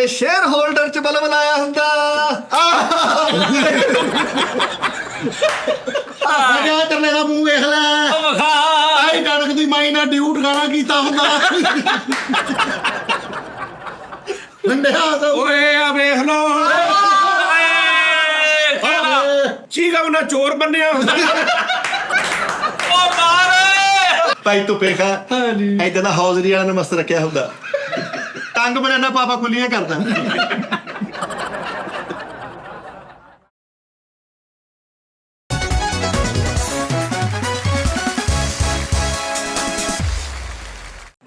Share holder ਚ bulb ਲਾਇਆ ਹੁੰਦਾ। ਤਰਲੇ ਦਾ ਮੂੰਹ ਵੇਖ ਲੈ, ਆਈ ਕਣਕ ਦੀ ਮਾਈ ਨਾਲ ਡਿਊਟ ਗਾਣਾ ਕੀਤਾ ਹੁੰਦਾ। ਓਏ ਆ ਵੇਖ ਲੋ ਚੀਗਾ ਉਹਨਾਂ ਚੋਰ ਬੰਨਿਆ ਹੁੰਦਾ। ਭਾਈ ਤੂੰ ਪੇਖਾ ਏਦਾਂ ਦਾ ਹੌਜ਼ਰੀ ਵਾਲਾ ਨੇ ਮਸਤ ਰੱਖਿਆ ਹੁੰਦਾ। ਟੰਗ ਬਨਾਨਾ ਪਾਪਾ ਖੁੱਲੀਆਂ ਕਰਦਾ।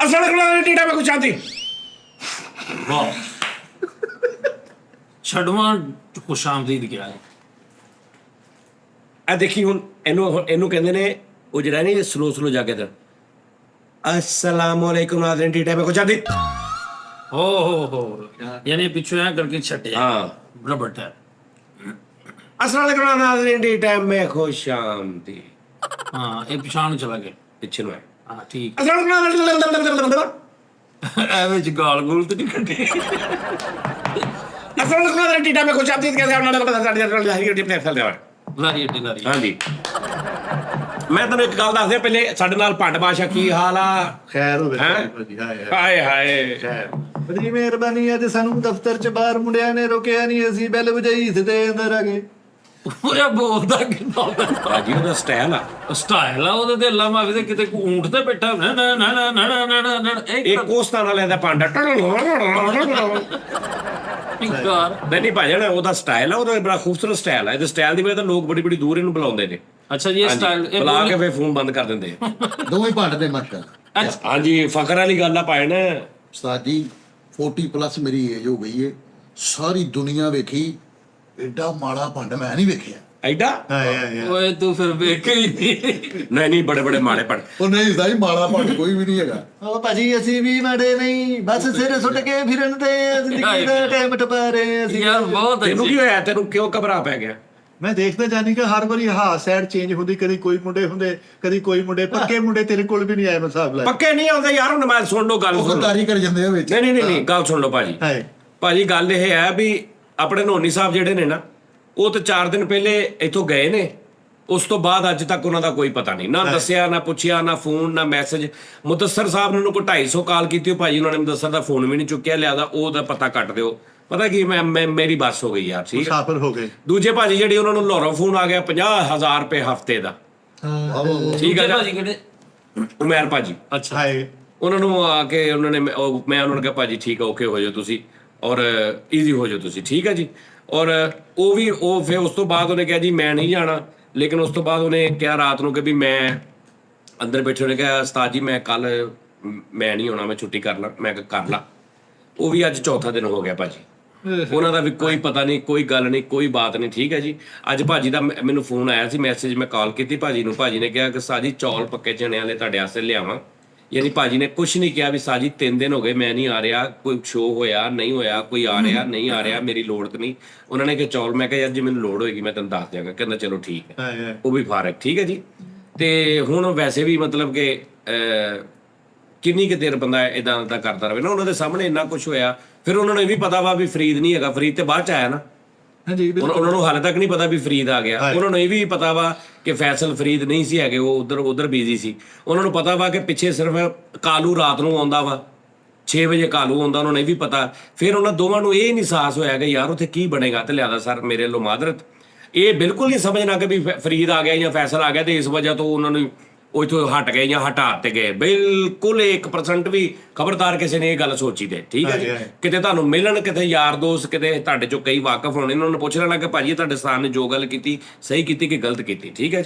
ਅਸਲ ਕੋਲ ਟੀਟਾ ਮੈਂ ਕੁਛ ਆਂਦੀ ਛੜਵਾ ਖੁਸ਼ ਆਮਦੀਦ ਗਿਆ ਹੈ। ਆ ਦੇਖੀ ਹੁਣ ਇਹਨੂੰ ਕਹਿੰਦੇ ਨੇ ਉਹ ਜਿਹੜਾ ਨਹੀਂ ਸਲੋ ਜਾ ਕੇ अस्सलामुअलैकुम नाज़रीन टी टाइम में कुछ आदि हो यानी पीछे यहाँ करके छटे हाँ रबड़ है। अस्सलाम वालेकुम नाज़रीन टी टाइम में खुश आमदीद। हाँ ये पिछाड़ चला गया पिछे में हाँ ठीक अस्सलाम एवज गाल गुल तो नहीं कटे। अस्सलाम वालेकुम टी टाइम में खुश आमदीद कैसे लारी हाँ जी मैं तेन एक गल दस पहले साडे नाल भंड बादशाह की हाल आ ਖੈਰ ਹੋਵੇ ਭਾਜੀ। ਹਾਏ हाय ਖੈਰ ਬੜੀ ਮਿਹਰਬਾਨੀ ਅੱਜ ਸਾਨੂੰ ਦਫ਼ਤਰ ਚ ਬਾਹਰ ਮੁੰਡਿਆਂ ਨੇ ਰੋਕਿਆ ਨਹੀਂ, ਅਸੀਂ ਬੈਲ ਵਜਾਈ ਸਿੱਧੇ ਅੰਦਰ ਆ ਗਏ। ਉਹ ਬੋਲਦਾ ਕਿੰਨਾ ਭਾਜੀ ਉਹਦਾ ਸਟਾਈਲ ਆ ਸਟਾਈਲ ਆ ਉਹਦੇ ਤੇ ਅੱਲਾ ਮਾਵੇ ਤੇ ਕਿਤੇ ਊਂਠ ਤੇ ਬੈਠਾ ਨਾ ਨਾ ਨਾ ਨਾ ਨਾ ਨਾ ਨਾ ਇੱਕ ਕੋਸਤਾਨ ਵਾਲਿਆਂ ਦਾ ਭਾਂਡਾ ਨਹੀਂ ਭਾਜਣ ਉਹਦਾ ਸਟਾਈਲ ਆ, ਉਹਦਾ ਬੜਾ ਖੂਬਸੂਰਤ ਸਟਾਈਲ ਆ। ਇਹਦੇ ਸਟਾਈਲ ਦੀ ਵਜ੍ਹਾ ਤਾਂ ਲੋਕ ਬੜੀ ਦੂਰ ਇਹਨੂੰ ਬੁਲਾਉਂਦੇ ਨੇ। ਅੱਛਾ ਜੀ ਇਹ ਸਟਾਈਲ ਬੁਲਾ ਕੇ ਫੇਰ ਫੋਨ ਬੰਦ ਕਰ ਦਿੰਦੇ ਦੋਵੇਂ ਭੰਡ ਦੇ ਮੱਟ। ਹਾਂਜੀ ਫਖਰ ਵਾਲੀ ਗੱਲ ਆ ਪਾਏ ਨਾ ਸਾਡੀ 40+ ਮੇਰੀ ਏਜ ਹੋ ਗਈ ਏ, ਸਾਰੀ ਦੁਨੀਆ ਵੇਖੀ, ਐਡਾ ਮਾੜਾ ਭੰਡ ਮੈਂ ਨਹੀਂ ਵੇਖਿਆ। ਐਡਾ ਓਏ ਤੂੰ ਫਿਰ ਵੇਖ ਹੀ ਨਹੀਂ ਬੜੇ ਮਾੜੇ ਪੜ ਉਹ ਨਹੀਂ ਸਾਈ ਮਾੜਾ ਭੰਡ ਕੋਈ ਵੀ ਨਹੀਂ ਹੈਗਾ। ਉਹ ਭਾਜੀ ਅਸੀਂ ਵੀ ਮਾੜੇ ਨਹੀਂ, ਬਸ ਸਿਰ ਸੁੱਟ ਕੇ ਫਿਰਨ ਤੇ ਜ਼ਿੰਦਗੀ ਦਾ ਟਾਈਮ ਟਪਾ ਰਹੇ ਅਸੀਂ। ਯਾਰ ਬਹੁਤ ਤੈਨੂੰ ਕੀ ਹੋਇਆ? ਤੈਨੂੰ ਕਿਉਂ ਘਬਰਾ ਪੈ ਗਿਆ? ਮੈਂ ਦੇਖਦਾ ਜਾਨੀ ਕਿ ਹਰ ਵਾਰੀ ਸਾਈਡ ਚੇਂਜ ਹੁੰਦੀ, ਕਦੀ ਕੋਈ ਮੁੰਡੇ ਹੁੰਦੇ ਕਦੀ ਕੋਈ ਮੁੰਡੇ। ਪੱਕੇ ਮੁੰਡੇ ਤੇਰੇ ਕੋਲ ਵੀ ਨਹੀਂ ਆਏ ਮਸਾਬ ਲੈ। ਪੱਕੇ ਨਹੀਂ ਆਉਂਦੇ ਯਾਰ, ਹੁਣ ਮੈਂ ਸੁਣ ਲਓ ਗੱਲ। ਉਹ ਤਾਰੀ ਕਰ ਜਾਂਦੇ ਆ ਵਿੱਚ। ਨਹੀਂ ਗੱਲ ਸੁਣ ਲਓ ਭਾਜੀ। ਭਾਜੀ ਗੱਲ ਇਹ ਹੈ ਵੀ ਆਪਣੇ ਨੋਨੀ ਸਾਹਿਬ ਜਿਹੜੇ ਨੇ ਨਾ, ਉਹ ਤਾਂ 4 ਦਿਨ ਪਹਿਲੇ ਇੱਥੋਂ ਗਏ ਨੇ। ਉਸ ਤੋਂ ਬਾਅਦ ਅੱਜ ਤੱਕ ਉਹਨਾਂ ਦਾ ਕੋਈ ਪਤਾ ਨਹੀਂ, ਨਾ ਦੱਸਿਆ ਨਾ ਪੁੱਛਿਆ ਨਾ ਫੋਨ ਨਾ ਮੈਸੇਜ। ਮੁਦੱਸਰ ਸਾਹਿਬ ਨੇ ਉਹਨੂੰ ਕੋਈ 250 ਕਾਲ ਕੀਤੀ, ਉਹ ਭਾਜੀ ਉਹਨਾਂ ਨੇ ਮੁਦੱਸਰ ਦਾ ਫੋਨ ਵੀ ਨਹੀਂ ਚੁੱਕਿਆ। ਲਿਆਦਾ ਉਹਦਾ ਪਤਾ ਕੱਟ ਦਿਓ। ਪਤਾ ਕੀ ਮੈਂ ਮੇਰੀ ਬੱਸ ਹੋ ਗਈ ਯਾਰ। ਠੀਕ ਮੁਸਾਫਰ ਹੋ ਗਏ। ਦੂਜੇ ਭਾਜੀ ਜਿਹੜੀ ਉਹਨਾਂ ਨੂੰ ਲਾਹੌਰੋਂ ਫੋਨ ਆ ਗਿਆ 50,000 ਰੁਪਏ ਹਫਤੇ ਦਾ। ਠੀਕ ਹੈ ਭਾਜੀ ਕਿਹੜੇ? ਉਮਰ ਭਾਜੀ। ਅੱਛਾ ਹਾਏ ਉਹਨਾਂ ਨੂੰ ਆ ਕੇ ਉਹਨਾਂ ਨੇ ਮੈਂ ਉਹਨਾਂ ਨੂੰ ਕਿਹਾ ਭਾਜੀ ਠੀਕ ਹੈ ਓਕੇ ਹੋ ਜਾਓ ਤੁਸੀਂ ਔਰ ਈਜ਼ੀ ਹੋ ਜਾਓ ਤੁਸੀਂ, ਠੀਕ ਹੈ ਜੀ। ਔਰ ਉਹ ਫਿਰ ਉਸ ਤੋਂ ਬਾਅਦ ਉਹਨੇ ਕਿਹਾ ਜੀ ਮੈਂ ਨਹੀਂ ਜਾਣਾ। ਲੇਕਿਨ ਉਸ ਤੋਂ ਬਾਅਦ ਉਹਨੇ ਕਿਹਾ ਰਾਤ ਨੂੰ ਕਿ ਵੀ ਮੈਂ ਅੰਦਰ ਬੈਠੇ, ਉਹਨੇ ਕਿਹਾ ਉਸਤਾਦ ਜੀ ਮੈਂ ਕੱਲ ਮੈਂ ਨਹੀਂ ਆਉਣਾ, ਮੈਂ ਛੁੱਟੀ ਕਰ ਲਾਂ। ਮੈਂ ਕਿਹਾ ਕਰ ਲਾ। ਉਹ ਵੀ ਅੱਜ ਚੌਥਾ ਦਿਨ ਹੋ ਗਿਆ ਭਾਜੀ। ਉਹਨਾਂ ਦਾ ਵੀ ਕੋਈ ਪਤਾ ਨਹੀਂ, ਕੋਈ ਗੱਲ ਨਹੀਂ, ਕੋਈ ਬਾਤ ਨਹੀਂ, ਠੀਕ ਹੈ ਜੀ। ਅੱਜ ਭਾਜੀ ਦਾ ਮੈਨੂੰ ਫੋਨ ਆਇਆ ਸੀ, ਮੈਸੇਜ ਮੈਂ ਕਾਲ ਕੀਤੀ ਭਾਜੀ ਨੂੰ। ਭਾਜੀ ਨੇ ਕਿਹਾ ਕਿ ਸਾਜੀ ਚੌਲ ਪੱਕੇ ਚਣੇ ਵਾਲੇ ਤੁਹਾਡੇ ਵਾਸਤੇ ਲਿਆਵਾਂ। ਯਾਨੀ ਭਾਜੀ ਨੇ ਕੁਛ ਨਹੀਂ ਕਿਹਾ ਵੀ ਸਾਜੀ 3 ਦਿਨ ਹੋ ਗਏ ਮੈਂ ਨਹੀਂ ਆ ਰਿਹਾ, ਕੋਈ ਸ਼ੋਅ ਹੋਇਆ ਨਹੀਂ ਹੋਇਆ, ਕੋਈ ਆ ਰਿਹਾ ਨਹੀਂ ਆ ਰਿਹਾ, ਮੇਰੀ ਲੋੜ ਤਾਂ ਨਹੀਂ। ਉਹਨਾਂ ਨੇ ਕਿਹਾ ਚੌਲ। ਮੈਂ ਕਿਹਾ ਯਾਰ ਜੇ ਮੈਨੂੰ ਲੋੜ ਹੋਏਗੀ ਮੈਂ ਤੈਨੂੰ ਦੱਸ ਦਿਆਂਗਾ। ਕਹਿੰਦਾ ਚਲੋ ਠੀਕ ਹੈ। ਉਹ ਵੀ ਫਾਰਗ, ਠੀਕ ਹੈ ਜੀ। ਤੇ ਹੁਣ ਵੈਸੇ ਵੀ ਮਤਲਬ ਕਿ ਕਿੰਨੀ ਕੁ ਦੇਰ ਬੰਦਾ ਇਦਾਂ ਦਾ ਕਰਦਾ ਰਹੇ ਨਾ, ਉਹਨਾਂ ਦੇ ਸਾਹਮਣੇ ਇੰਨਾ ਕੁਛ ਹੋਇਆ। ਫਿਰ ਉਹਨਾਂ ਨੂੰ ਇਹ ਵੀ ਪਤਾ ਵਾ ਵੀ ਫਰੀਦ ਨਹੀਂ ਹੈਗਾ, ਫਰੀਦ ਤੇ ਬਾਅਦ ਚ ਆਇਆ ਨਾ। ਉਹਨਾਂ ਨੂੰ ਹਾਲੇ ਤੱਕ ਨਹੀਂ ਪਤਾ ਵੀ ਫਰੀਦ ਆ ਗਿਆ। ਉਹਨਾਂ ਨੂੰ ਇਹ ਵੀ ਪਤਾ ਵਾ ਕਿ ਫੈਸਲ ਫਰੀਦ ਨਹੀਂ ਸੀ ਹੈਗੇ, ਉਹ ਉਧਰ ਬਿਜ਼ੀ ਸੀ। ਉਹਨਾਂ ਨੂੰ ਪਤਾ ਵਾ ਕਿ ਪਿੱਛੇ ਸਿਰਫ ਕਾਲੂ ਰਾਤ ਨੂੰ ਆਉਂਦਾ ਵਾ, 6 ਵਜੇ ਕਾਲੂ ਆਉਂਦਾ, ਉਹਨਾਂ ਨੂੰ ਇਹ ਵੀ ਪਤਾ। ਫਿਰ ਉਹਨਾਂ ਦੋਵਾਂ ਨੂੰ ਇਹ ਨਹੀਂ ਅਹਿਸਾਸ ਹੋਇਆ ਕਿ ਯਾਰ ਉੱਥੇ ਕੀ ਬਣੇਗਾ। ਤੇ ਲਿਆਦਾ ਸਰ ਮੇਰੇ ਵੱਲੋਂ ਮਾਦਰਤ, ਇਹ ਬਿਲਕੁਲ ਨਹੀਂ ਸਮਝਣਾ ਕਿ ਵੀ ਫਰੀਦ ਆ ਗਿਆ ਜਾਂ ਫੈਸਲ ਆ ਗਿਆ ਤੇ ਇਸ ਵਜ੍ਹਾ ਤੋਂ ਉਹਨਾਂ ਨੂੰ ਉਹ ਇੱਥੋਂ ਹਟ ਗਏ ਜਾਂ ਹਟਾ ਤੇ ਗਏ। ਬਿਲਕੁਲ 1% ਵੀ ਖਬਰਦਾਰ ਕਿਸੇ ਨੇ ਇਹ ਗੱਲ ਸੋਚੀ ਤੇ, ਠੀਕ ਹੈ ਜੀ। ਕਿਤੇ ਤੁਹਾਨੂੰ ਮਿਲਣ, ਕਿਤੇ ਯਾਰ ਦੋਸਤ, ਕਿਤੇ ਤੁਹਾਡੇ ਚੋਂ ਕਈ ਵਾਕਫ ਹੋਣੇ, ਇਹਨਾਂ ਨੂੰ ਪੁੱਛ ਲੈਣਾ ਕਿ ਭਾਜੀ ਤੁਹਾਡੇ ਸਾਹ ਨੇ ਜੋ ਗੱਲ ਕੀਤੀ ਸਹੀ ਕੀਤੀ ਕਿ ਗਲਤ ਕੀਤੀ, ਠੀਕ ਹੈ।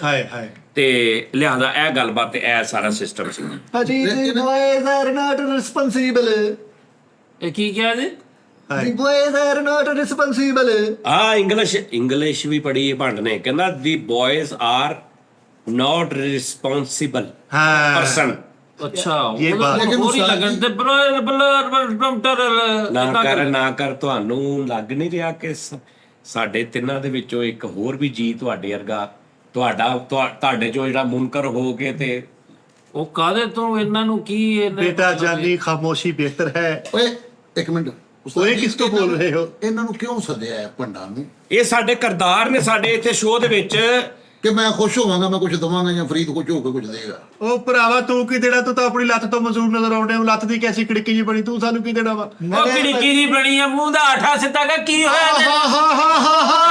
ਤੇ ਲਿਹਾਜ਼ਾ ਇਹ ਗੱਲਬਾਤ ਤੇ ਇਹ ਸਾਰਾ ਸਿਸਟਮ ਸੀ ਭਾਜੀ। The boys are not responsible। ਇਹ ਕੀ ਕਿਹਾ ਜੀ? The boys are not responsible। English ਵੀ ਪੜ੍ਹੀ ਭੰਡ ਨੇ। ਕਹਿੰਦਾ ਦੀ boys are not responsible person। अच्छा ये बात ਨਾ ਕਰ ਤੁਹਾਨੂੰ ਲੱਗ ਨਹੀਂ ਰਿਹਾ ਕਿ ਸਾਡੇ ਤਿੰਨਾਂ ਦੇ ਵਿੱਚੋਂ ਇੱਕ ਹੋਰ ਵੀ ਜੀ ਤੁਹਾਡੇ ਵਰਗਾ ਤੁਹਾਡੇ ਚੋਂ ਜਿਹੜਾ ਮੁਨਕਰ ਹੋ ਕੇ ਤੇ ਉਹ ਕਾਹਦੇ ਤੋਂ ਇਹਨਾਂ ਨੂੰ ਕੀ ਬੇਟਾ ਜਾਨੀ ਖਾਮੋਸ਼ੀ ਬਿਹਤਰ ਹੈ। ਓਏ ਇੱਕ ਮਿੰਟ, ਉਹ ਇਹ ਕਿਸ ਤੋਂ ਬੋਲ ਰਹੇ ਹੋ? ਇਹਨਾਂ ਨੂੰ ਕਿਉਂ ਸੱਦਿਆ ਹੈ ਭੰਡਾਂ ਨੂੰ? ਇਹ ਸਾਡੇ ਕਿਰਦਾਰ ਨੇ ਸਾਡੇ ਇੱਥੇ ਸ਼ੋਅ ਦੇ ਵਿੱਚ। ਕਿ ਮੈਂ ਖੁਸ਼ ਹੋਵਾਂਗਾ, ਮੈਂ ਕੁਝ ਦਵਾਂਗਾ, ਜਾਂ ਫਰੀਦ ਖੁਸ਼ ਹੋ ਕੇ ਕੁਝ ਦੇਗਾ? ਉਹ ਭਰਾਵਾ ਤੂੰ ਕੀ ਦੇਣਾ? ਤੂੰ ਤਾਂ ਆਪਣੀ ਲੱਤ ਤੋਂ ਮਜ਼ਦੂਰ ਨਜ਼ਰ ਆਉਂਦੇ ਹੋ। ਲੱਤ ਦੀ ਕੈਸੀ ਖਿੜਕੀ ਜੀ ਬਣੀ, ਤੂੰ ਸਾਨੂੰ ਕੀ ਦੇਣਾ ਵਾ? ਉਹ ਖਿੜਕੀ ਦੀ ਬਣੀ ਆ, ਮੂੰਹ ਦਾ ਆਠਾ ਸਿੱਧਾ ਕਰ, ਕੀ ਹੋਇਆ ਹਾਂ ਹਾਂ ਹਾਂ ਹਾਂ ਹਾਂ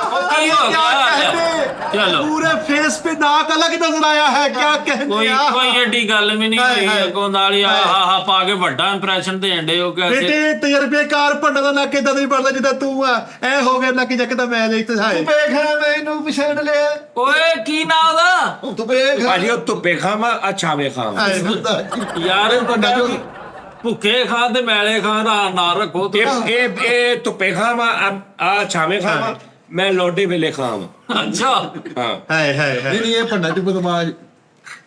ਉਹ ਕੀ ਹੋ ਗਿਆ? ਚਲੋ पूरे फेस पे नाक अलग नजर आया है, क्या कहने ਕੋਈ आ? ਕੋਈ ਏਡੀ ਗੱਲ ਵੀ ਨਹੀਂ ਹਾਏ, ਹਾਏ। ਹੋਈ। ਅੱਗੋਂ ਨਾਲ ਹੀ ਆਹ ਪਾ ਕੇ ਵੱਡਾ ਇੰਪ੍ਰੈਸ਼ਨ ਦੇਣ ਡੇ ਹੋ ਕਿ ਬੇਟੇ ਤਜਰਬੇਕਾਰ ਭੰਡਾ ਦਾ ਨੱਕ ਏਦਾਂ ਨਹੀਂ ਪੜਦਾ ਜਿੱਦਾਂ ਤੂੰ ਆ। ਐ ਹੋ ਗਿਆ ਨੱਕ ਜੱਕਦਾ ਮੈਂ ਦੇਖ ਤੇ ਹਾਏ ਵੇਖਾ ਮੈਨੂੰ ਪਛਾਣ ਲਿਆ। ਓਏ ਕੀ ਨਾਂ ਉਹਦਾ? ਤੂੰ ਵੇਖ ਭਾਜੀ ਉਹ ਧੁੱਪੇ ਖਾਵਾਂ ਅੱਛਾ ਵੇ ਖਾਵਾਂ। ਯਾਰ ਭੁੱਖੇ ਖਾਂ ਤੇ ਮੈਲੇ ਖਾਂ ਦਾ ਨਾਂ ਰੱਖੋ ਤੁਸੀਂ। ਇਹ ਧੁੱਪੇ ਖਾਵਾਂ ਆ ਛਾਵੇਂ ਖਾਵਾਂ, ਮੈਂ ਲੋਡੇ ਵੇਲੇ ਖਾਵਾਂ। ਅੱਛਾ ਹਾਂ ਹਾਏ ਹਾਏ ਹਾਏ ਨਹੀਂ ਇਹ ਭੰਡਾਂ 'ਚ ਬਦਮਾਸ਼,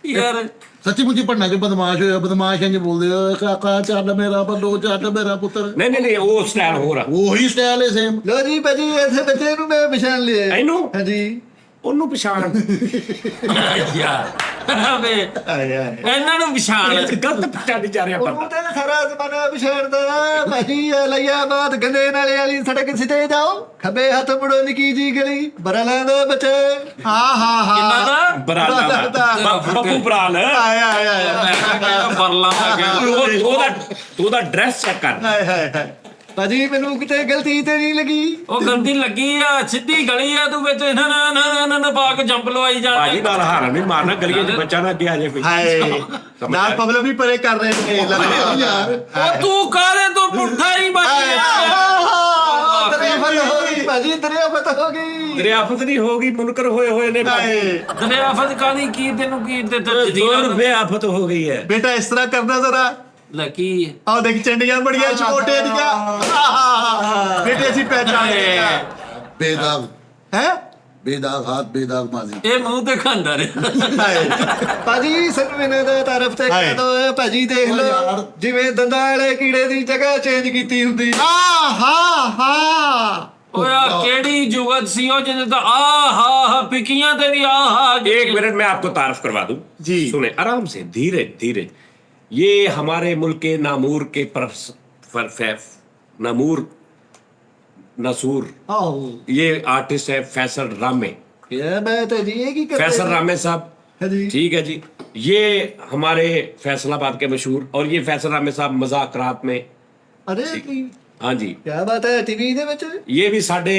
ਯਾਰ ਸੱਚੀ ਮੁੱਚੀ ਭੰਡਾਂ 'ਚ ਬਦਮਾਸ਼ ਹੋਇਆ। ਬਦਮਾਸ਼ ਇੰਜ ਬੋਲਦੇ ਆ, ਕਾਕਾ ਚੱਲ ਮੇਰਾ ਬੱਲੋ, ਚੱਲ ਮੇਰਾ ਪੁੱਤਰ। ਨਹੀਂ ਉਹ ਸਟਾਈਲ ਹੋਰ ਆ। ਉਹੀ ਸਟਾਈਲ ਹੈ ਸੇਮ। ਲੋ ਜੀ ਭਾਜੀ ਇਥੇ ਬੱਚੇ ਨੂੰ ਮੈਂ ਪਛਾਣ ਲਿਆ। ਇਹਨੂੰ ਹਾਂਜੀ ਉਹਨੂੰ ਪਛਾਣ ਯਾਰ ਵੇ ਹਾਏ ਹਾਏ ਇਹਨਾਂ ਨੂੰ ਪਛਾਣ ਗਲਤ ਪਛਾਣੀ ਜਾ ਰਿਹਾ ਉਹਨੂੰ ਬੰਦਾ। ਤੇ ਸਾਰਾ ਜ਼ਮਾਨਾ ਪਛਾਣਦਾ ਭਾਜੀ। ਲਈਆ ਬਾਤ ਗੰਦੇ ਨਾਲੇ ਵਾਲੀ ਸੜਕ ਸਿੱਧੇ ਜਾਓ, ਖੱਬੇ ਹੱਥ ਮੁੜੋ ਨਿੱਕੀ ਜੀ ਗਲੀ, ਬਰਾਲਾਂ ਦਾ ਬੱਚੇ। ਹਾਂ ਹਾਂ ਹਾਂ ਕਿੰਨਾ ਦਾ? ਬਰਾਲਾ ਦਾ ਬੱਬੂ ਬਰਾਲ। ਹਾਏ ਹਾਏ ਹਾਏ ਮੈਂ ਕਿਹਾ ਬਰਲਾ ਆ ਗਿਆ। ਉਹਦਾ ਡਰੈਸ ਚੈੱਕ ਕਰ। ਹਾਏ ਹਾਏ ਹਾਏ ਭਾਜੀ ਮੈਨੂੰ ਕਿਤੇ ਗਲਤੀ ਤੇ ਨਹੀਂ ਲੱਗੀ। ਉਹ ਗਲਤੀ ਲੱਗੀ ਆ, ਸਿੱਧੀ ਗਲੀ ਆ, ਤੂੰ ਵਿੱਚ ਨਾ ਨਾ ਨਾ ਨਾ ਨਾ ਪਾ ਕੇ ਜੰਪ ਲਵਾਈ ਜਾ। ਭਾਜੀ ਨਾਲ ਹਾਰਨ ਨਹੀਂ ਮਾਰਨਾ, ਗਲੀਆਂ 'ਚ ਬੱਚਾ ਨਾ ਅੱਗੇ ਆ ਜਾਏ ਕੋਈ। ਹਾਏ ਨਾਲ ਪਬਲਿਕ ਵੀ ਪਰੇ ਕਰ ਰਹੇ ਨੇ ਯਾਰ। ਉਹ ਤੂੰ ਕਾਹਦੇ ਤੋਂ ਪੁੱਠਾ ਹੀ ਬਚਿਆ? ਦਰਿਆਫਤ ਹੋ ਗਈ ਭਾਜੀ, ਦਰਿਆਫਤ ਹੋ ਗਈ। ਦਰਿਆਫਤ ਨਹੀਂ ਹੋਗੀ, ਮੁਨਕਰ ਹੋਏ ਨੇ ਭਾਜੀ। ਹਾਏ ਦਰਿਆਫਤ ਕਾਹਦੀ? ਕੀ ਤੈਨੂੰ ਕੀ ਤੇ ਜ਼ੋਰ ਬੇਆਫਤ ਹੋ ਗਈ ਹੈ। ਬੇਟਾ ਇਸ ਤਰ੍ਹਾਂ ਕਰਨਾ ਜ਼ਰਾ। ਲੱਕੀ ਆਹ ਦੇਖ ਚੰਡੀਆਂ ਬੜੀਆਂ ਛੋਟੇ ਦੀਆਂ। ਬੇਟੇ ਅਸੀਂ ਪਹਿਚਾਨ ਲਿਆ ਬੇਦਾਗ ਹੈ। ਬੇਦਾਗ ਹਾਥ, ਬੇਦਾਗ ਮਾਜ਼ੀ। ਇਹ ਮੂੰਹ ਤੇ ਖਾਂਦਾ ਰਿਹਾ। ਹਾਏ ਭਾਜੀ ਸਾਨੂੰ ਇਹਨਾਂ ਦਾ ਤਾਰਫ ਤੇ ਹਾਏ। ਕਰ ਦੋ ਭਾਜੀ। ਦੇਖ ਓ ਲਓ ਯਾਰ। ਜਿਵੇਂ ਦੰਦਾਂ ਵਾਲੇ ਕੀੜੇ ਦੀ ਜਗ੍ਹਾ ਚੇਂਜ ਕੀਤੀ ਹੁੰਦੀ। ਹਾਂ ਹਾਂ ਹਾਂ ਓਏ ਆ ਕਿਹੜੀ ਜੁਗਤ ਸੀ ਉਹ ਜਿਹਦੇ ਤਾਂ ਆਹਾ ਪਿੱਕੀਆਂ ਤੇ ਵੀ ਆਹਾ। एक मिनट में आपको तारफ करवा दूं जी। सुने आराम से, धीरे धीरे। ये हमारे मुल्क के नामूर के नमूर नसूर, ਆਹੋ ये आर्टिस्ट है फैसल रामे। ਇਹ ਮੈਂ ਤਾਂ ਜੀ ਇਹ ਕੀ ਕਰਦੇ फैसल रामे साहब, ਹਾਂਜੀ ठीक है जी। ये हमारे फैसलाबाद के मशहूर, और ये फैसल रामे साहब मजाकरात में। ਅਰੇ ਕੀ हाँ जी, ਬਾਤ ਹੈ ਟੀਵੀ ਦੇ ਵਿੱਚ। ये भी साडे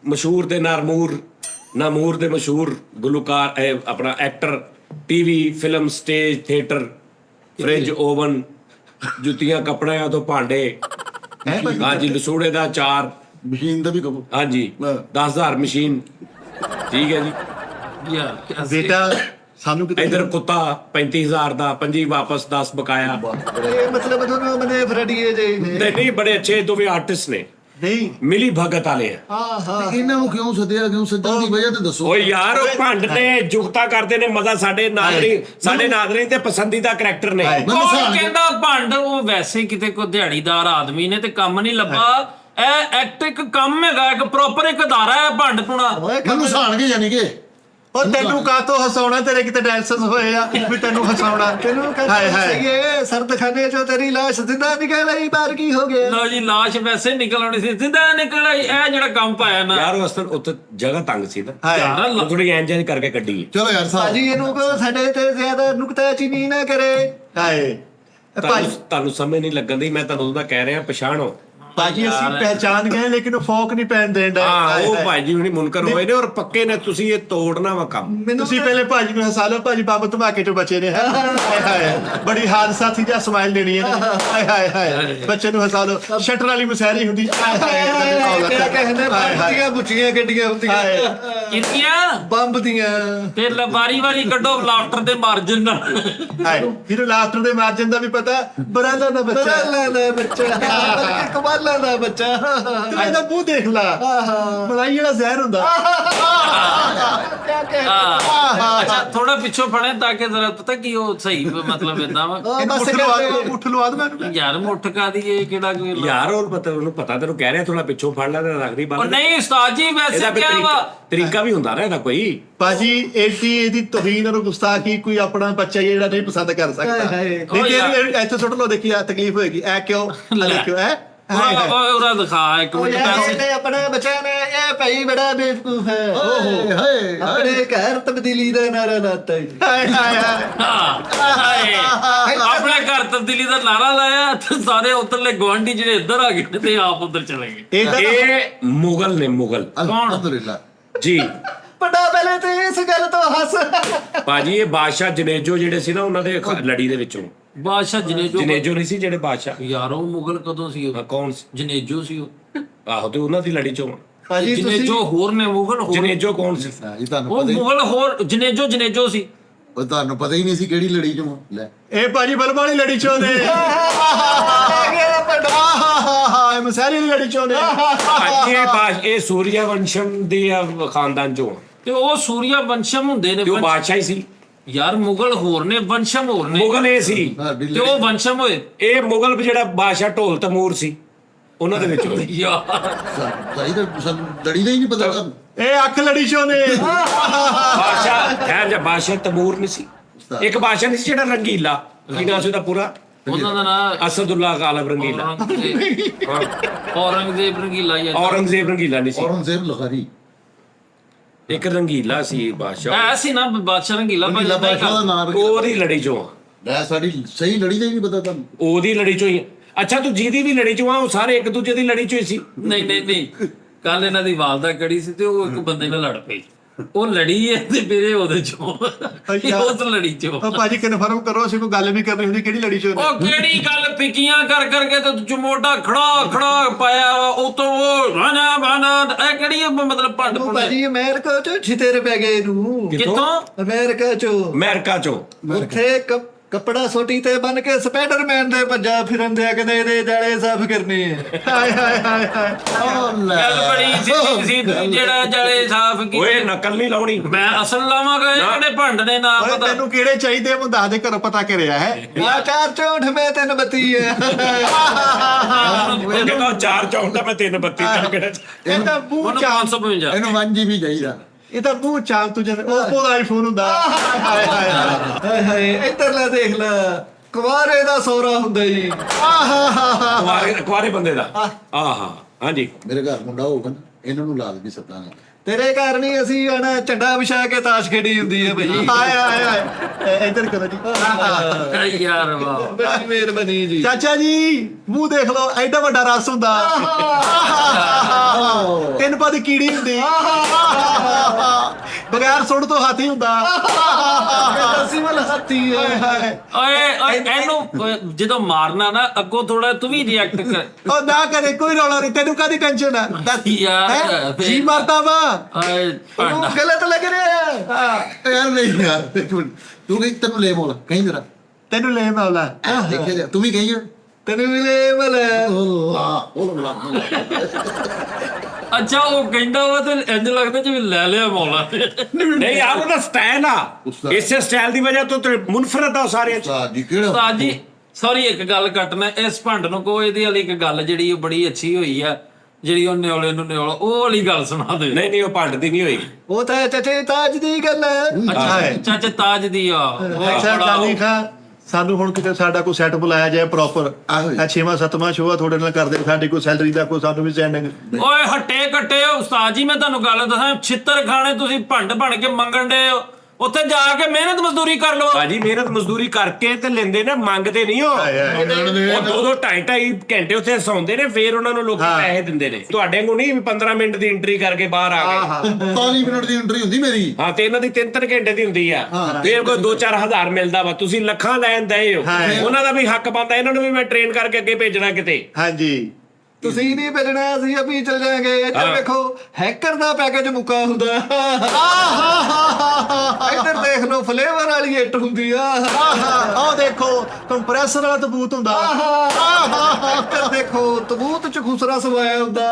मशहूर ते नामूर दे मशहूर गुलकार अपना actor, TV film stage theatre fridge oven जुतियां कपड़ियां तो भांडे। हाँ जी, लसूड़े दा चार। ਮਸ਼ੀਨ ਦਾ ਵੀ ਕਹੋ। हाँ जी, 10,000 मशीन, ठीक है जी। ਯਾਰ ਬੇਟਾ ਸਾਨੂੰ ਕਿਤੇ इधर कुत्ता 35,000 दा, 25 वापस 10 बकाया। ਇਹ ਮਤਲਬ ਤੁਹਾਨੂੰ ਮਨੇ ਫਰੜੀਏ ਜੇ ਨੇ नहीं बड़े अच्छे दो भी आर्टिस्ट ने, ਨਹੀਂ। मिली भगत वाले हैं। ਹਾਂ ਹਾਂ ਇਹਨਾਂ ਨੂੰ ਕਿਉਂ ਸੱਦਿਆ, ਕਿਉਂ ਸੱਦਣ ਦੀ ਵਜ੍ਹਾ ਤੇ ਦੱਸੋ। ਓ ਯਾਰ ਉਹ ਭੰਡ ਨੇ ਜੁਗਤਾ ਕਰਦੇ ਨੇ ਮਜ਼ਾ। ਸਾਡੇ ਨਾਦਰੀ ਤੇ ਪਸੰਦੀਦਾ ਕਰੈਕਟਰ ਨੇ। ਹਾਏ। ਮੈਨੂੰ ਕੌਣ ਸਾਨ ਕਹਿੰਦਾ ਭੰਡ? ਉਹ ਵੈਸੇ ਕਿਤੇ ਕੋਈ ਦਿਹਾੜੀਦਾਰ ਆਦਮੀ ਨੇ ਤੇ ਕੰਮ ਨਹੀਂ ਲੱਭਾ। ਇਹ ਐਕਟ ਇੱਕ ਕੰਮ ਹੈਗਾ, ਇੱਕ ਪ੍ਰੋਪਰ ਇੱਕ ਅਦਾਰਾ ਹੈ ਭੰਡ ਪੁਣਾ। ਓਏ ਮੈਨੂੰ ਸਾਣਗੇ ਯਾਨੀ ਕਿ ਉਹ ਤੈਨੂੰ ਕਾਹਤੋਂ ਹਸਾਉਣਾ? ਤੇਰੇ ਕਿਤੇ ਡਾਂਸਸ ਹੋਏ ਆ ਵੀ ਤੈਨੂੰ ਹਸਾਉਣਾ? ਤੈਨੂੰ ਹਾਏ ਹਾਏ ਕਹਿੰਦੇ ਸਰਦਖਾਨੇ ਚੋਂ ਤੇਰੀ ਲਾਸ਼ ਜ਼ਿੰਦਾ ਨਿਕਲ ਆਈ। ਬਾਹਰ ਕੀ ਹੋ ਗਿਆ? ਲੋ ਜੀ ਲਾਸ਼ ਵੈਸੇ ਨਿਕਲ ਆਉਣੀ ਸੀ, ਸਿੱਧਾ ਨਿਕਲ ਆਈ। ਇਹ ਜਿਹੜਾ ਕੰਮ ਪਾਇਆ ਨਾ ਯਾਰ ਉਸ ਤੋਂ ਉੱਥੇ ਜਗ੍ਹਾ ਤੰਗ ਸੀ ਨਾ, ਹਾਏ ਯਾਰ ਉਹ ਥੋੜੀ ਇੰਜ ਕਰਕੇ ਕੱਢੀ। ਚਲੋ ਯਾਰ ਸਾਹਿਬ। ਭਾਜੀ ਇਹਨੂੰ ਕਹੋ ਸਾਡੇ ਤੇ ਜ਼ਿਆਦਾ ਨੁਕਤਾਚੀਨੀ ਨਾ ਕਰੇ। ਹਾਏ ਭਾਜੀ ਤੁਹਾਨੂੰ ਸਮਝ ਨਹੀਂ ਲੱਗਣ ਦੀ, ਮੈਂ ਤੁਹਾਨੂੰ ਉਹਦਾ ਕਹਿ ਰਿਹਾ ਪਛਾਣੋ। ਭਾਜੀ ਅਸੀਂ ਪਹਿਚਾਨ ਗਏ ਲੇਕਿਨ ਉਹ ਫੋਕ ਨਹੀਂ ਪੈਣ ਦੇਣ ਹਾਂ ਉਹ ਦਾ। ਭਾਜੀ ਹੁਣੀ ਮੁਨਕਰ ਹੋਏ ਨੇ ਔਰ ਪੱਕੇ ਨੇ। ਤੁਸੀਂ ਇਹ ਤੋੜਨਾ ਵਾ ਕੰਮ। ਤੁਸੀਂ ਪਹਿਲੇ ਭਾਜੀ ਨੂੰ ਹਸਾ ਲਓ। ਭਾਜੀ ਬੰਬ ਧਮਾਕੇ ਚੋਂ ਬਚੇ ਨੇ। ਹਾਏ ਹਾਏ ਬੜੀ ਹਾਦਸਾ ਸੀ ਜਾਂ ਸਮਾਈਲ ਦੇਣੀ ਹੈ। ਹਾਏ ਹਾਏ ਹਾਏ ਬੱਚੇ ਨੂੰ ਹਸਾ ਲਓ। ਸ਼ਟਰ ਵਾਲੀ ਮੁਸਹਿਰੀ ਹੁੰਦੀ। ਹਾਏ ਹਾਏ ਕਿਆ ਕਹਿੰਦੇ ਬੰਦੀਆਂ ਬੁੱਚੀਆਂ ਗੱਡੀਆਂ ਹੁੰਦੀਆਂ। ਕਿੰਨੀਆਂ ਬੰਬ ਦੀਆਂ। ਤੇ ਵਾਰੀ ਵਾਰੀ ਕੱਢੋ ਲਾਫਟਰ ਦੇ ਮਾਰਜਨ ਨਾਲ। ਹਾਏ ਇਹਨੂੰ ਲਾਸਟਰ ਦੇ ਮਾਰਜਨ ਦਾ ਵੀ ਪਤਾ। ਬਰਾਲਾ ਦਾ ਬੱਚਾ। ਬਰਾਲਾ ਦਾ ਬੱਚਾ। ਕਮਾਲਾਂ ਦਾ ਬੱਚਾ। ਇਹਦਾ ਮੂੰਹ ਦੇਖ ਲਾ। ਮਲਾਈ ਜਿਹੜਾ ਜ਼ਹਿਰ ਹੁੰਦਾ। ਕਿਆ ਕਹਿੰਦੇ? ਅੱਛਾ ਥੋੜਾ ਪਿੱਛੋਂ ਫੜੇ ਤਾਂ ਕਿ ਜ਼ਰਾ ਪਤਾ ਕੀ ਉਹ ਸਹੀ ਮਤਲਬ ਇਦਾਂ ਵਾ। ਬਸ ਉੱਠ ਲਵਾ ਦੋ ਮੈਨੂੰ। ਯਾਰ ਮੁੱਠ ਕਾਦੀ ਇਹ ਕਿਹੜਾ ਕੋਈ ਯਾਰ ਉਹਨੂੰ ਪਤਾ ਤੈਨੂੰ ਕਹਿ ਰਿਹਾ ਥੋੜਾ ਪਿੱਛੋਂ ਫੜ ਲੈ ਤੇ ਰੱਖਦੀ ਉਹ ਬਾਹਰ। ਨਹੀਂ ਉਸਤਾਦ ਜੀ ਵੈਸੇ ਇਹਦਾ ਕਿਆ ਵਾ? ਤਰੀਕਾ ਵੀ ਹੁੰਦਾ ਨਾ ਇਹਦਾ ਕੋਈ। ਭਾਜੀ ਇਹਦੀ ਤੋਹੀਨ ਔਰ ਗੁਸਤਾਖੀ ਕੋਈ ਆਪਣਾ ਬੱਚਾ ਜਿਹੜਾ ਨਹੀਂ ਪਸੰਦ ਕਰ ਸਕਦਾ। ਲੇਕਿਨ ਇੱਥੇ ਸੁੱਟ ਲੋ, ਦੇਖੀ ਆ ਤਕਲੀਫ ਹੋਏਗੀ। ਐ ਕਿਉਂ? ਐ ਦੇਖਿਓ ਐ ਉਹਦਾ ਦਿਖਾ ਇੱਕ ਮਿੰਟ ਪੈਸੇ ਤੇ ਆਪਣੇ ਬੱਚਿਆਂ ਨੇ ਇਹ ਭਾਈ ਬੜਾ ਬੇਵਕੂਫ ਹੈ ਓਏ ਹਾਏ ਆਪਣੇ ਘਰ ਤਬਦੀਲੀ ਦਾ ਨਾਰਾ ਲਾਤਾ ਜੀ ਹਾਏ ਹਾਏ ਹਾਏ ਆਪਣੇ ਘਰ ਤਬਦੀਲੀ ਦਾ ਨਾਰਾ ਲਾਇਆ ਤੇ ਸਾਰੇ ਉਧਰਲੇ ਗਵਾਂਢੀ ਜਿਹੜੇ ਇੱਧਰ ਆ ਗਏ ਤੇ ਆਪ ਉਧਰ ਚਲੇ ਗਏ। ਇਹ ਮੁਗਲ ਨੇ ਮੁਗਲ ਅਲਹਮਦੁਲਿਲਾ ਜੀ। ਵੱਡਾ ਪਹਿਲੇ ਤੇ ਇਸ ਗੱਲ ਤੋਂ ਹੱਸ ਭਾਜੀ ਇਹ ਬਾਦਸ਼ਾਹ ਜਨੇਜੋ ਜਿਹੜੇ ਸੀ ਨਾ ਉਹਨਾਂ ਦੇ ਲੜੀ ਦੇ ਵਿੱਚੋਂ ਬਾਦਸ਼ਾਹ ਜਨੇਜੋ ਨਹੀਂ ਸੀ ਜਿਹੜੇ ਬਾਦਸ਼ਾਹ ਯਾਰ ਉਹ ਮੁਗਲ ਕਦੋਂ ਸੀ ਉਹ? ਕੌਣ ਸੀ? ਜਨੇਜੋ ਸੀ ਉਹ। ਆਹੋ ਤੇ ਉਹਨਾਂ ਦੀ ਲੜੀ ਚੋਂ ਭਾਜੀ ਜਨੇਜੋ ਹੋਰ ਨੇ ਮੁਗਲ ਹੋਰ ਜਨੇਜੋ ਕੌਣ ਸੀ? ਜੀ ਤੁਹਾਨੂੰ ਉਹ ਪਤਾ ਹੀ ਮੁਗਲ ਹੋਰ ਜਨੇਜੋ ਸੀ। ਉਹ ਤੁਹਾਨੂੰ ਪਤਾ ਹੀ ਨਹੀਂ ਸੀ ਕਿਹੜੀ ਲੜੀ ਚੋਂ ਲੈ ਇਹ ਭਾਜੀ ਬਲਬ ਵਾਲੀ ਲੜੀ ਚੋਂਦੇ ਇਹ ਮਸਾਰੀ ਵਾਲੀ ਲੜੀ ਚੋਂਦੇ ਇਹ ਸੂਰਿਆ ਵੰਸ਼ਮ ਦੇ ਖਾਨਦਾਨ ਚੋਂ ਤੇ ਉਹ ਸੂਰਿਆ ਵੰਸ਼ਮ ਹੁੰਦੇ ਨੇ ਤੇ ਉਹ ਬਾਦਸ਼ਾਹ ਹੀ ਸੀ। ਯਾਰ ਮੁਗਲ ਹੋਰ ਨੇ ਵੰਸ਼ਮ ਹੋਰ ਨੇ ਮੁਗਲ ਇਹ ਸੀ ਸਾਡੀ ਤੇ ਉਹ ਵੰਸ਼ਮ ਹੋਏ ਇਹ ਮੁਗਲ ਜਿਹੜਾ ਬਾਦਸ਼ਾਹ ਢੋਲ ਤਮੂਰ ਸੀ ਉਹਨਾਂ ਦੇ ਵਿੱਚ ਹੋਏ। ਯਾਰ ਸਾਈ ਤਾਂ ਸਾਨੂੰ ਲੜੀ ਦਾ ਹੀ ਨਹੀਂ ਪਤਾ ਤੁਹਾਨੂੰ ਇਹ ਅੱਖ ਲੜੀ ਚੋਂਦੇ ਬਾਦਸ਼ਾਹ ਖੈਰ ਜਾਂ ਬਾਦਸ਼ਾਹ ਤਮੂਰ ਨਹੀਂ ਸੀ। ਇੱਕ ਬਾਦਸ਼ਾਹ ਨਹੀਂ ਸੀ ਜਿਹੜਾ ਰੰਗੀਲਾ ਕੀ ਨਾਮ ਸੀ ਉਹਦਾ ਪੂਰਾ? ਉਹਨਾਂ ਦਾ ਨਾਂ ਅਸਦੁੱਲਾ ਗਾਲਬ ਰੰਗੀਲਾ। ਔਰੰਗਜ਼ੇਬ ਰੰਗੀਲਾ ਯਾਰ ਔਰੰਗਜ਼ੇਬ ਰੰਗੀਲਾ ਨਹੀਂ ਸੀ। ਔਰੰਗਜ਼ੇਬ ਲਖਾਰੀ ਇੱਕ ਰੰਗੀਲਾ ਸੀ ਬਾਦਸ਼ਾਹ ਐ ਸੀ ਨਾ ਬਾਦਸ਼ਾਹ ਰੰਗੀਲਾ ਭਾਈ ਰੰਗੀਲਾ ਬਾਦਸ਼ਾਹ ਦਾ ਨਾਮ ਉਹਦੀ ਲੜੀ ਚੋਂ ਲੈ ਸਾਡੀ ਸਹੀ ਲੜੀ ਦਾ ਹੀ ਨਹੀਂ ਪਤਾ ਤੁਹਾਨੂੰ ਉਹਦੀ ਲੜੀ ਚੋਂ ਹੀ। ਅੱਛਾ ਤੂੰ ਜਿਹਦੀ ਵੀ ਲੜੀ ਚੋਂ ਆ ਉਹ ਸਾਰੇ ਇੱਕ ਦੂਜੇ ਦੀ ਲੜੀ ਚੋਂ ਹੀ ਸੀ। ਨਹੀਂ ਕੱਲ ਇਹਨਾਂ ਦੀ ਵਾਲਦਾ ਕੜੀ ਸੀ ਤੇ ਉਹ ਇੱਕ ਬੰਦੇ ਨਾਲ ਲੜ ਪਈ। ਉਹ ਲੜੀ ਹੈ ਤੇ ਮੇਰੇ ਉਹਦੇ ਚੋਂ ਉਸ ਲੜੀ ਚੋਂ। ਉਹ ਭਾਜੀ ਕਨਫਰਮ ਕਰੋ ਅਸੀਂ ਕੋਈ ਗੱਲ ਵੀ ਕਰਨੀ ਹੁੰਦੀ ਕਿਹੜੀ ਲੜੀ ਚੋਂ ਉਹ ਕਿਹੜੀ ਗੱਲ ਪਿੱਕੀਆਂ ਕਰ ਕਰਕੇ ਤੇ ਚਮੋਟਾ ਖੜਾ ਪਾਇਆ ਉਤੋਂ ਉਹ ਰਾਣਾ ਬਾਣਾ ਇਹ ਕਿਹੜੀ ਮਤਲਬ ਭੰਡ ਭੁੰਡ ਭਾਜੀ ਅਮਰੀਕਾ ਚ ਛਿੱਤਰ ਪੈ ਗਏ ਨੂੰ ਕਿੱਥੋਂ? ਅਮਰੀਕਾ ਚੋਂ ਅਮਰੀਕਾ ਚੋਂ ਉੱਥੇ ਕੱਪੜਾ ਸੋਟੀ ਤੇ ਬਨ ਕੇ ਸਪਾਈਡਰਮੈਨ ਦੇ ਭੱਜਾ ਫਿਰਨ ਦੇ ਕਹਿੰਦੇ ਇਹਦੇ ਜਾਲੇ ਸਾਫ਼ ਕਰਨੇ ਹਾਏ ਹਾਏ ਹਾਏ ਹਾਏ ਗੱਲ ਬੜੀ ਸੀ ਜਿਹੜਾ ਜਲੇ ਸਾਫ਼ ਓਏ ਕੀਤੇ। ਨਕਲ ਨਹੀਂ ਲਾਉਣੀ। ਮੈਂ ਅਸਲ ਲਾਵਾਂਗਾ ਇਹ ਕਿਹੜੇ ਭੰਡ ਨੇ ਨਾ ਓਏ ਪਤਾ। ਤੈਨੂੰ ਕਿਹੜੇ ਚਾਹੀਦੇ ਮੁੰਡਾ ਦੇ ਘਰੋਂ ਪਤਾ ਕਰਿਆ ਹੈ ਆ ਚਾਰ ਚੌਂਠ ਮੈਂ ਤੈਨੂੰ ਬੱਤੀ ਹੈ ਉਹ ਕਹਿੰਦਾ ਚਾਰ ਚੌਂਕ ਦਾ ਮੈਂ 332 ਤੈਨੂੰ ਕਿਹੜਾ ਇਹ ਤਾਂ ਮੂੰਹ ਉਹਨੂੰ ਚਾਲ 552 ਇਹਨੂੰ 1 GB ਚਾਹੀਦਾ ਇਹ ਤਾਂ ਮੂੰਹ ਚਾਲ ਤੂੰ ਜਦ ਓਪੋ ਦਾ ਆਈਫੋਨ ਹੁੰਦਾ ਹਾਏ ਹਾਏ ਹਾਏ ਹਾਏ ਇੱਧਰ ਲੈ ਦੇਖ ਲੈ ਕੁਵਾਰੇ ਦਾ ਸੋਹਰਾ ਹੁੰਦਾ ਜੀ ਕੁਆਰੇ ਬੰਦੇ ਦਾ ਆਹਾ ਹਾਂਜੀ ਮੇਰੇ ਘਰ ਮੁੰਡਾ ਹੋਊਗਾ ਨਾ ਇਹਨਾਂ ਨੂੰ ਲਾਲ ਵੀ ਸੱਦਾਂਗੇ ਤੇਰੇ ਘਰ ਨਹੀਂ ਅਸੀਂ ਆਣਾ ਝੰਡਾ ਵਿਛਾ ਕੇ ਤਾਸ਼ ਖੇਡੀ ਹੁੰਦੀ ਹੈ ਭਾਈ ਹਾਏ ਹਾਏ ਹਾਏ ਇੱਧਰ ਕਰੋ ਜੀ ਯਾਰ ਵਾਹ ਬੜੀ ਮਿਹਰਬਾਨੀ ਜੀ ਚਾਚਾ ਜੀ ਮੂੰਹ ਦੇਖ ਲਓ ਐਡਾ ਵੱਡਾ ਰਸ ਹੁੰਦਾ ਤਿੰਨ ਪਦ ਕੀੜੀ ਹੁੰਦੀ ਬਗੈਰ ਸੁਣ ਤੋਂ ਹਾਥੀ ਹੁੰਦਾ ਸਿਮਲ ਹਾਥੀ ਹਾਏ ਹਾਏ ਓਏ ਇਹਨੂੰ ਜਦੋਂ ਮਾਰਨਾ ਨਾ ਅੱਗੋਂ ਥੋੜਾ ਤੂੰ ਵੀ ਰਿਐਕਟ ਕਰ। ਉਹ ਨਾ ਕਰੇ ਕੋਈ ਰੌਲਾ ਨਹੀਂ ਤੈਨੂੰ ਕਾਦੀ ਟੈਨਸ਼ਨ ਆ ਯਾਰ ਜੀ ਮਰਦਾ ਵਾ ਓਏ ਭੰਡ ਗਲਤ ਲੱਗ ਰਿਹਾ ਯਾਰ ਨਹੀਂ ਯਾਰ ਇੱਕ ਮਿੰਟ ਤੂੰ ਕਹੀਂ ਤੈਨੂੰ ਲੈ ਮੋਲ ਕਹੀਂ ਜਰਾ ਤੈਨੂੰ ਲੈ ਮੌਲਾ ਦੇਖਿਆ ਜਾ ਤੂੰ ਵੀ ਕਹੀਂ ਤੈਨੂੰ ਵੀ ਲੈ ਮੌਲਾ ਅੱਲਾ ਅੱਛਾ ਉਹ ਕਹਿੰਦਾ ਵਾ ਤੇ ਇੰਜ ਲੱਗਦਾ ਜਿਵੇਂ ਲੈ ਲਿਆ ਮੌਲਾ ਨਹੀਂ ਯਾਰ ਉਹਦਾ ਸਟਾਈਲ ਆ ਇਸੇ ਸਟਾਈਲ ਦੀ ਵਜ੍ਹਾ ਤੋਂ ਤੇ ਮੁਨਫਰਦ ਆ ਸਾਰੇ ਸਾਡੀ ਕਿਹੜਾ ਉਸਤਾਦ ਜੀ ਸੌਰੀ ਇੱਕ ਗੱਲ ਕੱਟਣਾ ਇਸ ਭੰਡ ਨੂੰ ਕੋ ਇਹਦੀ ਵਾਲੀ ਇੱਕ ਗੱਲ ਜਿਹੜੀ ਉਹ ਬੜੀ ਅੱਛੀ ਹੋਈ ਆ ਜਿਹੜੀ ਉਹ ਨਿਓਲੇ ਨੂੰ ਨਿਓਲਾ ਉਹ ਵਾਲੀ ਗੱਲ ਸੁਣਾ ਦੇ। ਨਹੀਂ ਉਹ ਭੰਡ ਦੀ ਨਹੀਂ ਹੋਈ। ਉਹ ਤਾਂ ਚਾਚੇ ਤਾਜ ਦੀ ਗੱਲ ਹੈ ਅੱਛਾ ਚਾਚਾ ਤਾਜ ਦੀ ਆ ਅੱਛਾ ਗਾਲੀ ਖਾ ਸਾਨੂੰ ਹੁਣ ਕਿਤੇ ਸਾਡਾ ਕੋਈ ਸੈਟ ਬੁਲਾਇਆ ਜਾਏ ਪ੍ਰੋਪਰ ਆਹੋ ਜੀ। 6ਵਾਂ 7ਵਾਂ ਸ਼ੋਅ ਆ ਤੁਹਾਡੇ ਨਾਲ ਕਰਦੇ ਸਾਡੀ ਕੋਈ ਸੈਲਰੀ ਦਾ ਕੋਈ ਸਾਨੂੰ ਵੀ ਸੈਂਡਿੰਗ ਓਏ ਹੱਟੇ ਕੱਟੇ ਉਸਤਾਦ ਜੀ ਮੈਂ ਤੁਹਾਨੂੰ ਗੱਲ ਦੱਸਾਂ ਛਿੱਤਰ ਖਾਣੇ ਤੁਸੀਂ ਭੰਡ ਬਣ ਕੇ ਮੰਗਣ ਦੇ ਉੱਥੇ ਜਾ ਕੇ ਮਿਹਨਤ ਮਜ਼ਦੂਰੀ ਕਰ ਲਓ। ਭਾਜੀ ਮਿਹਨਤ ਮਜ਼ਦੂਰੀ ਕਰਕੇ ਤੇ ਲੈਂਦੇ ਨੇ ਮੰਗਦੇ ਨਹੀਂ ਉਹ 2-2 2.5 ਘੰਟੇ ਉੱਥੇ ਸੌਂਦੇ ਨੇ ਫੇਰ ਉਹਨਾਂ ਨੂੰ ਲੋਕੀ ਪੈਸੇ ਦਿੰਦੇ ਨੇ। ਤੁਹਾਡੇ ਨੂੰ ਨਹੀਂ 15 ਮਿੰਟ ਦੀ ਐਂਟਰੀ ਕਰਕੇ ਬਾਹਰ ਆ ਗਏ 45 ਮਿੰਟ ਦੀ ਐਂਟਰੀ ਹੁੰਦੀ ਮੇਰੀ ਹਾਂ ਤੇ ਇਹਨਾਂ ਦੀ 3-3 ਘੰਟੇ ਦੀ ਹੁੰਦੀ ਆ ਫੇਰ ਕੋਈ 2-4 ਹਜ਼ਾਰ ਮਿਲਦਾ ਵਾ ਤੁਸੀਂ ਲੱਖਾਂ ਲੈਣ ਦਏ ਹੋ ਉਹਨਾਂ ਦਾ ਵੀ ਹੱਕ ਬਣਦਾ ਇਹਨਾਂ ਨੂੰ ਵੀ ਮੈਂ ਟ੍ਰੇਨ ਕਰਕੇ ਅੱਗੇ ਭੇਜਣਾ ਕਿਤੇ। ਹਾਂਜੀ ਤੁਸੀਂ ਨਹੀਂ ਭੇਜਣਾ ਅਸੀਂ ਅਭੀ ਚਲ ਜਾਾਂਗੇ ਇੱਧਰ ਵੇਖੋ ਹੈਕਰ ਦਾ ਪੈਕੇਜ ਮੁੱਕਾ ਹੁੰਦਾ ਇੱਧਰ ਦੇਖ ਲਓ ਫਲੇਵਰ ਵਾਲੀ ਇੱਟ ਹੁੰਦੀ ਆ ਆਹ ਦੇਖੋ ਕੰਪਰੈਸਰ ਵਾਲਾ ਤਬੂਤ ਹੁੰਦਾ ਇੱਧਰ ਦੇਖੋ ਤਬੂਤ ਚ ਖੁਸਰਾ ਸਵਾਇਆ ਹੁੰਦਾ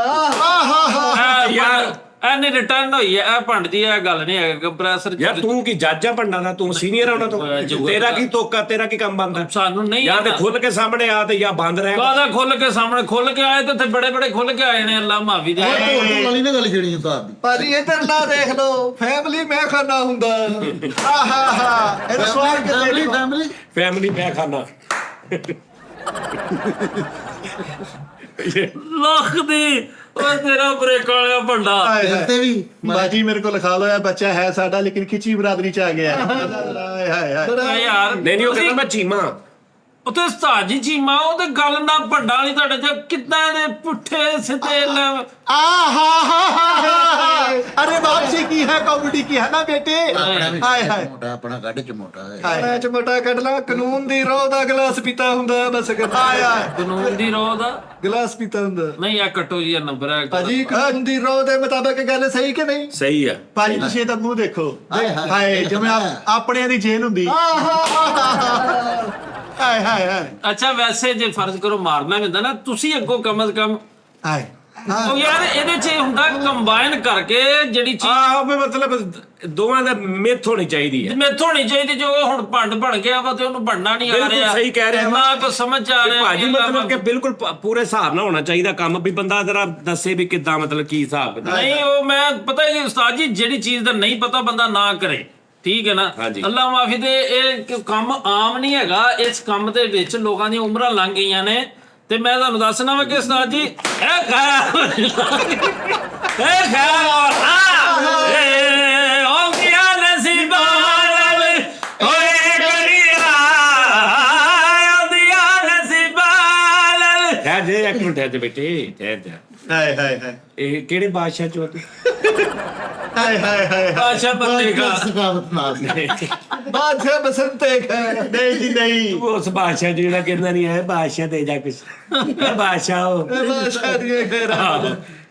ਯਾਰ ਐਨੇ ਰਿਟਰਨ ਹੋਈ ਐ ਇਹ ਭੰਡ ਦੀ ਇਹ ਗੱਲ ਨਹੀਂ ਹੈ ਕੰਪਰੈਸਰ ਯਾਰ ਤੂੰ ਕੀ ਜੱਜ ਆ ਭੰਡਾਂ ਦਾ ਤੂੰ ਸੀਨੀਅਰ ਆ ਉਹਨਾਂ ਤੋਂ ਤੇਰਾ ਕੀ ਤੋਕਾ ਤੇਰਾ ਕੀ ਕੰਮ ਬਣਦਾ ਸਾਨੂੰ ਨਹੀਂ ਜਾਂ ਤੇ ਖੁੱਲ ਕੇ ਸਾਹਮਣੇ ਆ ਤੇ ਜਾਂ ਬੰਦ ਰਹਿ। ਕਾਹਦਾ ਖੁੱਲ ਕੇ ਸਾਹਮਣੇ ਖੁੱਲ ਕੇ ਆਏ ਤੇ ਉੱਥੇ ਬੜੇ ਬੜੇ ਖੁੱਲ ਕੇ ਆਏ ਨੇ ਅੱਲਾ ਮਾਫੀ ਦੇ। ਢੋਲ ਵਾਲੀ ਨਾ ਗੱਲ ਛੇੜੀ ਉਸਤਾਦ ਦੀ ਭਾਜੀ ਇੱਧਰ ਨਾ ਦੇਖ ਲਓ ਫੈਮਿਲੀ ਮੈਂ ਖਾਣਾ ਹੁੰਦਾ ਇਹਨੂੰ ਸਵਾਲ ਕੇ ਫੈਮਿਲੀ ਫੈਮਿਲੀ ਮੈਂ ਖਾਣਾ ਲੱਖ ਦੀ ਉਹ ਤੇਰਾ ਬ੍ਰੇਕਾਂ ਵਾਲਾ ਭੰਡਾ। ਤੇ ਵੀ ਬਾਜੀ ਮੇਰੇ ਕੋਲ ਲਿਖਾ ਲੋ ਬੱਚਾ ਹੈ ਸਾਡਾ ਲੇਕਿਨ ਖਿੱਚੀ ਬਰਾਦਰੀ ਚ ਆ ਗਿਆ ਹਾਏ ਹਾਏ ਹਾਏ ਯਾਰ ਨਹੀਂ ਉਹ ਕਹਿੰਦਾ ਮੈਂ ਚੀਮਾ। ਉੱਥੇ ਉਸਤਾਦ ਜੀ ਚੀਮਾ ਉਹ ਤੇ ਗੱਲ ਨਾ ਭੰਡਾ ਵਾਲੀ ਤੁਹਾਡੇ ਚ ਕਿੱਦਾਂ ਦੇ ਪੁੱਠੇ ਸਿੱਧੇ अरे वापसी की है कॉमेडी की है ना बेटे हाय हाय ਮੋਟਾ ਆਪਣਾ ਕੱਢ ਚ ਮੋਟਾ ਹੈ ਹਾਏ ਚਮਟਾ ਕੱਢ ਲਾ ਕਾਨੂੰਨ ਦੀ ਰੋਹ ਦਾ ਗਲਾਸ ਪੀਤਾ ਹੁੰਦਾ ਬਸ ਹਾਏ ਹਾਏ ਕਾਨੂੰਨ ਦੀ ਰੋਹ ਦਾ ਗਲਾਸ ਪੀਤਾ ਹੁੰਦਾ ਨਹੀਂ ਆ ਕੱਟੋ ਜੀ ਇਹ ਨੰਬਰ ਹੈ ਭਾਜੀ ਕਾਨੂੰਨ ਦੀ ਰੋਹ ਦੇ ਮੁਤਾਬਕ ਗੱਲ ਸਹੀ ਕਿ ਨਹੀਂ ਸਹੀ ਆ ਭਾਜੀ ਤੁਸੀਂ ਇਹਦਾ ਮੂੰਹ ਦੇਖੋ ਹਾਏ ਜਿਵੇਂ ਆਪਣਿਆਂ ਦੀ ਜੇਲ੍ਹ ਹੁੰਦੀ ਹਾਏ ਹਾਏ ਹਾਏ ਅੱਛਾ ਵੈਸੇ ਜੇ ਫਰਜ਼ ਕਰੋ ਮਾਰਨਾ ਵੀ ਹੁੰਦਾ ਨਾ ਤੁਸੀਂ ਅੱਗੋਂ ਕਮ ਸੇ ਕਮ ਹਾਏ ਉਹ ਯਾਰ ਇਹਦੇ ਚ ਇਹ ਹੁੰਦਾ ਕੰਬਾਈਨ ਕਰਕੇ ਜਿਹੜੀ ਚੀਜ਼ ਆਹ ਵੀ ਮਤਲਬ ਦੋਵਾਂ ਦਾ ਮਿੱਥ ਹੋਣੀ ਚਾਹੀਦੀ ਹੈ। ਮੈਥੋਂ ਹੋਣੀ ਚਾਹੀਦੀ ਜੋ ਹੁਣ ਭੰਡ ਬਣ ਗਿਆ ਵਾ ਤੇ ਉਹਨੂੰ ਬਣਨਾ ਨਹੀਂ ਆ ਬਿਲਕੁਲ ਰਿਹਾ ਸਹੀ ਕਹਿ ਰਿਹਾ ਨਾ ਕੋ ਸਮਝ ਆ ਰਿਹਾ ਭਾਜੀ ਮਤਲਬ ਕਿ ਬਿਲਕੁਲ ਪੂਰੇ ਹਿਸਾਬ ਨਾਲ ਹੋਣਾ ਚਾਹੀਦਾ ਕੰਮ ਵੀ ਬੰਦਾ ਜਰਾ ਦੱਸੇ ਵੀ ਕਿੱਦਾਂ ਮਤਲਬ ਕੀ ਹਿਸਾਬ ਕਿਤਾਬ। ਨਹੀਂ ਉਹ ਮੈਂ ਪਤਾ ਹੈ ਉਸਤਾਦ ਜੀ ਜਿਹੜੀ ਚੀਜ਼ ਦਾ ਨਹੀਂ ਪਤਾ ਬੰਦਾ ਨਾ ਕਰੇ ਠੀਕ ਹੈ ਨਾ ਹਾਂਜੀ। ਅੱਲਾ ਮਾਫੀ ਦੇ ਇਹ ਕੰਮ ਆਮ ਨਹੀਂ ਹੈਗਾ ਇਸ ਕੰਮ ਦੇ ਵਿੱਚ ਲੋਕਾਂ ਦੀਆਂ ਉਮਰਾਂ ਲੰਘ ਗਈਆਂ ਨੇ ਤੇ ਮੈਂ ਤੁਹਾਨੂੰ ਦੱਸਣਾ ਵਾ ਕਿ ਉਸਤਾਦ ਜੀ ਇਹ ਖਾਇਆ ਇਹ ਖਾਇਆ ਉਹ ਕੀਆ ਨਸੀਬਾਂ ਨਾਲ ਹੋਏ ਕਰੀਆ ਉਹਦੀਆਂ ਨਸੀਬਾਂ ਨਾਲ ਠਹਿਰ ਜੇ ਇੱਕ ਮਿੰਟ ਠਹਿਰ ਜੇ ਬੇਟੇ ਠਹਿਰ ਜਾ। ਹਾਏ ਹਾਏ ਹਾਏ ਇਹ ਕਿਹੜੇ ਬਾਦਸ਼ਾਹ ਚੋਂ ਤੂੰ? ਹਾਏ ਹਾਏ ਹਾਏ ਬਾਦਸ਼ਾਹ ਬੰਦੇ ਦਾ ਸਕਾਵਤ ਨਾਲ ਬਾਦਸ਼ਾਹ ਬਸੰਤੇ ਨਹੀਂ ਜੀ ਨਹੀਂ ਤੂੰ ਉਸ ਬਾਦਸ਼ਾਹ ਜਿਹੜਾ ਕਹਿੰਦਾ ਨਹੀਂ ਹੈ ਬਾਦਸ਼ਾਹ ਦੇ ਜਾ ਕੁਛ ਇਹ ਬਾਦਸ਼ਾਹ ਉਹ ਬਾਦਸ਼ਾਹ ਦੀ ਖੈਰ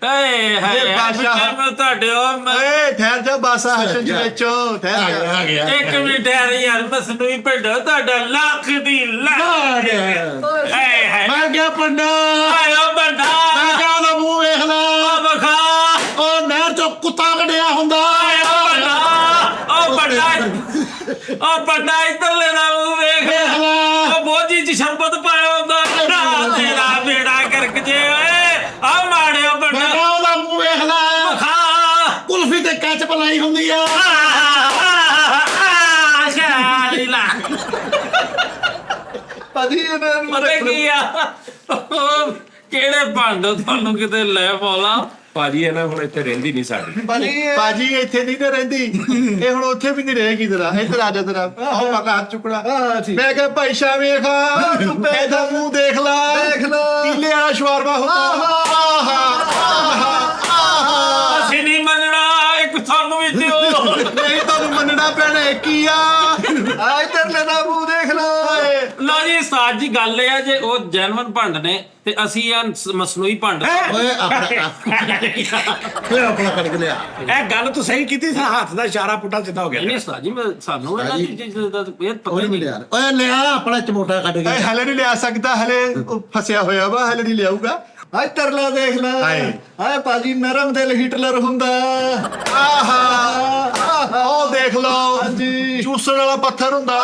ਏ ਹਾਏ ਇਹ ਬਾਦਸ਼ਾਹ- ਮੈਂ ਤੁਹਾਡੇ ਉਹ ਏ ਠਹਿਰ ਜਾ ਬਾਸਾ ਹਸਨ ਜੀ ਵਿੱਚੋਂ ਠਹਿਰ ਜਾ ਆ ਗਿਆ ਇੱਕ ਮਿੰਟ ਯਾਰ ਮਸਨੂਈ ਭੇਡੋ ਤੁਹਾਡਾ ਲੱਖ ਦੀ ਲੱਖ ਏ ਹਾਏ ਮੈਂ ਕਿਹਾ ਪੰਡਾ ਆਇਓ ਬੰਦਾ ਮੈਂ ਕਿਹਾ ਉਹਦਾ ਮੂੰਹ ਵੇਖ ਲੈ ਉਹ ਬਖਾ ਉਹ ਨਹਿਰ ਚੋਂ ਕੁੱਤਾ ਕੱਢਿਆ ਹੁੰਦਾ ਆਇਓ ਬੰਦਾ ਉਹ ਬੰਦਾ ਇੱਧਰਲੇ ਦਾ ਮੂੰਹ ਵੇਖ ਵੇਖ ਲੈ ਉਹ ਬੋਝੀ ਚ ਸ਼ਰਬਤ ਪਾਇਆ ਹੁੰਦਾ ਤੇਰਾ ਬੇੜਾ ਕਰਕ ਜੇ ਓਏ ਆ ਮਾੜਿਓ ਮੈਂ ਬੰਦਾ ਕਿਹਾ ਉਹਦਾ ਮੂੰਹ ਵੇਖ ਲੈ ਬਖਾ ਕੁਲਫੀ ਤੇ ਕੈਚਪ ਲਾਈ ਹੁੰਦੀ ਆ ਭਾਜੀ ਇਹਨਾਂ ਨੂੰ ਪਤਾ ਕੀ ਆ ਕਿਹੜੇ ਭੰਡ ਤੁਹਾਨੂੰ ਕਿਤੇ ਲੈ ਪਾਉਲਾ ਭਾਜੀ ਇਹ ਨਾ ਹੁਣ ਇੱਥੇ ਰਹਿੰਦੀ ਨਹੀਂ ਸਾਡੀ। ਬਾਜੀ ਇੱਥੇ ਨਹੀਂ ਤੇ ਰਹਿੰਦੀ ਇਹ ਹੁਣ ਉੱਥੇ ਵੀ ਨਹੀਂ ਰਹੇਗੀ ਜਰਾ ਇੱਧਰ ਆ ਜਾ ਜਰਾ ਆਹ ਮਗਾ ਹੱਥ ਚੁੱਕਣਾ ਮੈਂ ਕਿਹਾ ਭਾਈ ਸ਼ਾਹ ਵੇਖਾ ਇਹਦਾ ਮੂੰਹ ਦੇਖ ਲਾ ਪੀਲੇ ਵਾਲਾ ਸ਼ਵਾਰਮਾ ਹੁੰਦਾ ਅਸੀਂ ਨਹੀਂ ਮੰਨਣਾ ਇੱਕ ਤੁਹਾਨੂੰ ਵੀ ਦਿਓ ਨਹੀਂ ਤੁਹਾਨੂੰ ਮੰਨਣਾ ਪੈਣਾ ਕੀ ਆ ਇੱਧਰ ਲੈ ਦਾ ਮੂੰਹ ਦੇਖ ਲਾ ਲੋ ਜੀ ਸਾਜ ਜੀ ਗੱਲ ਇਹ ਆ ਜੇ ਉਹ ਜੈਨੂਇਨ ਭੰਡ ਨੇ ਤੇ ਅਸੀਂ ਆ ਮਸਨੂਈ ਭੰਡ ਓਏ ਆਪਣਾ ਫਿਰ ਆਪਣਾ ਕੱਢ ਕੇ ਲਿਆ ਇਹ ਗੱਲ ਤੂੰ ਸਹੀ ਕੀਤੀ ਸੀ ਹੱਥ ਦਾ ਇਸ਼ਾਰਾ ਪੁੱਟਾ ਸਿੱਧਾ ਹੋ ਗਿਆ। ਨਹੀਂ ਸਾਜ ਜੀ ਸਾਨੂੰ ਇਹਨਾਂ ਦੀ ਚੀਜ਼ ਦਾ ਇਹ ਪਤਾ ਓਏ ਹੀ ਨਹੀਂ ਮਿਲਿਆ ਓਏ ਲਿਆ ਆਪਣਾ ਚਮੋਟਾ ਕੱਢ ਕੇ ਹਲੇ ਨਹੀਂ ਲਿਆ ਸਕਦਾ ਹਲੇ ਉਹ ਫਸਿਆ ਹੋਇਆ ਵਾ ਹਲੇ ਨਹੀਂ ਲਿਆਊਗਾ ਇੱਧਰ ਲੈ ਦੇਖ ਲੈ ਹਾਏ ਭਾਜੀ ਨਰਮ ਦਿਲ ਹਿਟਲਰ ਹੁੰਦਾ ਆਹਾ ਉਹ ਦੇਖ ਲਓ ਚੂਸਣ ਵਾਲਾ ਪੱਥਰ ਹੁੰਦਾ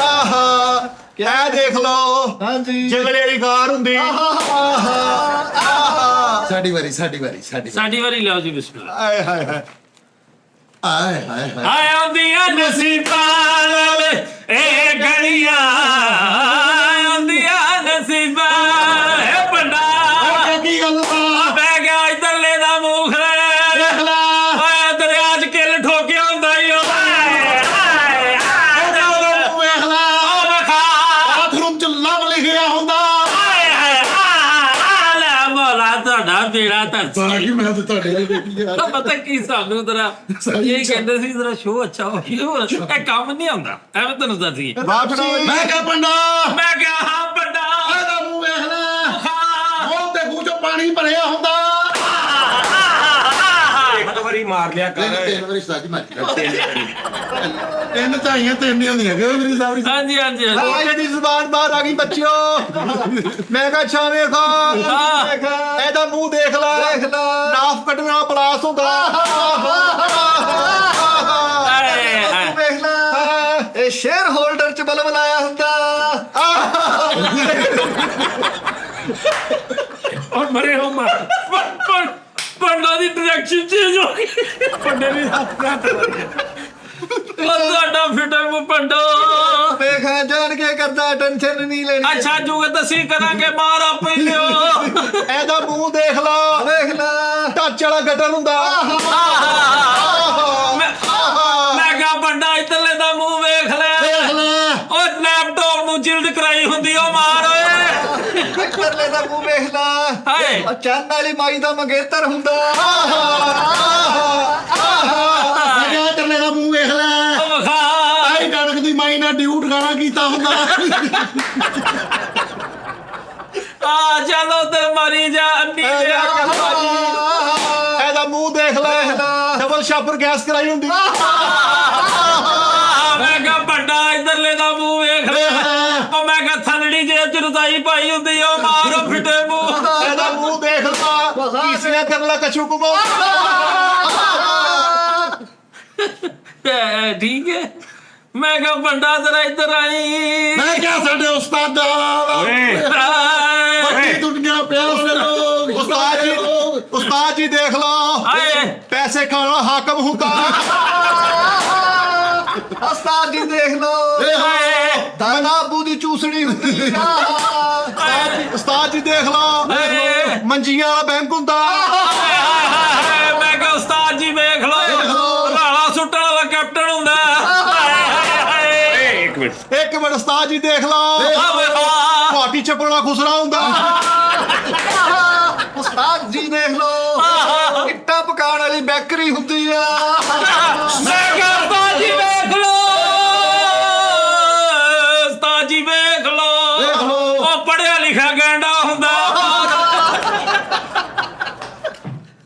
ਆਹਾ ਕਿਆ ਦੇਖ ਲਓ ਹਾਂਜੀ ਜੰਗਲੇ ਵਾਲੀ ਕਾਰ ਹੁੰਦੀ ਸਾਡੀ ਵਾਰੀ ਸਾਡੀ ਵਾਰੀ ਲਿਆਓ ਜੀ ਬਿਸਮਿਲ੍ਲਾ ਆਏ ਹਾਏ ਹਾਏ ਆਏ ਹਾਏ ਹਾਏ ਆਏ ਆਉਂਦੀਆਂ ਨਸੀਬਾਂ ਨਾਲ ਇਹ ਗਲੀਆਂ ਆਉਂਦੀਆਂ ਨਸੀਬਾਂ ਇਹ ਬੰਦਾ ਕੀ ਗੱਲ ਆ ਬਹਿ ਗਿਆ ਇੱਧਰਲੇ ਦਾ ਮੂੰਹ ਦੇਖ ਲੈ ਓਏ ਦਰਿਆ 'ਚ ਕਿੱਲ ਠੋਕਿਆ ਹੁੰਦਾ ਈ ਓ ਉਹਦਾ ਮੂੰਹ ਵੇਖ ਲੈ ਉਹ ਵਿਖਾ ਬਾਥਰੂਮ ਚ ਲਵ ਲਿਖਿਆ ਹੁੰਦਾ ਲੈ ਮੌਲਾ ਤੁਹਾਡਾ ਬੇੜਾ ਤਰਸ ਬਾਕੀ ਮੈਂ ਤਾਂ ਤੁਹਾਡੇ ਨਾਲ ਦੇਖੀ ਯਾਰ ਪਤਾ ਕੀ ਸਾਨੂੰ ਤੇਰਾ ਇਹ ਕਹਿੰਦੇ ਸੀ ਤੇਰਾ ਸ਼ੋਅ ਅੱਛਾ ਹੋ ਗਿਆ ਇਹ ਕੰਮ ਨਹੀਂ ਆਉਂਦਾ ਐਵੇਂ ਤੈਨੂੰ ਦੱਸੀ ਵਾਪਸੀ ਮੈਂ ਕਿਹਾ ਪੰਡਾ ਮੈਂ ਕਿਹਾ ਹਾਂ ਬੰਦਾ ਇਹਦਾ ਮੂੰਹ ਵੇਖ ਲੈ ਉਹ ਤੇ ਖੂਹ ਚੋਂ ਪਾਣੀ ਭਰਿਆ ਹੁੰਦਾ ਇੱਕ ਵਾਰੀ ਮਾਰ ਲਿਆ ਕਰ ਤਿੰਨ ਵਾਰੀ ਸੱਚ ਮਾਰ ਤਿੰਨ ਚਾਹੀਆਂ ਤਿੰਨ ਹੀ ਹੁੰਦੀਆਂ ਕਿ ਮੇਰੀ ਸਾਹਮਣੇ ਹਾਂਜੀ ਹਾਂਜੀ ਆਹ ਦੀ ਜ਼ੁਬਾਨ ਬਾਹਰ ਆ ਗਈ ਬੱਚਿਓ ਮੈਂ ਕਿਹਾ ਅੱਛਾ ਵੇਖੋ ਇਹਦਾ ਮੂੰਹ ਦੇਖ ਲੈ ਨਾਫ ਕੱਢਣਾ ਪਲਾਸ ਹੁੰਦਾ ਵੇਖ ਲੈ ਇਹ ਸ਼ੇਅਰ ਹੋਲਡਰ ਚ ਬਲਬ ਲਾਇਆ ਹੁੰਦਾ ਔਰ ਮਰੇ ਹੋ ਮਾਰ ਪੰਡਾ ਦੀ ਡਾਇਰੈਕਸ਼ਨ ਚੇਂਜ ਹੋ ਗਈ ਪੰਡੇ ਵੀ ਹੱਥ ਤੁਹਾਡਾ ਫਿਟੇ ਮੂੰਹ ਪੰਡੋ ਵੇਖ ਜਾਣ ਕੇ ਕਰਦਾ, ਟੈਨਸ਼ਨ ਨਹੀਂ ਲੈਣੀ। ਅੱਛਾ ਜੁਗਤ ਅਸੀਂ ਕਰਾਂਗੇ, ਮਾਰ ਆਪੇ ਲਿਓ। ਇਹਦਾ ਮੂੰਹ ਦੇਖ ਲਾ, ਵੇਖ ਲਾ, ਟੱਚ ਵਾਲਾ ਗਟਰ ਹੁੰਦਾ। ਮੈਂ ਕਿਹਾ ਪੰਡਾ ਇੱਧਰਲੇ ਦਾ ਮੂੰਹ ਵੇਖ ਲੈ, ਉਹ ਲੈਪਟਾਪ ਨੂੰ ਜਿਲਦ ਕਰਾਈ ਹੁੰਦੀ, ਉਹ ਮਾਰ ਓਏ। ਇੱਧਰਲੇ ਦਾ ਮੂੰਹ ਵੇਖ ਲਾ, ਹਾਏ ਉਹ ਚੰਨ ਵਾਲੀ ਮਾਈ ਦਾ ਮੰਗੇਤਰ ਹੁੰਦਾ। ਤਰਲੇ ਦਾ ਮੂੰਹ ਵੇਖ ਲੈ, ਉਹ ਵਿਖਾ। ਆਈ ਕਣਕ ਦੀ ਮਾਈ ਨਾਲ ਡਿਊਟ ਗਾਣਾ ਕੀਤਾ ਹੁੰਦਾ। ਆ ਚਲੋ ਤੇ ਮਰੀ ਜਾ ਅੰਨੀ ਇਹਦਾ ਮੂੰਹ ਦੇਖ ਲੈ, ਡਬਲ ਸ਼ਾਪਰ ਗੈਸ ਕਰਾਈ ਹੁੰਦੀ। ਮੈਂ ਕਿਹਾ ਵੱਡਾ ਇੱਧਰਲੇ ਦਾ ਮੂੰਹ ਵੇਖ ਲੈ, ਉਹ ਮੈਂ ਕਿਹਾ ਥੱਲੜੀ ਜੇਬ ਚ ਰਜ਼ਾਈ ਪਾਈ ਹੁੰਦੀ, ਉਹ ਮਾਰੋ ਫਿੱਟੇ ਮੂੰਹ। ਇਹਦਾ ਮੂੰਹ ਦੇਖ ਲਾ, ਕੀਸੀਆਂ ਕਰਨ ਲਾ ਕਛੂ ਕੁਮੋ। ਠੀਕ ਹੈ। ਮੈਂ ਕਿਹਾ ਵੱਡਾ ਜ਼ਰਾ ਇੱਧਰ ਆਈ। ਮੈਂ ਕਿਹਾ ਸਾਡੇ ਉਸਤਾਦਾਂ ਵੱਡੀ ਦੁਨੀਆ ਪਿਆਰ ਦੇ ਲੋਕ। ਉਸਤਾਦ ਜੀ ਦੇਖ ਲਓ, ਹਾਏ ਪੈਸੇ ਖਾਣ ਵਾਲਾ ਹਾਕਮ ਹੁੰਦਾ। ਉਸਤਾਦ ਜੀ ਦੇਖ ਲਓ, ਦਾਦਾ ਆਬੂ ਦੀ ਚੂਸਣੀ ਹੁੰਦੀ। ਉਸਤਾਦ ਜੀ ਦੇਖ ਲਓ, ਮੰਜੀਆਂ ਵਾਲਾ ਬੈਂਕ ਹੁੰਦਾ। ਮੈਂ ਕਿਹਾ ਉਸਤਾਦ ਜੀ ਵੇਖ ਲਓ, ਰਾਲਾ ਸੁੱਟਣ ਵਾਲਾ ਕੈਪਟਨ ਹੁੰਦਾ। ਇੱਕ ਮਿੰਟ ਉਸਤਾਦ ਜੀ ਦੇਖ ਲਓ, ਪਾਰਟੀ ਚੱਪਣ ਵਾਲਾ ਖੁਸਰਾ ਹੁੰਦਾ। ਉਸਤਾਦ ਜੀ ਦੇਖ ਲਓ, ਇੱਟਾਂ ਪਕਾਉਣ ਵਾਲੀ ਬੈਕਰੀ ਹੁੰਦੀ ਆ। ਮੈਂ ਕਿਹਾ ਉਸਤਾਦ ਜੀ ਵੇਖ ਲਓ, ਉਸਤਾਦ ਜੀ ਵੇਖ ਲਓ, ਉਹ ਪੜ੍ਹਿਆ ਲਿਖਿਆ ਗੈਂਡਾ ਹੁੰਦਾ।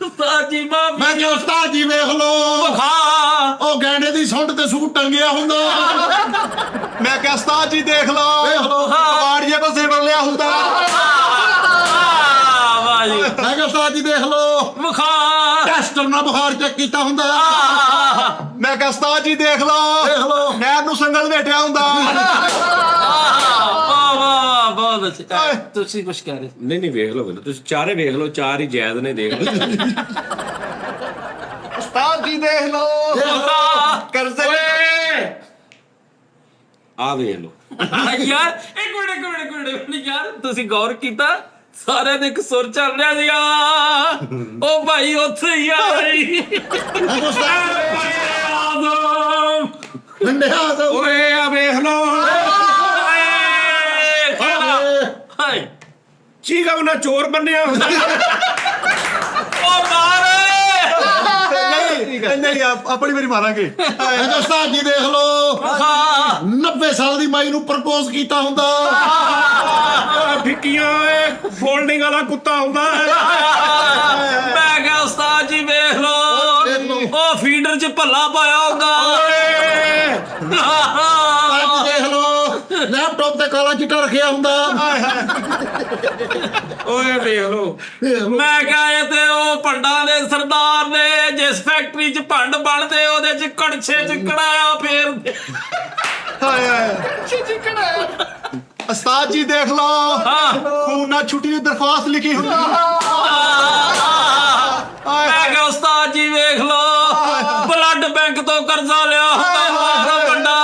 ਉਸਤਾਦ ਜੀ ਮੈਂ ਕਿਹਾ ਉਸਤਾਦ ਜੀ ਵੇਖ ਲੋ, ਉਹ ਗੈਂਡੇ ਦੀ ਸੁੰਡ ਤੇ ਸੂਟ ਟੰਗਿਆ ਹੁੰਦਾ। ਮੈਂ ਕਿਹਾ ਉਸਤਾਦ ਜੀ ਦੇਖ ਲਓ, ਕਬਾੜੀਏ ਕੋ ਜ਼ੇਵਰ ਲਿਆ ਹੁੰਦਾ। ਮੈਂ ਕਿਹਾ ਉਸਤਾਦ ਜੀ ਦੇਖ ਲੋ, ਟੈਸਟਰ ਨਾਲ ਬੁਖਾਰ ਚੈੱਕ ਕੀਤਾ ਹੁੰਦਾ। ਮੈਂ ਕਿਹਾ ਉਸਤਾਦ ਜੀ ਦੇਖ ਲਓ, ਨਹਿਰ ਨੂੰ ਸੰਗਲ ਵੇਟਿਆ ਹੁੰਦਾ। ਬਹੁਤ ਅੱਛਾ। ਤੁਸੀਂ ਕੁਛ ਕਹਿ ਰਹੇ? ਨਹੀਂ ਵੇਖ ਲਓ, ਤੁਸੀਂ ਚਾਰੇ ਵੇਖ ਲਓ, ਚਾਰ ਹੀ ਜਾਇਜ਼ ਨੇ, ਦੇਖ ਲਓ। ਉਸਤਾਦ ਜੀ ਦੇਖ ਲਓ, ਕਰਜ਼ੇ ਆ ਵੇਖ ਲਓ। ਯਾਰ ਇੱਕ ਮਿੰਟ ਯਾਰ, ਤੁਸੀਂ ਗੌਰ ਕੀਤਾ ਸਾਰਿਆਂ ਦੇ ਇੱਕ ਸੁਰ ਚੱਲ ਰਿਹਾ ਸੀਗਾ। ਉਹ ਭਾਈ ਉੱਥੇ ਹੀ ਓਏ ਆ ਵੇਖ ਲਓ, ਚੀਗਾ ਉਹਨਾਂ ਚੋਰ ਬੰਨਿਆ ਹੁੰਦਾ। ਉਹ ਮਾਰ ਨਹੀਂ ਆਪਣੀ ਵਾਰੀ ਮਾਰਾਂਗੇ। ਮੈਂ ਕਿਹਾ ਉਸਤਾਦ ਜੀ ਦੇਖ ਲੋ, 90 ਸਾਲ ਦੀ ਮਾਈ ਨੂੰ ਪ੍ਰਪੋਜ਼ ਕੀਤਾ ਹੁੰਦਾ। ਫਿੱਕੀਆਂ ਫੋਲਡਿੰਗ ਵਾਲਾ ਕੁੱਤਾ ਹੁੰਦਾ। ਮੈਂ ਕਿਹਾ ਉਸਤਾਦ ਜੀ ਵੇਖ ਲਓ, ਉਹ ਫੀਡਰ 'ਚ ਭੱਲਾ ਪਾਇਆ ਹੁੰਦਾ। ਦੇਖ ਲੋ, ਲੈਪਟਾਪ ਤੇ ਕਾਲਾ ਚਿੱਟਾ ਰੱਖਿਆ ਹੁੰਦਾ। ਓਏ ਵੇਖ ਲਓ, ਮੈਂ ਕਿਹਾ ਇਹ ਤੇ ਉਹ ਭੰਡਾਂ ਦੇ ਸਰਦਾਰ ਨੇ, ਜਿਸ ਫੈਕਟਰੀ 'ਚ ਭੰਡ ਬਣਦੇ ਉਹਦੇ 'ਚ ਕੜਛੇ 'ਚ ਕੜਾਇਆ ਫੇਰਦੇ। ਉਸਤਾਦ ਜੀ ਦੇਖ ਲਓ, ਖੂਨ ਨਾਲ ਛੁੱਟੀ ਦੀ ਦਰਖਾਸਤ ਲਿਖੀ ਹੁੰਦੀ। ਮੈਂ ਕਿਹਾ ਉਸਤਾਦ ਜੀ ਵੇਖ ਲਓ, ਬਲੱਡ ਬੈਂਕ ਤੋਂ ਕਰਜ਼ਾ ਲਿਆ ਹੁੰਦਾ ਭੰਡਾ।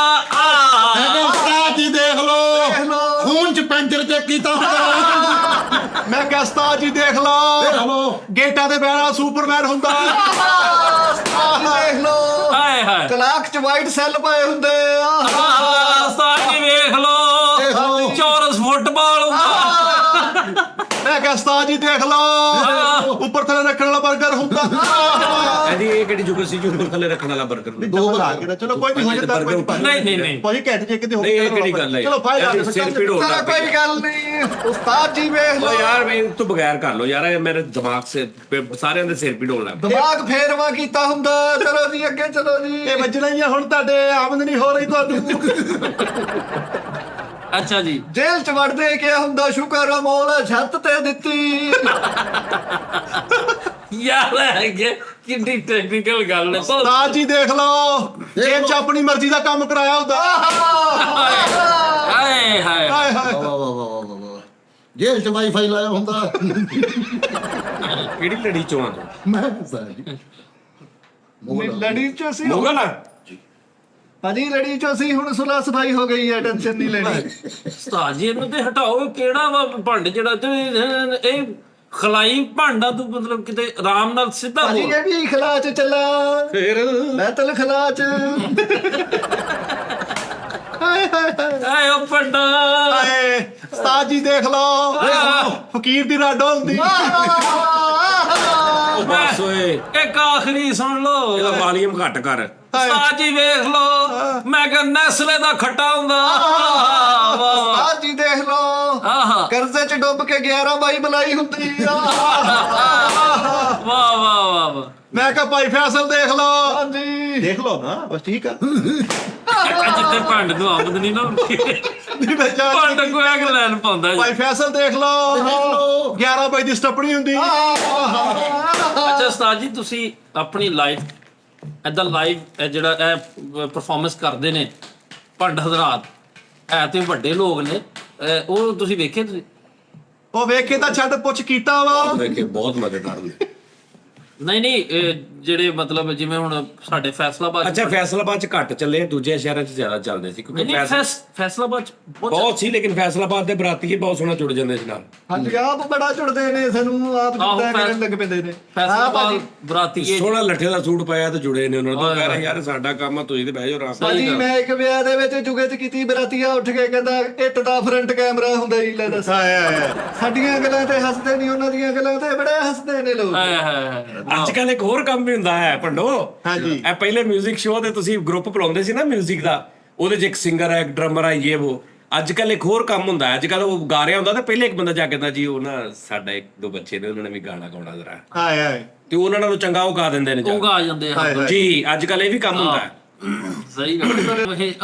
ਮੈਂ ਕਿਹਾ ਉਸਤਾਦ ਜੀ ਦੇਖ ਲੋ, ਖੂਨ ਚ ਪੈਂਚਰ ਚੈੱਕ ਕੀਤਾ ਹੁੰਦਾ। ਮੈਂ ਕਿਹਾ ਉਸਤਾਦ ਜੀ ਦੇਖ ਲਓ, ਗੇਟਾਂ ਤੇ ਬਹਿਣਾ ਸੁਪਰਮੈਨ ਹੁੰਦਾ। ਦੇਖ ਲਓ, ਹਾਏ ਹਾਏ ਕਲਾਕ ਚ ਵਾਈਟ ਸੈੱਲ ਪਏ ਹੁੰਦੇ ਆ। ਉਸਤਾਦ ਜੀ ਵੇਖ ਲਓ, ਚੌਰਸ ਫੁੱਟਬਾਲ ਹੁੰਦਾ। ਮੈਂ ਕਿਹਾ ਉਸਤਾਦ ਜੀ ਦੇਖ ਲਓ, ਉੱਪਰ ਥੱਲੇ ਰੱਖਣ ਵਾਲਾ 버ਗਰ ਹੁੰਦਾ। ਇਹਦੀ ਇਹ ਕਿਹੜੀ ਜੁਗਤ ਸੀ ਜੋ ਥੱਲੇ ਰੱਖਣ ਵਾਲਾ 버ਗਰ ਨੂੰ? ਦੋ ਬਣਾ ਕੇ ਚਲੋ ਕੋਈ ਨਹੀਂ ਹੋ ਜਾਂਦਾ। ਨਹੀਂ ਭਾਜੀ ਘੱਟ ਜੇ ਕਿਤੇ ਹੋ ਨਹੀਂ, ਇਹ ਕਿਹੜੀ ਗੱਲ ਹੈ? ਚਲੋ ਫਾਇਦਾ ਇਹਦੇ ਸਿਰ ਪੀੜ ਹੋਣ ਲੱਗ ਕੋਈ ਗੱਲ ਨਹੀਂ। ਉਸਤਾਦ ਜੀ ਵੇਖ ਓ ਲਓ, ਯਾਰ ਮੈਂ ਤੂੰ ਬਗੈਰ ਕਰ ਲੋ ਯਾਰ, ਮੇਰੇ ਦਿਮਾਗ ਸੇ ਸਾਰਿਆਂ ਦੇ ਸਿਰ ਪੀੜ ਹੋਣ ਲੱਗ ਪਿਆ। ਦਿਮਾਗ ਫੇਰਵਾ ਕੀਤਾ ਹੁੰਦਾ। ਚਲੋ ਜੀ ਅੱਗੇ ਚਲੋ ਜੀ। ਇਹ ਵੱਜਣਾ ਹੀ ਆ ਹੁਣ, ਤੁਹਾਡੇ ਆਮਦਨੀ ਹੋ ਰਹੀ ਤੁਹਾਨੂੰ। ਅੱਛਾ ਜੀ, ਜੇਲ੍ਹ ਚ ਵੜਦੇ ਕਿਹਾ ਹੁੰਦਾ, ਸ਼ੁਕਰ ਅਮੋਲ ਛੱਤ ਤੇ ਦਿੱਤੀ। ਯਾਰ ਇਹ ਕਿੰਨੀ ਟੈਕਨੀਕਲ ਗੱਲ ਹੈ। ਉਸਤਾਦ ਜੀ ਦੇਖ ਲਓ, ਜੇਲ੍ਹ ਚ ਆਪਣੀ ਮਰਜ਼ੀ ਦਾ ਕੰਮ ਕਰਾਇਆ ਹੁੰਦਾ। ਹਾਏ ਹਾਏ ਹਾਏ ਹਾਏ। ਵਾਹ, ਜੇਲ੍ਹ ਚ ਵਾਈਫਾਈ ਲਾਇਆ ਹੁੰਦਾ। ਕਿਹੜੀ ਲੜੀ ਚੋਂ ਆ ਤੂੰ? ਮੈਂ ਉਸਤਾਦ ਜੀ ਲੜੀ ਚ ਸੀ। ਮੁਗਲ ਆ? ਭਾਜੀ ਲੜੀ ਚ ਅਸੀਂ ਹੁਣ ਸੁਲਾ ਸਫਾਈ ਹੋ ਗਈ ਹੈ, ਟੈਨਸ਼ਨ ਨਹੀਂ ਲੈਣੀ। ਉਸਤਾਦ ਜੀ ਇਹਨੂੰ ਤੇ ਹਟਾਓ, ਕਿਹੜਾ ਵਾ ਭੰਡ ਜਿਹੜਾ ਤੇ ਇਹ ਖਲਾਈ ਭਾਂਡਾ ਤੂੰ ਮਤਲਬ ਕਿਤੇ ਆਰਾਮ ਨਾਲ ਸਿੱਧਾ ਭਾਜੀ ਬੋਲ। ਇਹ ਵੀ ਖਲਾ ਚ ਚੱਲਾ, ਫਿਰ ਮੈਂ ਤਲ ਖਲਾ ਚ। ਹਾਏ ਹਾਏ ਹਾਏ ਆਏ ਉਹ ਭੰਡਾ ਹਾਏ ਉਸਤਾਦ ਜੀ ਦੇਖ ਲਓ, ਫਕੀਰ ਦੀ ਰਾਡੋ ਹੁੰਦੀ। ਉਹ ਬਸ ਓਏ, ਇੱਕ ਆਖਰੀ ਸੁਣ ਲਓ। ਇਹਦਾ ਵਾਲੀਅਮ ਘੱਟ ਕਰ। ਉਸਤਾਦ ਜੀ ਵੇਖ ਲਓ, ਮੈਂ ਕਿਹਾ ਨੈਸਲੇ ਦਾ ਖੱਟਾ ਹੁੰਦਾ। ਉਸਤਾਦ ਜੀ ਦੇਖ ਲਓ, ਆਹਾ ਕਰਜ਼ੇ ਚ ਡੁੱਬ ਕੇ 11 ਬਾਈ ਬੁਲਾਈ ਹੁੰਦੀ। ਵਾਹ ਵਾਹ ਵਾਹ ਵਾਹ। ਮੈਂ ਕਿਹਾ ਭਾਈ ਫੈਸਲ ਦੇਖ ਲਓ। ਹਾਂਜੀ ਦੇਖ ਲਓ ਨਾ, ਬਸ ਠੀਕ ਆ। ਜਿੱਥੇ ਭੰਡ ਨੂੰ ਆਮਦ ਨਹੀਂ ਨਾ ਹੁੰਦੀ, ਨਹੀਂ ਮੈਂ ਜਾਣ ਭੰਡ ਕੋਈ ਅਗ ਲੈਣ ਪਾਉਂਦਾ ਜੀ। ਭਾਈ ਫੈਸਲ ਦੇਖ ਲਓ, 11 ਬਾਈ ਦੀ ਸਟੱਪਣੀ ਹੁੰਦੀ। ਅੱਛਾ ਉਸਤਾਦ ਜੀ, ਤੁਸੀਂ ਆਪਣੀ ਲਾਈਫ ਏਦਾਂ ਲਾਈਵ ਜਿਹੜਾ ਇਹ ਪਰਫਾਰਮੈਂਸ ਕਰਦੇ ਨੇ ਭੰਡ ਹਜ਼ਰਾਤ, ਹੈ ਤੇ ਵੱਡੇ ਲੋਕ ਨੇ, ਉਹ ਤੁਸੀਂ ਵੇਖੇ ਤੁਸੀਂ? ਉਹ ਵੇਖ ਕੇ ਤਾਂ ਛੱਡ ਪੁੱਛ ਕੀਤਾ ਵਾ। ਦੇਖ ਕੇ ਬਹੁਤ ਮਜ਼ੇਦਾਰ ਹੁੰਦੇ। ਨਹੀਂ ਨਹੀਂ, ਜਿਹੜੇ ਮਤਲਬ ਜਿਵੇਂ ਹੁਣ ਸਾਡੇ ਫੈਸਲਾਬਾਦ ਅੱਛਾ ਫੈਸਲਾਬਾਦ ਚ ਘੱਟ ਚੱਲੇ, ਦੂਜੇ ਸ਼ਹਿਰਾਂ ਚ ਜ਼ਿਆਦਾ ਚੱਲਦੇ ਸੀ ਕਿਉਂਕਿ ਫੈਸਲਾਬਾਦ ਚ ਬਹੁਤ ਸੀ, ਲੇਕਿਨ ਫੈਸਲਾਬਾਦ ਦੇ ਬਰਾਤੀਏ ਬਹੁਤ ਸੋਹਣਾ ਜੁੜ ਜਾਂਦੇ ਸੀ ਨਾਲ। ਹਾਂਜੀ ਆਪ ਬੜਾ ਜੁੜਦੇ ਨੇ, ਸਾਨੂੰ ਆਪ ਜਿੱਦਾਂ ਕਰਨ ਲੱਗ ਪੈਂਦੇ ਨੇ। ਫੈਸਲਾਬਾਦ ਬਰਾਤੀਏ ਸੋਹਣਾ ਲੱਠੇ ਦਾ ਸੂਟ ਪਾਇਆ ਤੇ ਜੁੜੇ ਨੇ ਉਹਨਾਂ ਨੂੰ। ਕਹਿ ਰਹੇ ਯਾਰ ਸਾਡਾ ਕੰਮ ਆ, ਤੁਸੀਂ ਤੇ ਬਹਿ ਜਾਓ ਆਰਾਮ ਨਾਲ। ਭਾਜੀ ਮੈਂ ਇੱਕ ਵਿਆਹ ਦੇ ਵਿੱਚ ਜੁਗੇ ਚ ਕੀਤੀ, ਬਰਾਤੀਆ ਉੱਠ ਕੇ ਕਹਿੰਦਾ ਇੱਟ ਦਾ ਫਰੰਟ ਕੈਮਰਾ ਹੁੰਦਾ ਹੀ। ਲੈ ਦੱਸ ਸਾਡੀਆਂ ਗੱਲਾਂ ਤੇ ਹੱਸਦੇ ਨਹੀਂ, ਉਹਨਾਂ ਦੀਆਂ ਗੱਲਾਂ ਤੇ ਬੜਾ ਹੱਸਦੇ ਨੇ ਲੋਕ। ਅੱਜ ਕੱਲ ਇੱਕ ਹੋਰ ਕੰਮ ਵੀ ਹੁੰਦਾ ਹੈ ਭੰਡੋ। ਹਾਂਜੀ ਇਹ ਪਹਿਲੇ 뮤직 ਸ਼ੋਅ ਤੇ ਤੁਸੀਂ ਗਰੁੱਪ ਬੁਲਾਉਂਦੇ ਸੀ ਨਾ 뮤직 ਦਾ, ਉਹਦੇ 'ਚ ਇੱਕ ਸਿੰਗਰ ਹੈ, ਇੱਕ ਡਰਮਰ ਹੈ, ਇਹ ਉਹ। ਅੱਜ ਕੱਲ ਇੱਕ ਹੋਰ ਕੰਮ ਹੁੰਦਾ ਹੈ, ਅੱਜ ਕੱਲ ਉਹ ਗਾ ਰਿਹਾ ਹੁੰਦਾ ਤੇ ਪਹਿਲੇ ਇੱਕ ਬੰਦਾ ਜਾ ਕੇ ਕਹਿੰਦਾ ਜੀ ਉਹ ਨਾ ਸਾਡਾ ਇੱਕ ਦੋ ਬੱਚੇ ਨੇ, ਉਹਨਾਂ ਨੇ ਵੀ ਗਾਣਾ ਗਾਉਣਾ ਜ਼ਰਾ, ਹਾਏ ਹਾਏ ਤੇ ਉਹਨਾਂ ਨਾਲੋਂ ਚੰਗਾ ਉਹ ਗਾ ਦਿੰਦੇ ਨੇ। ਉਹ ਗਾ ਜਾਂਦੇ ਆ ਜੀ ਅੱਜ ਕੱਲ ਇਹ ਵੀ ਕੰਮ ਹੁੰਦਾ ਹੈ। ਸਹੀ ਗੱਲ।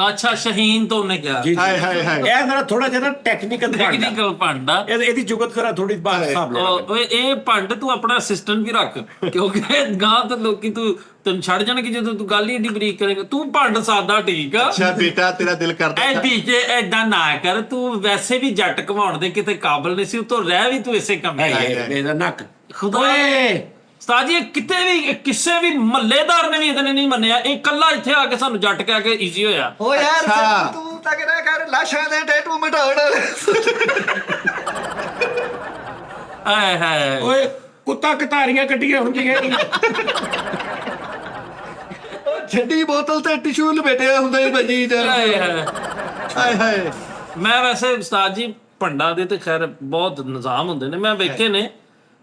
ਅੱਛਾ ਸ਼ਹੀਨ ਤੋਂ ਉਹਨੇ ਕਿਹਾ ਹਾਏ ਹਾਏ ਹਾਏ ਇਹ ਮੇਰਾ ਥੋੜਾ ਜਿਹਾ ਟੈਕਨੀਕਲ ਟੈਕਨੀਕਲ ਭੰਡ ਆ। ਇਹਦੀ ਜੁਗਤ ਕਰਾ ਥੋੜੀ ਬਾਤ ਹਿਸਾਬ ਲੈ। ਓਏ ਇਹ ਭੰਡ ਤੂੰ ਆਪਣਾ ਅਸਿਸਟੈਂਟ ਵੀ ਰੱਖ, ਕਿਉਂਕਿ ਗਾਂ ਤਾਂ ਲੋਕੀ ਤੈਨੂੰ ਛੱਡ ਜਾਣਗੇ ਜਦੋਂ ਤੂੰ ਗੱਲ ਹੀ ਏਡੀ ਬਰੀਕ ਕਰੇਗਾ। ਤੂੰ ਭੰਡ ਸਾਦਾ ਠੀਕ ਆ। ਅੱਛਾ ਬੇਟਾ ਤੇਰਾ ਦਿਲ ਕਰਦਾ ਐ ਡੀਜੇ ਐਦਾਂ ਨਾ ਕਰ, ਤੂੰ ਵੈਸੇ ਵੀ ਜੱਟ ਘਵਾਉਣ ਦੇ ਕਿਤੇ ਕਾਬਲ ਨਹੀਂ ਸੀ, ਉਤੋਂ ਰਹਿ ਵੀ ਤੂੰ ਇਸੇ ਕੰਮ ਇਹਦਾ ਨੱਕ ਖੁਦਾ ਉਸਤਾਦ ਜੀ, ਕਿਤੇ ਵੀ ਕਿਸੇ ਵੀ ਮਹੱਲੇਦਾਰ ਨੇ ਵੀ ਇਹਦੇ ਨਹੀਂ ਮੰਨਿਆ, ਇਹ ਇਕੱਲਾ ਇੱਥੇ ਆ ਕੇ ਸਾਨੂੰ ਜੱਟ ਕਹਿ ਕੇ ਈਜ਼ੀ ਹੋਇਆ। ਓ ਯਾਰ ਤੂੰ ਤਗੜਾ ਕਰ, ਲਾਸ਼ਾਂ ਦੇ ਟੈਟੂ ਮਿਟਾਉਣ। ਹਾਏ ਹਾਏ ਓਏ ਕੁੱਤਾ ਕਤਾਰੀਆਂ ਕੱਢੀਆਂ ਹੁੰਦੀਆਂ ਨੇ। ਛੱਡੀ ਬੋਤਲ ਤੇ ਟਿਸ਼ੂ ਲਪੇਟਿਆ ਹੁੰਦਾ ਹੀ ਭਾਜੀ। ਹਾਏ ਹਾਏ। ਹਾਏ ਹਾਏ ਮੈਂ ਵੈਸੇ ਉਸਤਾਦ ਜੀ ਭੰਡਾਂ ਦੇ ਤੇ ਖੈਰ ਬਹੁਤ ਨਿਜ਼ਾਮ ਹੁੰਦੇ ਨੇ, ਮੈਂ ਵੇਖੇ ਨੇ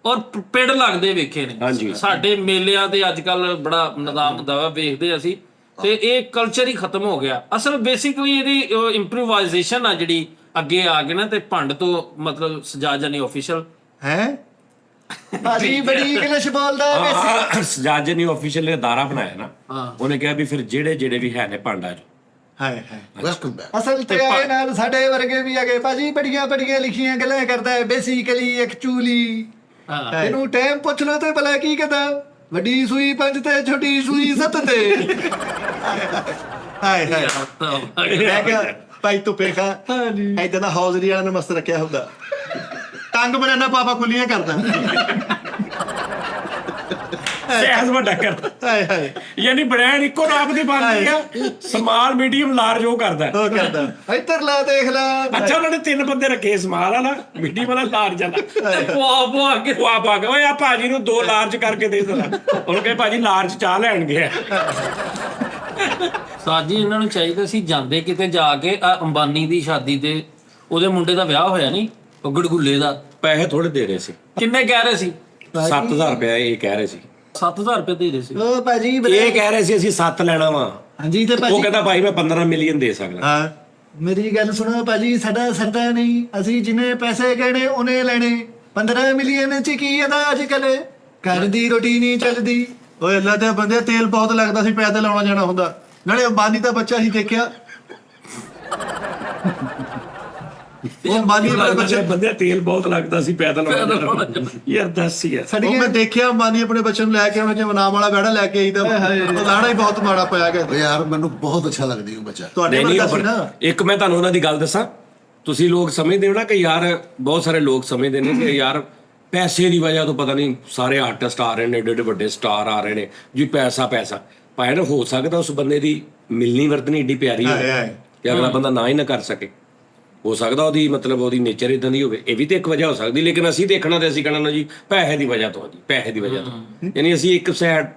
ਔਰ ਪਿੜ ਲੱਗਦੇ ਵੇਖੇ ਨੇ। ਸਾਡੇ ਮੇਲਿਆਂ ਤੇ ਅੱਜ ਕੱਲ ਬੜਾ ਨਿਜ਼ਾਮ ਹੁੰਦਾ ਵਾ, ਵੇਖਦੇ ਅਸੀਂ, ਤੇ ਇਹ ਕਲਚਰ ਹੀ ਖਤਮ ਹੋ ਗਿਆ। ਅਸਲ ਬੇਸਿਕਲੀ ਇਹਦੀ ਇੰਪਰੋਵਾਈਜ਼ੇਸ਼ਨ ਆ ਜਿਹੜੀ ਅੱਗੇ ਆ ਗਈ ਨਾ, ਤੇ ਭੰਡ ਤੋਂ ਮਤਲਬ ਸਜਾ ਜਾਨੀ ਆਫੀਸ਼ੀਅਲ ਹੈ ਭਾਜੀ ਬੜੀ ਇੰਗਲਿਸ਼ ਬੋਲਦਾ। ਸਜਾਜ ਨੇ ਆਫੀਸ਼ੀਅਲ ਨੇ ਅਦਾਰਾ ਬਣਾਇਆ ਨਾ, ਉਹਨੇ ਕਿਹਾ ਵੀ ਫਿਰ ਜਿਹੜੇ ਵੀ ਹੈ ਨੇ ਭੰਡਾਂ 'ਚ। ਹਾਏ ਹਾਏ ਵੈਲਕਮ ਬੈਕ। ਅਸਲ ਤੇ ਆਏ ਨਾਲ ਸਾਡੇ ਵਰਗੇ ਵੀ ਹੈਗੇ ਭਾਜੀ, ਬੜੀਆਂ ਬੜੀਆਂ ਲਿਖੀਆਂ ਗੱਲਾਂ ਕਰਦਾ ਹੈ। ਬੇਸਿਕਲੀ ਐਕਚੁਅਲੀ ਇਹਨੂੰ ਟਾਈਮ ਪੁੱਛ ਲਓ ਤੇ ਭਲਾ ਕੀ ਕਹਿੰਦਾ, ਵੱਡੀ ਸੂਈ 5 ਤੇ ਛੋਟੀ ਸੂਈ 7 ਤੇ। ਹਾਏ ਹਾਏ ਮੈਂ ਕਿਹਾ ਭਾਈ ਤੂੰ ਪੇਖਾ ਏਦਾਂ ਦਾ ਹੌਜ਼ਰੀ ਵਾਲਾ ਨੇ ਮਸਤ ਰੱਖਿਆ ਹੁੰਦਾ, ਟੰਗ ਬਨਾਨਾ ਪਾਪਾ ਖੁੱਲੀਆਂ ਕਰਦਾ। ਸਹਿਜ ਵੱਡਾ ਕਰ। ਹਾਏ ਹਾਏ ਯਾਨੀ ਬ੍ਰਾਂਡ ਇੱਕੋ ਨਾਪ ਦੀ ਬਣਦੀ ਆ, ਸਮਾਲ ਮੀਡੀਅਮ ਲਾਰਜ ਉਹ ਕਰਦਾ। ਉਹ ਕਰਦਾ ਇੱਧਰ ਲਾ ਦੇਖ ਲਾ। ਅੱਛਾ ਉਹਨਾਂ ਨੇ 3 ਬੰਦੇ ਰੱਖੇ, ਸਮਾਲ ਵਾਲਾ, ਮੀਡੀਅਮ ਵਾਲਾ, ਲਾਰਜ ਵਾਲਾ। ਪੁਆ ਪਾ ਕੇ ਓਏ ਆ ਭਾਜੀ ਨੂੰ 2 ਲਾਰਜ ਕਰਕੇ ਦੇ ਦੇਣਾ। ਉਹਨੂੰ ਕਹੇ ਭਾਜੀ ਲਾਰਜ ਚਾਹ ਲੈਣਗੇ। ਸਾਜੀ ਇਹਨਾਂ ਨੂੰ ਚਾਹੀਦਾ ਸੀ ਜਾਂਦੇ ਕਿਤੇ ਜਾ ਕੇ ਆ ਅੰਬਾਨੀ ਦੀ ਸ਼ਾਦੀ ਤੇ ਉਹਦੇ ਮੁੰਡੇ ਦਾ ਵਿਆਹ ਹੋਇਆ ਨਹੀਂ, ਉਹ ਗੜਗੁੱਲੇ ਦਾ, ਪੈਸੇ ਥੋੜੇ ਦੇ ਰਹੇ ਸੀ। ਕਿੰਨੇ ਕਹਿ ਰਹੇ ਸੀ? 7000 ਰੁਪਏ ਇਹ ਕਹਿ ਰਹੇ ਸੀ। 7000 ਰੁਪਏ ਦੇ ਰਹੇ ਸੀ। ਉਹ ਭਾਜੀ ਇਹ ਕਹਿ ਰਹੇ ਸੀ ਅਸੀਂ 7 ਲੈਣਾ ਵਾ। ਹਾਂਜੀ ਤੇ ਉਹ ਭਾਜੀ ਕਹਿੰਦਾ ਭਾਈ ਮੈਂ 15 ਮਿਲੀਅਨ ਦੇ ਸਕਦਾ। ਹਾਂ ਮੇਰੀ ਗੱਲ ਸੁਣੋ ਭਾਜੀ, ਸਾਡਾ ਸਰਦਾ ਨਹੀਂ, ਅਸੀਂ ਜਿੰਨੇ ਪੈਸੇ ਕਹਿਣੇ ਉਹਨੇ ਲੈਣੇ। 15 ਮਿਲੀਅਨ ਚ ਕੀ ਇਹਦਾ ਅੱਜ ਕੱਲ ਘਰ ਦੀ ਰੋਟੀ ਨਹੀਂ ਚੱਲਦੀ। ਓਏ ਅੱਲਾ ਦੇ ਬੰਦੇ, ਤੇਲ ਬਹੁਤ ਲੱਗਦਾ ਸੀ, ਪੈਦਲ ਆਉਣਾ ਜਾਣਾ ਹੁੰਦਾ। ਨਾਲੇ ਅੰਬਾਨੀ ਦਾ ਬੱਚਾ ਸੀ ਦੇਖਿਆ, ਉਹ ਅੰਬਾਨੀ ਦੇ ਬੱਚੇ ਬੰਦੇ ਤੇਲ ਬਹੁਤ ਲੱਗਦਾ ਸੀ, ਪੈਦਲ ਯਾਰ ਦੱਸ ਯਾਰ। ਉਹ ਮੈਂ ਦੇਖਿਆ ਅੰਬਾਨੀ ਆਪਣੇ ਬੱਚੇ ਨੂੰ ਲੈ ਕੇ ਆਉਣਾ, ਜਿਵੇਂ ਨਾਮ ਵਾਲਾ ਵਿਹੜਾ ਲੈ ਕੇ ਆਈਦਾ, ਉਹ ਲਾਣਾ ਹੀ ਬਹੁਤ ਮਾੜਾ ਪਿਆ ਗਿਆ। ਓ ਯਾਰ ਮੈਨੂੰ ਬਹੁਤ ਅੱਛਾ ਲੱਗਦੀ ਉਹ ਬੱਚਾ। ਤੁਹਾਡੇ ਵਰਗਾ ਸੀ ਨਾ। ਇੱਕ ਮੈਂ ਤੁਹਾਨੂੰ ਉਹਨਾਂ ਦੀ ਗੱਲ ਦੱਸਾਂ, ਤੁਸੀਂ ਲੋਕ ਸਮਝਦੇ ਹੋ ਨਾ ਕਿ ਯਾਰ, ਬਹੁਤ ਸਾਰੇ ਲੋਕ ਸਮਝਦੇ ਨੇ ਕਿ ਯਾਰ ਪੈਸੇ ਦੀ ਵਜ੍ਹਾ ਤੋਂ ਪਤਾ ਨਹੀਂ ਸਾਰੇ ਆਰਟਿਸਟ ਆ ਰਹੇ ਨੇ, ਏਡੇ ਏਡੇ ਵੱਡੇ ਸਟਾਰ ਆ ਰਹੇ ਨੇ ਜੀ, ਪੈਸਾ ਪੈਸਾ। ਭਾਵੇਂ ਹੋ ਸਕਦਾ ਉਸ ਬੰਦੇ ਦੀ ਮਿਲਣੀ ਵਰਤਣੀ ਏਡੀ ਪਿਆਰੀ ਹਾਏ ਹੋਵੇ ਹਾਏ ਕਿ ਅਗਲਾ ਬੰਦਾ ਨਾ ਹੀ ਨਾ ਕਰ ਸਕੇ। ਹੋ ਸਕਦਾ ਉਹਦੀ ਮਤਲਬ ਉਹਦੀ ਨੇਚਰ ਇਦਾਂ ਦੀ ਹੋਵੇ, ਇਹ ਵੀ ਤੇ ਇੱਕ ਵਜ੍ਹਾ ਹੋ ਸਕਦੀ, ਲੇਕਿਨ ਅਸੀਂ ਦੇਖਣਾ ਤੇ ਅਸੀਂ ਕਹਿਣਾ ਨਾ ਜੀ ਪੈਸੇ ਦੀ ਵਜ੍ਹਾ ਤੋਂ, ਜੀ ਪੈਸੇ ਦੀ ਵਜ੍ਹਾ ਤੋਂ, ਯਾਨੀ ਅਸੀਂ ਇੱਕ ਸਾਈਡ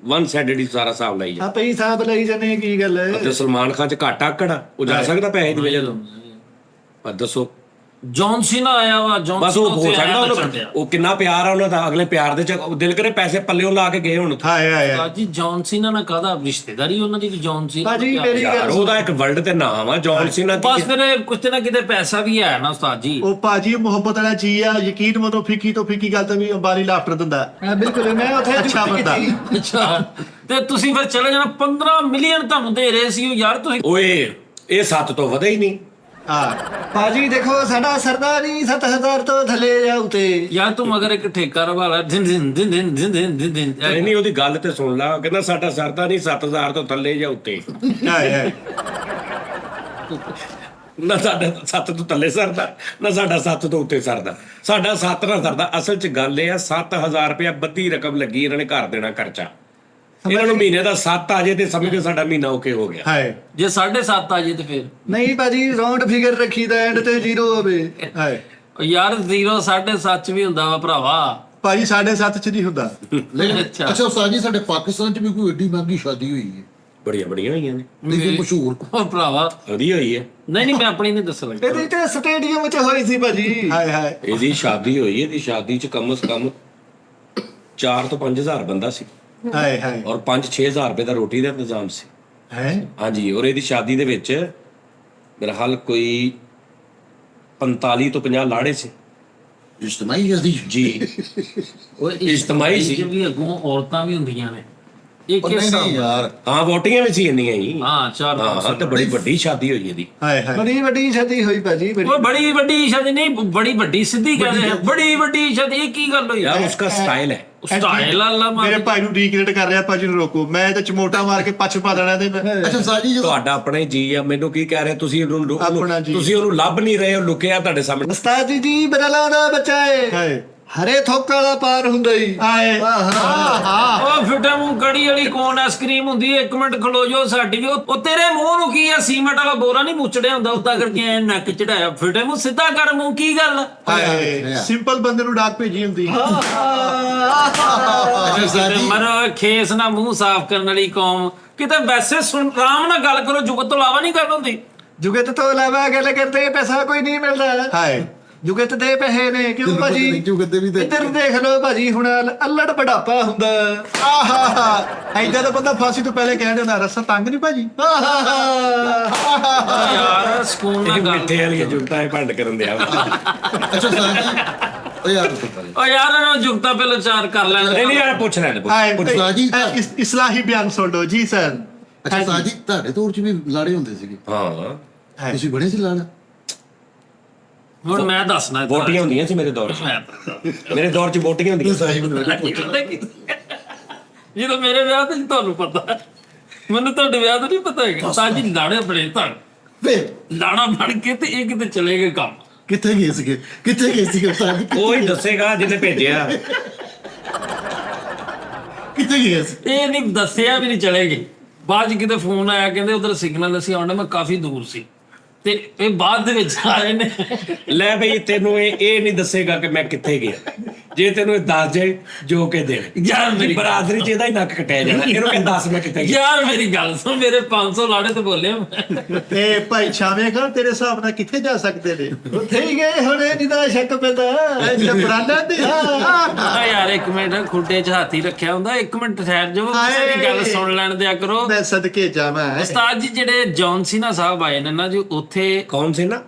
ਵਨ ਸਾਈਡਡ ਹੀ ਸਾਰਾ ਹਿਸਾਬ ਲਾਈ ਜਾ। ਆਪੇ ਹੀ ਹਿਸਾਬ ਲਈ ਜਾਂਦੇ ਕੀ ਗੱਲ ਹੈ। ਤੇ ਸਲਮਾਨ ਖਾਨ ਚ ਘੱਟ ਆਕੜਾ ਉਹ ਜਾ ਸਕਦਾ ਪੈਸੇ ਦੀ ਵਜ੍ਹਾ ਤੋਂ? ਪਰ ਦੱਸੋ, ਜੌਨ ਸੀਨਾ ਆਇਆ ਵਾ, ਜੌਨ ਬਸ ਉਹ ਹੋ ਉੱਥੇ ਸਕਦਾ ਆਇਆ ਉਹਨੂੰ, ਚੱਲਿਆ। ਉਹ ਕਿੰਨਾ ਪਿਆਰ ਆ ਉਹਨਾਂ ਦਾ, ਅਗਲੇ ਪਿਆਰ ਦੇ ਚ ਦਿਲ ਕਰੇ ਪੈਸੇ ਪੱਲਿਓਂ ਲਾ ਕੇ ਗਏ ਹੁਣ। ਹਾਏ ਹਾਏ ਜੀ ਜੌਨ ਸੀਨਾ ਨਾਲ ਕਾਹਦਾ ਰਿਸ਼ਤੇਦਾਰੀ ਉਹਨਾਂ ਦੀ, ਜੌਨ ਸੀਨਾ ਭਾਜੀ ਮੇਰੀ ਯਾਰ ਗੱਲ ਉਹਦਾ ਇੱਕ ਵਰਲਡ ਤੇ ਨਾਮ ਆ ਜੌਨ ਸੀਨਾ। ਬਸ ਫਿਰ ਕੁਛ ਨਾ ਕਿਤੇ ਪੈਸਾ ਵੀ ਹੈ ਨਾ ਉਸਤਾਦ ਜੀ। ਉਹ ਭਾਜੀ ਮੁਹੱਬਤ ਵਾਲਾ ਚੀਜ਼ ਆ, ਯਕੀਨ ਮੰਨੋ ਫਿੱਕੀ ਤੋਂ ਫਿੱਕੀ ਗੱਲ ਤਾਂ ਵੀ ਅੰਬਾਨੀ ਲਾਫਟਰ ਦਿੰਦਾ। ਹਾਂ ਬਿਲਕੁਲ, ਮੈਂ ਉੱਥੇ ਅੱਛਾ ਬੰਦਾ। ਅੱਛਾ ਤੇ ਤੁਸੀਂ ਫਿਰ ਚਲੇ ਜਾਣਾ, 15 ਮਿਲੀਅਨ ਤੁਹਾਨੂੰ ਦੇ ਰਹੇ ਸੀ ਉਹ ਯਾਰ ਤੁਸੀਂ। ਓਏ ਇਹ 7 ਤੋਂ ਵਧੇ ਹੀ ਨਹੀਂ। ਹਾਂ ਭਾਜੀ ਦੇਖੋ ਸਾਡਾ ਸਰਦਾ ਨਹੀਂ 7000 ਤੋਂ ਥੱਲੇ ਜਾਉ ਤੇ। ਯਾਰ ਤੂੰ ਮਗਰ ਇੱਕ ਠੇਕਾ ਰਵਾਲਾ ਦਿਨ ਦਿਨ ਦਿਨ ਦਿਨ ਦਿਨ ਦਿਨ ਦਿਨ ਦਿਨ ਨਹੀਂ ਨਹੀਂ ਉਹਦੀ ਗੱਲ ਤੇ ਸੁਣ ਲਾ, ਕਹਿੰਦਾ ਸਾਡਾ ਸਰਦਾ ਨਹੀਂ 7000 ਤੋਂ ਥੱਲੇ ਜਾਂ ਉੱਤੇ। ਹਾਏ ਹਾਏ ਨਾ ਸਾਡਾ 7 ਤੋਂ ਥੱਲੇ ਸਰਦਾ, ਨਾ ਸਾਡਾ 7 ਤੋਂ ਉੱਤੇ ਸਰਦਾ, ਸਾਡਾ 7 ਨਾਲ ਸਰਦਾ। ਅਸਲ 'ਚ ਗੱਲ ਇਹ ਆ 7000 ਰੁਪਇਆ ਬੱਦੀ ਰਕਮ ਲੱਗੀ ਇਹਨਾਂ ਨੇ ਘਰ ਦੇਣਾ ਖਰਚਾ। ਇਹਨਾਂ ਨੂੰ ਮਹੀਨੇ ਦਾ 7 ਆ ਜੇ ਤੇ ਸਮਝੋ ਸਾਡਾ ਮਹੀਨਾ ਓਕੇ ਹੋ ਗਿਆ। ਹਾਏ ਜੇ 7.5 ਆ ਜੇ ਤੇ ਫਿਰ ਨਹੀਂ ਭਾਜੀ ਰਾਉਂਡ ਫਿਗਰ ਰੱਖੀਦਾ ਐਂਡ ਤੇ 0 ਹੋਵੇ। ਹਾਏ ਉਹ ਯਾਰ 0 7.5 ਵੀ ਹੁੰਦਾ ਵਾ ਭਰਾਵਾ। ਭਾਜੀ 7.5 ਚ ਨਹੀਂ ਹੁੰਦਾ। ਲੇਕਿਨ ਅੱਛਾ। ਅੱਛਾ ਉਸਤਾਦ ਜੀ ਸਾਡੇ ਪਾਕਿਸਤਾਨ 'ਚ ਵੀ ਕੋਈ ਏਡੀ ਮਹਿੰਗੀ ਸ਼ਾਦੀ ਹੋਈ ਹੈ? ਬੜੀਆਂ ਬੜੀਆਂ ਹੋਈਆਂ ਨੇ, ਲੇਕਿਨ ਮਸ਼ਹੂਰ ਉਹ ਭਰਾਵਾ ਵਧੀਆ ਹੋਈ ਹੈ। ਨਹੀਂ ਮੈਂ ਆਪਣੀ ਨਹੀਂ ਦੱਸਣ ਲੱਗਾ। ਇਹਦੀ ਤੇ ਸਟੇਡੀਅਮ ਚ ਹੋਈ ਸੀ ਭਾਜੀ। ਹਾਏ ਹਾਏ ਇਹਦੀ ਸ਼ਾਦੀ ਹੋਈ, ਇਹਦੀ ਸ਼ਾਦੀ 'ਚ ਕਮ ਸੇ ਕਮ 4 ਤੋਂ 5000 ਬੰਦਾ ਸੀ ਹਾਏ ਹਾਏ ਔਰ 5-6 ਹਜ਼ਾਰ ਰੁਪਏ ਦਾ ਰੋਟੀ ਦਾ ਇੰਤਜ਼ਾਮ ਸੀ। ਹੈ ਹਾਂਜੀ, ਔਰ ਇਹਦੀ ਸ਼ਾਦੀ ਦੇ ਵਿੱਚ ਮੇਰਾ ਹਾਲ ਕੋਈ 45 ਤੋਂ 50 ਲਾੜੇ ਸੀ ਇਜਤਮਾਈ ਜਲਦੀ ਜੀ। ਉਹ ਇਜਤਮਾਈ ਸੀ। ਵੀ ਅੱਗੋਂ ਔਰਤਾਂ ਵੀ ਹੁੰਦੀਆਂ ਨੇ ਇਹ ਨਹੀਂ ਕਿਸ ਨਹੀਂ ਯਾਰ ਹਾਂ ਵੋਟੀਆਂ ਵੀ ਸੀ ਇੰਨੀਆਂ ਹੀ। ਹਾਂ ਚਾਰ ਹਾਂ ਤੇ ਬੜੀ ਵੱਡੀ ਸ਼ਾਦੀ ਹੋਈ ਇਹਦੀ। ਹਾਏ ਹਾਏ ਬੜੀ ਵੱਡੀ ਸ਼ਾਦੀ ਹੋਈ ਭਾਜੀ ਉਹ ਬੜੀ ਵੱਡੀ ਸ਼ਾਦੀ ਨਹੀਂ, ਬੜੀ ਵੱਡੀ ਸਿੱਧੀ ਕਹਿੰਦੇ ਆ, ਬੜੀ ਵੱਡੀ ਸ਼ਾਦੀ। ਇਹ ਕੀ ਗੱਲ ਹੋਈ ਯਾਰ ਉਸਕਾ ਸਟਾਈਲ ਹੈ। ਸਟਾਈਲ ਅੱਲਾ ਮੇਰੇ ਭਾਈ ਨੂੰ ਰੀਕ੍ਰੀਏਟ ਕਰ ਰਿਹਾ, ਭਾਜੀ ਨੂੰ ਰੋਕੋ, ਮੈਂ ਤਾਂ ਚਮੋਟਾ ਮਾਰ ਕੇ ਪੱਛ ਪਾ ਦੇਣਾ ਤੇ ਅੱਛਾ ਉਸਤਾਦ ਜੀ ਜਦੋਂ ਤੁਹਾਡਾ ਆਪਣਾ ਹੀ ਜੀ ਆ, ਮੈਨੂੰ ਕੀ ਕਹਿ ਰਹੇ ਤੁਸੀਂ ਆਪਣਾ ਜੀ। ਤੁਸੀਂ ਉਹਨੂੰ ਲੱਭ ਨਹੀਂ ਰਹੇ ਹੋ, ਲੁਕਿਆ ਤੁਹਾਡੇ ਸਾਹਮਣੇ। ਉਸਤਾਦ ਜੀ ਬਦਲਾ ਦਾ ਬੱਚਾ ਏ। ਹਾਏ ਹਰੇ ਥੋਕ ਵਾਲਾ ਪਾਰ ਹੁੰਦਾ ਹੀ। ਹਾਏ ਉਹ ਫਿੱਟਾ ਮੂੰਹ ਕੜੀ ਵਾਲੀ ਕੋਨ ਆਈਸਕ੍ਰੀਮ ਹੁੰਦੀ ਹੈ। 1 ਮਿੰਟ ਖਲੋ ਜੋ ਸਾਡੀ ਵੀ। ਉਹ ਤੇਰੇ ਮੂੰਹ ਨੂੰ ਕੀ ਆ, ਸੀਮੈਂਟ ਵਾਲਾ ਬੋਰਾ ਨਹੀਂ ਮੁੱਚੜਿਆ ਹੁੰਦਾ ਉਦਾਂ ਕਰਕੇ ਐ ਨੱਕ ਚੜਾਇਆ। ਫਿੱਟੇ ਮੂੰਹ ਸਿੱਧਾ ਕਰ ਮੂੰਹ, ਕੀ ਗੱਲ? ਹਾਏ ਸਿੰਪਲ ਬੰਦੇ ਨੂੰ ਡਾਕ ਭੇਜੀ ਹੁੰਦੀ। ਅੱਛਾ ਉਸਤਾਦ ਜੀ ਮਰ ਖੇਸ ਨਾ ਮੂੰਹ ਸਾਫ਼ ਕਰਨ ਵਾਲੀ ਕੌਮ ਕਿਤੇ ਵੈਸੇ ਸੁਣ ਆਰਾਮ ਨਾਲ ਗੱਲ ਕਰੋ, ਜੁਗਤ ਤੋਂ ਇਲਾਵਾ ਨਹੀਂ ਕਰਨੀ ਹੁੰਦੀ। ਜੁਗਤ ਤੋਂ ਇਲਾਵਾ ਗੱਲ ਕਰਦੇ ਪੈਸਾ ਕੋਈ ਨਹੀਂ ਮਿਲਦਾ। ਹਾਏ ਜੁਗਤ ਦੇ ਪੈਸੇ ਨੇ ਕਿਉਂ ਭਾਜੀ? ਜੁਗਤ ਦੇ ਵੀ ਤੇ ਇੱਧਰ ਦੇਖ ਲਓ ਭਾਜੀ, ਹੁਣ ਅੱਲੜ ਬੜਾਪਾ ਹੁੰਦਾ। ਆਹਾ ਐਦਾਂ ਦਾ ਬੰਦਾ ਫਾਂਸੀ ਤੋਂ ਪਹਿਲੇ ਕਹਿ ਦਿੰਦਾ ਰਸਾ ਤੰਗ ਨਹੀਂ ਭਾਜੀ। ਯਾਰ ਸਕੂਨ ਨਾਲ ਇਹ ਗੱਲ। ਮਿੱਠੇ ਵਾਲੀਆਂ ਜੁਗਤਾਂ ਭੰਡ ਕਰਨ ਦਿਆ ਅੱਛਾ ਉਸਤਾਦ ਜੀ ਉਹ ਯਾਰ ਉਹ ਯਾਰ ਇਹਨਾਂ ਨੂੰ ਜੁਗਤਾ ਪਹਿਲਾਂ ਚਾਰ ਕਰ ਲੈਣ ਨਹੀਂ ਨਹੀਂ ਯਾਰ ਪੁੱਛ ਲੈਣ ਹਾਏ ਉਸਤਾਦ ਜੀ ਇਸਲਾਹੀ ਬਿਆਨ ਸੁਣ ਲਓ ਜੀ ਸਰ। ਅੱਛਾ ਉਸਤਾਦ ਜੀ ਤੁਹਾਡੇ ਦੌਰ 'ਚ ਵੀ ਲਾੜੇ ਹੁੰਦੇ ਸੀਗੇ? ਹਾਂ ਤੁਸੀਂ ਬਣੇ ਸੀ ਲਾੜਾ? ਹੁਣ ਮੈਂ ਦੱਸਣਾ ਵੋਟੀਆਂ ਹੁੰਦੀਆਂ ਸੀ ਮੇਰੇ ਦੌਰ 'ਚ। ਮੇਰੇ ਦੌਰ 'ਚ ਵੋਟੀਆਂ ਹੁੰਦੀਆਂ ਸੀ। ਜਦੋਂ ਮੇਰੇ ਵਿਆਹ ਤੇ ਤੁਹਾਨੂੰ ਪਤਾ, ਮੈਨੂੰ ਤੁਹਾਡੇ ਵਿਆਹ ਤੇ ਨਹੀਂ ਪਤਾ ਹੈਗਾ। ਤਾਂ ਜੀ ਲਾੜੇ ਬਣੇ ਤਾਂ ਵੇ ਲਾੜਾ ਬਣ ਕੇ ਤੇ ਇਹ ਕਿਤੇ ਚਲੇ ਗਏ ਕੰਮ। ਕਿੱਥੇ ਗਏ ਸੀਗੇ ਉਸਤਾਦ ਜੀ? ਉਹ ਹੀ ਦੱਸੇਗਾ ਜਿਹਨੇ ਭੇਜਿਆ। ਕਿੱਥੇ ਗਏ ਸੀ? ਇਹ ਨਹੀਂ ਦੱਸਿਆ ਵੀ ਨਹੀਂ ਚਲੇ ਗਏ। ਬਾਅਦ ਚ ਕਿਤੇ ਫੋਨ ਆਇਆ, ਕਹਿੰਦੇ ਉਧਰ ਸਿਗਨਲ ਅਸੀਂ ਆਉਣਾ, ਮੈਂ ਕਾਫੀ ਦੂਰ ਸੀ ਤੇ ਇਹ ਬਾਅਦ ਦੇ ਵਿੱਚ ਆਏ ਨੇ। ਲੈ ਬਈ ਤੈਨੂੰ ਇਹ ਨਹੀਂ ਦੱਸੇਗਾ ਕਿ ਮੈਂ ਕਿੱਥੇ ਗਿਆ। ਜੇ ਤੈਨੂੰ ਇਹ ਦੱਸ ਜਾਏ ਜੋ ਕਿ ਦੇ ਯਾਰ ਮੇਰੀ ਬਰਾਦਰੀ 'ਚ ਇਹਦਾ ਹੀ ਨੱਕ ਕਟਿਆ ਜਾਣਾ। ਇਹਨੂੰ ਕਿ ਦੱਸ ਮੈਂ ਕਿੱਥੇ ਗਿਆ। ਯਾਰ ਮੇਰੀ ਗੱਲ ਸੁਣ, ਮੇਰੇ 500 ਲਾੜੇ ਤੇ ਬੋਲਿਆ ਮੈਂ। ਤੇ ਭਾਈ ਛਾਵੇਂ ਕਾ ਤੇਰੇ ਹਿਸਾਬ ਨਾਲ ਕਿੱਥੇ ਜਾ ਸਕਦੇ ਨੇ? ਉੱਥੇ ਹੀ ਗਏ ਹੁਣ, ਜਿਹਦਾ ਸ਼ੱਕ ਪੈਂਦਾ ਇਹ ਬਰਾਨਾ ਦੇ। ਆ ਯਾਰ 1 ਮਿੰਟ ਖੁੱਡੇ 'ਚ ਹਾਥੀ ਰੱਖਿਆ ਹੁੰਦਾ। 1 ਮਿੰਟ ਠਹਿਰ ਜਾਓ, ਕਿਸੇ ਦੀ ਗੱਲ ਸੁਣ ਲੈਣ ਦਿਆ ਕਰੋ। ਮੈਂ ਸਦਕੇ ਜਾਵਾਂ। ਉਸਤਾਦ ਜੀ ਜਿਹੜੇ ਜੌਨ ਸੀਨਾ ਸਾਹਿਬ ਆਏ ਨੇ ਨਾ ਜੀ, ਉੱਥੇ ਕੌਣ ਸੀ ਨਾ?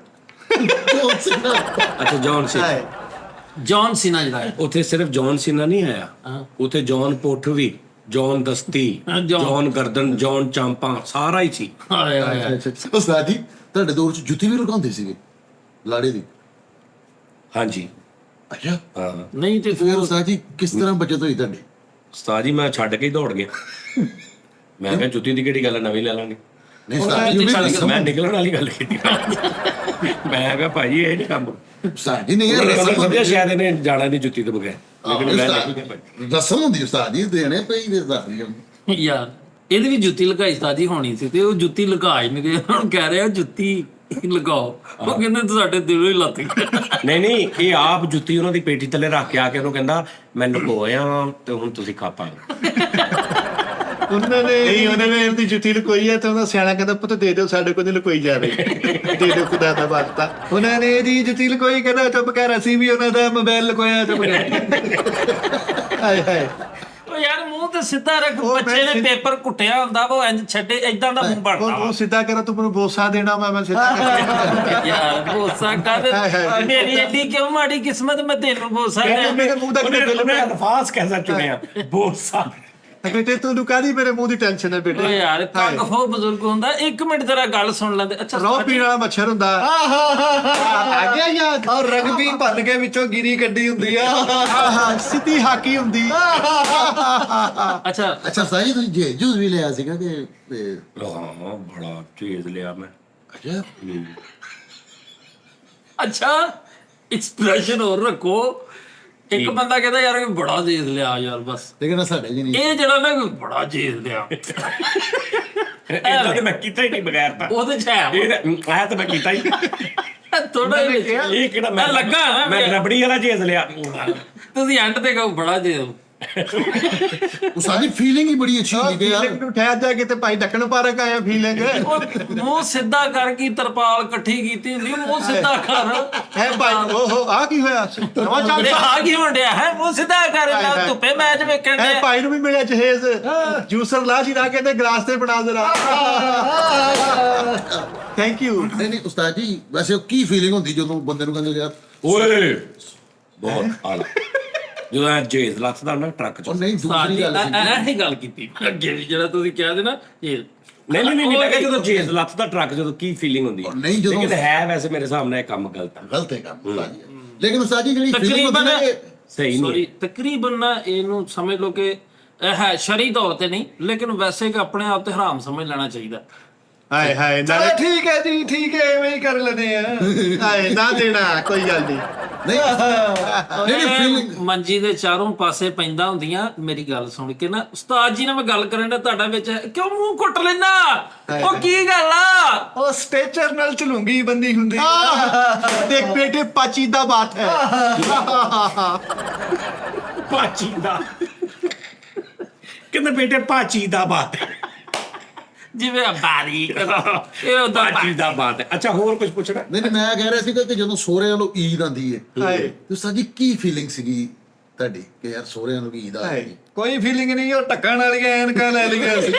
ਅੱਛਾ ਜੌਨ ਸੀ। ਹਾਏ ਜੌਨ ਸੀਨਾ ਜਿਹੜਾ ਹੈ, ਉੱਥੇ ਸਿਰਫ ਜੌਨ ਸੀਨਾ ਨਹੀਂ ਆਇਆ, ਉੱਥੇ ਜੌਨ ਪੁੱਠ ਵੀ, ਜੌਨ ਦਸਤੀ, ਜੌਨ ਗਰਦਨ, ਜੌਨ ਚਾਂਪਾ ਸਾਰਾ ਹੀ ਸੀ। ਹਾਏ ਹਾਏ। ਉਸਤਾਦ ਜੀ ਤੁਹਾਡੇ ਦੌਰ 'ਚ ਜੁੱਤੀ ਵੀ ਲਗਾਉਂਦੇ ਸੀਗੇ ਲਾੜੇ ਦੀ? ਹਾਂਜੀ ਅੱਛਾ ਹਾਂ। ਨਹੀਂ ਤੇ ਫਿਰ ਉਸਤਾਦ ਜੀ ਕਿਸ ਤਰ੍ਹਾਂ ਬਚਤ ਹੋਈ ਤੁਹਾਡੀ? ਉਸਤਾਦ ਜੀ ਮੈਂ ਛੱਡ ਕੇ ਹੀ ਦੌੜ ਗਿਆ। ਮੈਂ ਕਿਹਾ ਜੁੱਤੀ ਦੀ ਕਿਹੜੀ ਗੱਲ ਹੈ, ਨਵੀਂ ਲੈ ਲਾਂਗੇ। ਨਹੀਂ ਉਸਤਾਦ ਜੀ ਉਹ ਵੀ ਮੈਂ ਨਿਕਲਣ ਵਾਲੀ ਗੱਲ ਕੀਤੀ। ਮੈਂ ਕਿਹਾ ਭਾਈ ਇਹ ਨਹੀਂ ਕੰਮ। ਉਸਤਾਦ ਜੀ ਨਹੀਂ ਉਹਨੇ ਯਾਰ ਮਤਲਬ ਸਮਝਿਆ ਸ਼ਾਇਦ ਇਹਨੇ ਜਾਣਾ ਨਹੀਂ ਜੁੱਤੀ ਤੋਂ ਬਗੈਰ, ਲੇਕਿਨ ਮੈਂ ਨਿਕਲ ਗਿਆ ਭਾਈ। ਰਸਮ ਹੁੰਦੀ ਉਸਤਾਦ ਜੀ ਦੇਣੇ ਪਈ ਦੇ ਦੱਸ ਯਾਰ ਇਹਦੀ ਵੀ ਜੁੱਤੀ ਲਗਾਈ ਸਾਜੀ ਹੋਣੀ ਸੀ ਤੇ ਉਹ ਜੁੱਤੀ ਲਗਾ ਹੀ ਨਹੀਂ ਰਿਹਾ ਹੁਣ ਕਹਿ ਰਿਹਾ ਜੁੱਤੀ ਲਗਾਓ ਉਹ ਕਹਿੰਦੇ ਤੁਹਾਡੇ ਦਿਲੋਂ ਹੀ ਲੱਤ ਗਈ ਨਹੀਂ ਇਹ ਆਪ ਜੁੱਤੀ ਉਹਨਾਂ ਦੀ ਪੇਟੀ ਥੱਲੇ ਰੱਖ ਕੇ ਆ ਕੇ ਉਹਨੂੰ ਕਹਿੰਦਾ ਮੈਂ ਲੁਕੋਇਆ ਤੇ ਹੁਣ ਤੁਸੀਂ ਖਾਪਾ ਉਹਨਾਂ ਨੇ ਇਹਦੀ ਜੁੱਤੀ ਲੁਕੋਈ ਹੈ ਤੇ ਉਹਨਾਂ ਸਿਆਣਾ ਕਹਿੰਦਾ ਪੁੱਤ ਦੇ ਦਿਓ ਸਾਡੇ ਕੋਲ ਨਹੀਂ ਲੁਕੋਈ ਜਾ ਰਹੀ ਦੇ ਦਿਓ ਖੁਦਾ ਦਾ ਵਾਸਤਾ ਉਹਨਾਂ ਨੇ ਇਹਦੀ ਜੁੱਤੀ ਲੁਕੋਈ ਕਹਿੰਦਾ ਚੁੱਪ ਕਰ ਅਸੀਂ ਵੀ ਉਹਨਾਂ ਦਾ ਮੋਬਾਈਲ ਲੁਕੋਇਆ ਚੁੱਪ ਕਰ ਹਾਏ ਹਾਏ ਉਹ ਯਾਰ ਮੂੰਹ ਤੇ ਸਿੱਧਾ ਰੱਖ ਬੱਚੇ ਨੇ ਪੇਪਰ ਕੁੱਟਿਆ ਹੁੰਦਾ ਉਹ ਇੰਜ ਛੱਡੇ ਇਦਾਂ ਦਾ ਮੂੰਹ ਬਣਦਾ ਉਹ ਸਿੱਧਾ ਕਰਾ ਤੂੰ ਮੈਨੂੰ ਬੋਸਾ ਦੇਣਾ ਮੈਂ ਸਿੱਧਾ ਕਰ ਯਾਰ ਬੋਸਾ ਕਰ ਮੇਰੀ ਐਡੀ ਕਿਉਂ ਮਾੜੀ ਕਿਸਮਤ ਮੈਂ ਤੈਨੂੰ ਬੋਸਾ ਮੇਰੇ ਮੂੰਹ ਦਾ ਕਿਤੇ ਮੈਂ ਅਲਫਾਜ਼ ਕੈਸਾ ਚੁਣਿਆ ਬੋਸਾ ਬੇਟੇ ਤੂੰ ਕਾਹਦੀ ਮੇਰੇ ਮੂੰਹ ਦੀ ਟੈਨਸ਼ਨ ਹੈ ਬੇਟੇ ਓ ਯਾਰ ਕੱਕ ਫੋ ਬਜ਼ੁਰਗ ਹੁੰਦਾ 1 ਮਿੰਟ ਤੇਰਾ ਗੱਲ ਸੁਣ ਲੈਂਦੇ ਅੱਛਾ ਰੋ ਪੀਣ ਵਾਲਾ ਮੱਛਰ ਹੁੰਦਾ ਆ ਗਿਆ ਯਾਦ ਔਰ ਰਗਬੀ ਭੰਨ ਕੇ ਵਿੱਚੋਂ ਗਿਰੀ ਕੱਢੀ ਹੁੰਦੀ ਆ ਸਿੱਧੀ ਹਾਕੀ ਹੁੰਦੀ ਅੱਛਾ ਸਾਜੀ ਤੁਸੀਂ ਜੂਸ ਵੀ ਲਿਆ ਸੀਗਾ ਕਿ ਹਾਂ ਬੜਾ ਚੀਜ਼ ਲਿਆ ਮੈਂ ਅੱਛਾ ਐਕਸਪ੍ਰੈਸ਼ਨ ਹੋਰ ਰੱਖੋ ਇੱਕ ਬੰਦਾ ਕਹਿੰਦਾ ਯਾਰ ਇਹ ਬੜਾ ਜੀਜ਼ ਲਿਆ ਯਾਰ ਬਸ ਲੇਕਿਨ ਸਾਡੇ ਜੀ ਨਹੀਂ ਇਹ ਜਿਹੜਾ ਨਾ ਬੜਾ ਜੀਜ਼ ਲਿਆ ਇਹ ਤਾਂ ਮੈਂ ਕੀਤਾ ਹੀ ਨਹੀਂ ਬਗੈਰ ਤਾਂ ਉਹਦੇ ਚ ਹੈ ਇਹ ਆਇਆ ਤਾਂ ਮੈਂ ਕੀਤਾ ਹੀ ਥੋੜਾ ਇਹ ਕਿਹੜਾ ਮੈਂ ਲੱਗਾ ਨਾ ਮੈਂ ਰਬੜੀ ਵਾਲਾ ਚੀਜ਼ ਲਿਆ ਤੁਸੀਂ ਐਂਡ ਤੇ ਕਹੋ ਬੜਾ ਜੀਜ਼ ਉਹ ਸਾਡੀ ਫੀਲਿੰਗ ਹੀ ਬੜੀ ਅੱਛੀ ਹੁੰਦੀ ਹੈ ਯਾਰ ਫੀਲਿੰਗ ਨੂੰ ਠਹਿਰ ਜਾ ਕੇ ਤੇ ਭਾਈ ਢੱਕਣ ਪਾਰਕ ਆਇਆ ਫੀਲਿੰਗ ਮੂੰਹ ਸਿੱਧਾ ਕਰ ਕੀ ਤਰਪਾਲ ਇਕੱਠੀ ਕੀਤੀ ਹੁੰਦੀ ਮੂੰਹ ਸਿੱਧਾ ਕਰ ਹੈ ਭਾਈ ਓਹੋ ਆ ਕੀ ਹੋਇਆ ਨਵਾਂ ਚੱਲ ਆ ਕੀ ਹੋਣ ਡਿਆ ਹੈ ਮੂੰਹ ਸਿੱਧਾ ਕਰ ਲੈ ਧੁੱਪੇ ਮੈਚ ਵੇਖਣ ਹੈ ਦੇ ਭਾਈ ਨੂੰ ਵੀ ਮਿਲਿਆ ਜਹੇਜ਼ ਜੂਸਰ ਲਾ ਜੀ ਲਾ ਕੇ ਤੇ ਗਲਾਸ ਤੇ ਬਣਾ ਜ਼ਰਾ ਥੈਂਕ ਯੂ ਨਹੀਂ ਉਸਤਾਦ ਜੀ ਵੈਸੇ ਕੀ ਫੀਲਿੰਗ ਹੁੰਦੀ ਜਦੋਂ ਬੰਦੇ ਨੂੰ ਕਹਿੰਦੇ ਯਾਰ ਓਏ ਬਹੁਤ ਆਲਾ ਜਦੋਂ ਇਹ ਜੇਜ਼ ਲੱਥਦਾ ਨਾ ਟਰੱਕ ਚ ਉਹ ਨਹੀਂ ਦੂਸਰੀ ਗੱਲ ਸੀ ਇਹ ਗੱਲ ਕੀਤੀ ਅੱਗੇ ਵੀ ਜਿਹੜਾ ਤੁਸੀਂ ਕਿਹਾ ਸੀ ਨਾ ਇਹ ਨਹੀਂ ਮੈਂ ਕਿਹਾ ਜਦੋਂ ਜੇਜ਼ ਲੱਥਦਾ ਟਰੱਕ ਜਦੋਂ ਕੀ ਫੀਲਿੰਗ ਹੁੰਦੀ ਨਹੀਂ ਜਦੋਂ ਲੇਕਿਨ ਹੈ ਵੈਸੇ ਮੇਰੇ ਸਾਹਮਣੇ ਇਹ ਕੰਮ ਗਲਤ ਹੈ ਗਲਤ ਹੈ ਕੰਮ ਉਸਤਾਦ ਜੀ ਲੇਕਿਨ ਉਸਤਾਦ ਜੀ ਜਿਹੜੀ ਫੀਲਿੰਗ ਹੁੰਦੀ ਨਾ ਸਹੀ ਨਹੀਂ ਸੌਰੀ ਤਕਰੀਬਨ ਨਾ ਇਹਨੂੰ ਸਮਝ ਲਓ ਕਿ ਇਹ ਹੈ ਸ਼ਰਈ ਤੌਰ ਤੇ ਨਹੀਂ ਲੇਕਿਨ ਵੈਸੇ ਕਿ ਆਪਣੇ ਆਪ ਤੇ ਹਰਾਮ ਸਮਝ ਲੈਣਾ ਚਾਹੀਦਾ ਹਾਏ ਹਾਏ ਨਾਲੇ ਠੀਕ ਹੈ ਜੀ ਠੀਕ ਹੈ ਐਵੇਂ ਹੀ ਕਰ ਲੈਨੇ ਆ ਹਾਏ ਨਾ ਦੇਣਾ ਕੋਈ ਗੱਲ ਨਹੀਂ ਨਹੀਂ ਫੀਲਿੰਗ ਮੰਜੀ ਦੇ ਚਾਰੋਂ ਪਾਸੇ ਪੈਂਦਾ ਹੁੰਦੀਆਂ ਮੇਰੀ ਗੱਲ ਸੁਣ ਕੇ ਨਾ ਉਸਤਾਦ ਜੀ ਨਾਲ ਮੈਂ ਗੱਲ ਕਰਨ ਦਾ ਤੁਹਾਡਾ ਵਿੱਚ ਕਿਉਂ ਮੂੰਹ ਕੁੱਟ ਲੈਂਦਾ ਉਹ ਕੀ ਗੱਲ ਆ ਉਹ ਸਟੇਚਰ ਨਾਲ ਚਲੂੰਗੀ ਬੰਦੀ ਹੁੰਦੀ ਦੇਖ ਬੇਟੇ ਪਾਚੀ ਦਾ ਬਾਤ ਹੈ ਪਾਚੀ ਦਾ ਕਹਿੰਦੇ ਬੇਟੇ ਪਾਚੀ ਦਾ ਬਾਤ ਹੈ ਜਿਵੇਂ ਬਾਰੀ ਇਹ ਉਹਦਾ ਪਾਚੀ ਦਾ ਬਾਤ ਹੈ ਅੱਛਾ ਹੋਰ ਕੁਝ ਪੁੱਛਣਾ ਨਹੀਂ ਮੈਂ ਕਹਿ ਰਿਹਾ ਸੀਗਾ ਕਿ ਜਦੋਂ ਸੋਹਰਿਆਂ ਨੂੰ ਈਦ ਆਂਦੀ ਹੈ ਹਾਏ ਤੇ ਉਸਤਾਦ ਜੀ ਕੀ ਫੀਲਿੰਗ ਸੀਗੀ ਤੁਹਾਡੀ ਕਿ ਯਾਰ ਸੋਹਰਿਆਂ ਨੂੰ ਵੀ ਈਦ ਆ ਗਈ ਕੋਈ ਫੀਲਿੰਗ ਨਹੀਂ ਉਹ ਢੱਕਣ ਵਾਲੀਆਂ ਐਨਕਾਂ ਲੈ ਲਈਆਂ ਸੀ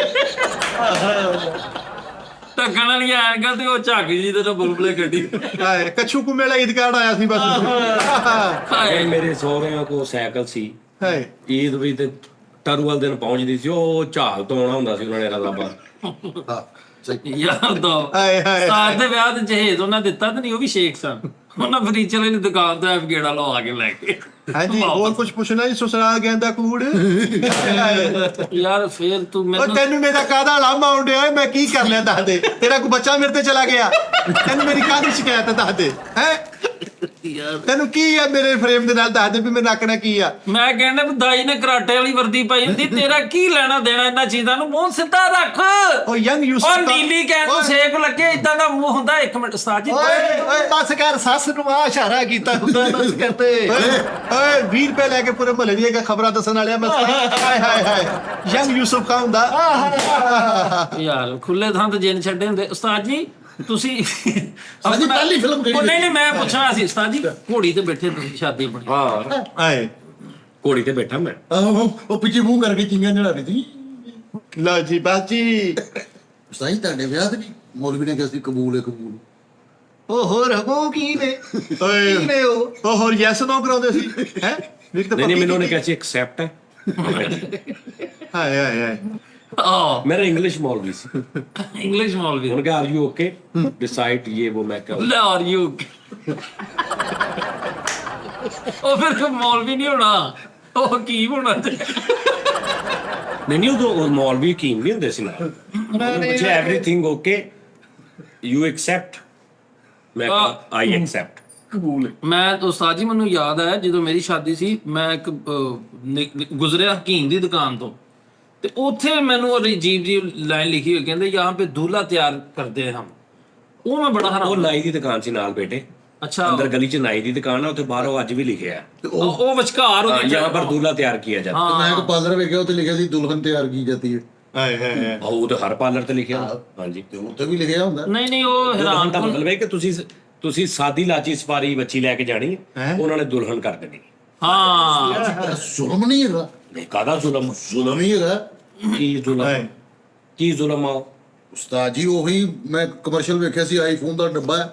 ਢੱਕਣ ਵਾਲੀਆਂ ਐਨਕਾਂ ਤੇ ਉਹ ਝੱਗ ਜੀ ਤੇ ਬੁਲਬੁਲੇ ਗੱਡੀ ਹਾਏ ਕੱਛੂ ਕੁਮੇ ਵਾਲਾ ਈਦ ਕਾਰਡ ਆਇਆ ਸੀ ਬਸ ਮੇਰੇ ਸਹੁਰਿਆਂ ਕੋਲ ਸਾਈਕਲ ਸੀ ਹਾਏ ਈਦ ਵੀ ਤੇ ਟਰੂਵਲ ਦਿਨ ਪਹੁੰਚਦੀ ਸੀ ਉਹ ਝਾਲ ਤੋਂ ਆਉਣਾ ਹੁੰਦਾ ਸੀ ਉਹਨਾਂ ਨੇ ਰਲਾਬਾ ਹਾਂ ਸਹੀ ਯਾਰ ਦੋ ਹਾਏ ਹਾਏ ਸਾਥ ਦੇ ਵਿਆਹ ਤੇ ਜਹੇਜ਼ ਉਹਨਾਂ ਦਿੱਤਾ ਤੇ ਨਹੀਂ ਉਹ ਵੀ ਸ਼ੇਖ ਸਨ ਉਹਨਾਂ ਫਰਨੀਚਰ ਵਾਲੀ ਦੁਕਾਨ ਤੋਂ ਗੇੜਾ ਲਵਾ ਕੇ ਲੈ ਕੇ ਹਾਂਜੀ ਹੋਰ ਕੁਝ ਪੁੱਛਣਾ ਜੀ ਸੁਸਰਾਲ ਗੈਂਦਾ ਕੂੜ ਯਾਰ ਫੇਰ ਤੂੰ ਉਹ ਮੈਨੂੰ ਤੈਨੂੰ ਮੇਰਾ ਕਾਹਦਾ ਲਾਮਾ ਆਉਂਦਿਆ ਮੈਂ ਕੀ ਕਰ ਲਿਆ ਦੱਸ ਦੇ ਤੇਰਾ ਕੋਈ ਬੱਚਾ ਮੇਰੇ ਤੇ ਚਲਾ ਗਿਆ ਤੈਨੂੰ ਮੇਰੀ ਕਾਹਦੀ ਸ਼ਿਕਾਇਤ ਹੈ ਦੱਸ ਦੇ ਹੈ ਯਾਰ ਤੈਨੂੰ ਕੀ ਹੈ ਮੇਰੇ ਫਰੇਮ ਦੇ ਨਾਲ ਦੱਸ ਦੇ ਵੀ ਮੈਂ ਨੱਕਣਾ ਕੀ ਆ ਮੈਂ ਕਹਿੰਦਾ ਵੀ ਦਾਈ ਨੇ ਕਰਾਟੇ ਵਾਲੀ ਵਰਦੀ ਪਾਈ ਹੁੰਦੀ ਤੇਰਾ ਕੀ ਲੈਣਾ ਦੇਣਾ ਇਹਨਾਂ ਚੀਜ਼ਾਂ ਨੂੰ ਮੂੰਹ ਸਿੱਧਾ ਰੱਖ ਉਹ ਯੰਗ ਯੂਸਫ ਉਹ ਨੀਲੀ ਕਹਿਣ ਨੂੰ ਸੇਕ ਲੱਗੇ ਇਦਾਂ ਦਾ ਮੂੰਹ ਹੁੰਦਾ 1 ਮਿੰਟ ਉਸਤਾਦ ਜੀ ਓਏ ਓਏ ਬਸ ਕਰ ਸੱਸ ਨੂੰ ਆ ਇਸ਼ਾਰਾ ਕੀਤਾ ਹੁੰਦਾ ਬਸ ਕਰਤੇ ਓਏ 20 ਰੁਪਏ ਲੈ ਕੇ ਪੂਰੇ ਮਹੱਲੇ ਦੀਆਂ ਖਬਰਾਂ ਦੱਸਣ ਵਾਲਿਆ ਮੈਂ ਹਾਏ ਹਾਏ ਹਾਏ ਯੰਗ ਯੂਸਫ ਕਾ ਹੁੰਦਾ ਯਾਰ ਖੁੱਲੇ ਥਾਂ ਤੇ ਜਿੰਨ ਛੱਡੇ ਹੁੰਦੇ ਉਸਤਾਦ ਜੀ ਤੁਸੀਂ ਸਾਡੀ ਪਹਿਲੀ ਫਿਲਮ ਕਿਹੜੀ ਨਹੀਂ ਮੈਂ ਪੁੱਛਣਾ ਸੀ ਉਸਤਾਦ ਜੀ ਘੋੜੀ ਤੇ ਬੈਠੇ ਤੁਸੀਂ ਸ਼ਾਦੀ ਆਪਣੀ ਹਾਂ ਹਾਏ ਘੋੜੀ ਤੇ ਬੈਠਾ ਮੈਂ ਉਹ ਪਿੱਛੇ ਮੂੰਹ ਕਰਕੇ ਚਿੰਗਾਂ ਚੜਾ ਰਹੀ ਸੀ ਲਓ ਜੀ ਬਾਜੀ ਸਹੀ ਤੁਹਾਡੇ ਵਿਆਹ ਤੇ ਵੀ ਮੌਲਵੀ ਨੇ ਕਿਹਾ ਸੀ ਕਬੂਲ ਹੈ ਕਬੂਲ ਉਹ ਹੋਰ ਹੋ ਕੀ ਨੇ ਓਏ ਕੀ ਨੇ ਉਹ ਹੋਰ ਯੈਸ ਨੋ ਕਰਾਉਂਦੇ ਸੀ ਹੈ ਨਹੀਂ ਮੈਨੂੰ ਉਹਨੇ ਕਿਹਾ ਸੀ ਐਕਸੈਪਟ ਹੈ ਹਾਏ ਹਾਏ ਹਾਏ ਮੇਰਾ ਇੰਗਲਿਸ਼ ਮੌਲਵੀ ਸੀ ਇੰਗਲਿਸ਼ ਮੌਲਵੀ ਉਹਨੇ ਕਿਹਾ ਆਰ ਯੂ ਓਕੇ ਡਿਸਾਈਡ ਇਹ ਉਹ ਮੈਂ ਕਿਹਾ ਲੈ ਆਰ ਯੂ ਉਹ ਫਿਰ ਮੌਲਵੀ ਨਹੀਂ ਹੋਣਾ ਉਹ ਕੀ ਹੋਣਾ ਨਹੀਂ ਉਹ ਮੌਲਵੀ ਕੀਮ ਵੀ ਹੁੰਦੇ ਸੀ ਨਾ ਪੁੱਛਿਆ ਐਵਰੀਥਿੰਗ ਓਕੇ ਯੂ ਐਕਸੈਪਟ ਮੈਂ ਕਿਹਾ ਆਈ ਐਕਸੈਪਟ ਕਬੂਲ ਮੈਂ ਉਸਤਾਦ ਜੀ ਮੈਨੂੰ ਯਾਦ ਆਇਆ ਜਦੋਂ ਮੇਰੀ ਸ਼ਾਦੀ ਸੀ ਮੈਂ ਇੱਕ ਗੁਜ਼ਰਿਆ ਹਕੀਮ ਦੀ ਦੁਕਾਨ ਤੋਂ ਤੇ ਉੱਥੇ ਮੈਨੂੰ ਉਹ ਅਜੀਬ ਜੀ ਲਾਈਨ ਲਿਖੀ ਹੋਈ, ਕਹਿੰਦੇ यहाँ पे दूल्हा तैयार करते हैं हम। ਉਹ ਮੈਂ ਬੜਾ ਉਹ ਹੈਰਾਨ। ਨਾਈ ਦੀ ਦੁਕਾਨ ਸੀ ਨਾਲ ਬੇਟੇ, ਅੱਛਾ, ਅੰਦਰ ਗਲੀ 'ਚ ਨਾਈ ਦੀ ਦੁਕਾਨ ਆ, ਉੱਥੇ ਬਾਹਰ ਉਹ ਅੱਜ ਵੀ ਲਿਖਿਆ ਹੈ ਉਹ ਵਿਚਕਾਰ ਉਹਦੇ यहाँ पर दूल्हा तैयार किया जाता है। ਮੈਂ ਇੱਕ ਪਾਰਲਰ ਵੇਖਿਆ ਉੱਥੇ ਲਿਖਿਆ ਸੀ ਦੁਲਹਨ ਤਿਆਰ ਕੀ ਜਾਂਦੀ ਹੈ, ਹਾਏ ਹਾਏ ਉਹ ਤਾਂ ਹਰ ਪਾਰਲਰ ਤੇ ਲਿਖਿਆ ਹਾਂਜੀ। ਤੇ ਉੱਥੇ ਵੀ ਲਿਖਿਆ ਹੁੰਦਾ। ਨਹੀਂ ਉਹ ਦੁਲਹਨ ਹੈਰਾਨ ਦਾ ਮਤਲਬ ਹੈ ਕਿ ਤੁਸੀਂ ਸਾਦੀ ਲਾਚੀ ਸਵਾਰੀ ਬੱਚੀ ਲੈ ਕੇ ਜਾਣੀ ਹੈ, ਉਹਨਾਂ ਨੇ ਦੁਲਹਨ ਕਰ ਦੇਣੀ। ਹਾਂ। ਜ਼ੁਲਮ ਨਹੀਂ ਹੈਗਾ, ਨਹੀਂ ਕਾਹਦਾ ਜ਼ੁਲਮ? ਜ਼ੁਲਮ ਹੀ ਹੈਗਾ। ਕੀ ਜ਼ੁਲਮ? ਕੀ ਜ਼ੁਲਮ ਆ? ਉਸਤਾਦ ਜੀ ਉਹੀ ਮੈਂ ਕਮਰਸ਼ੀਅਲ ਵੇਖਿਆ ਸੀ, ਆਈਫੋਨ ਦਾ ਡੱਬਾ ਹੈ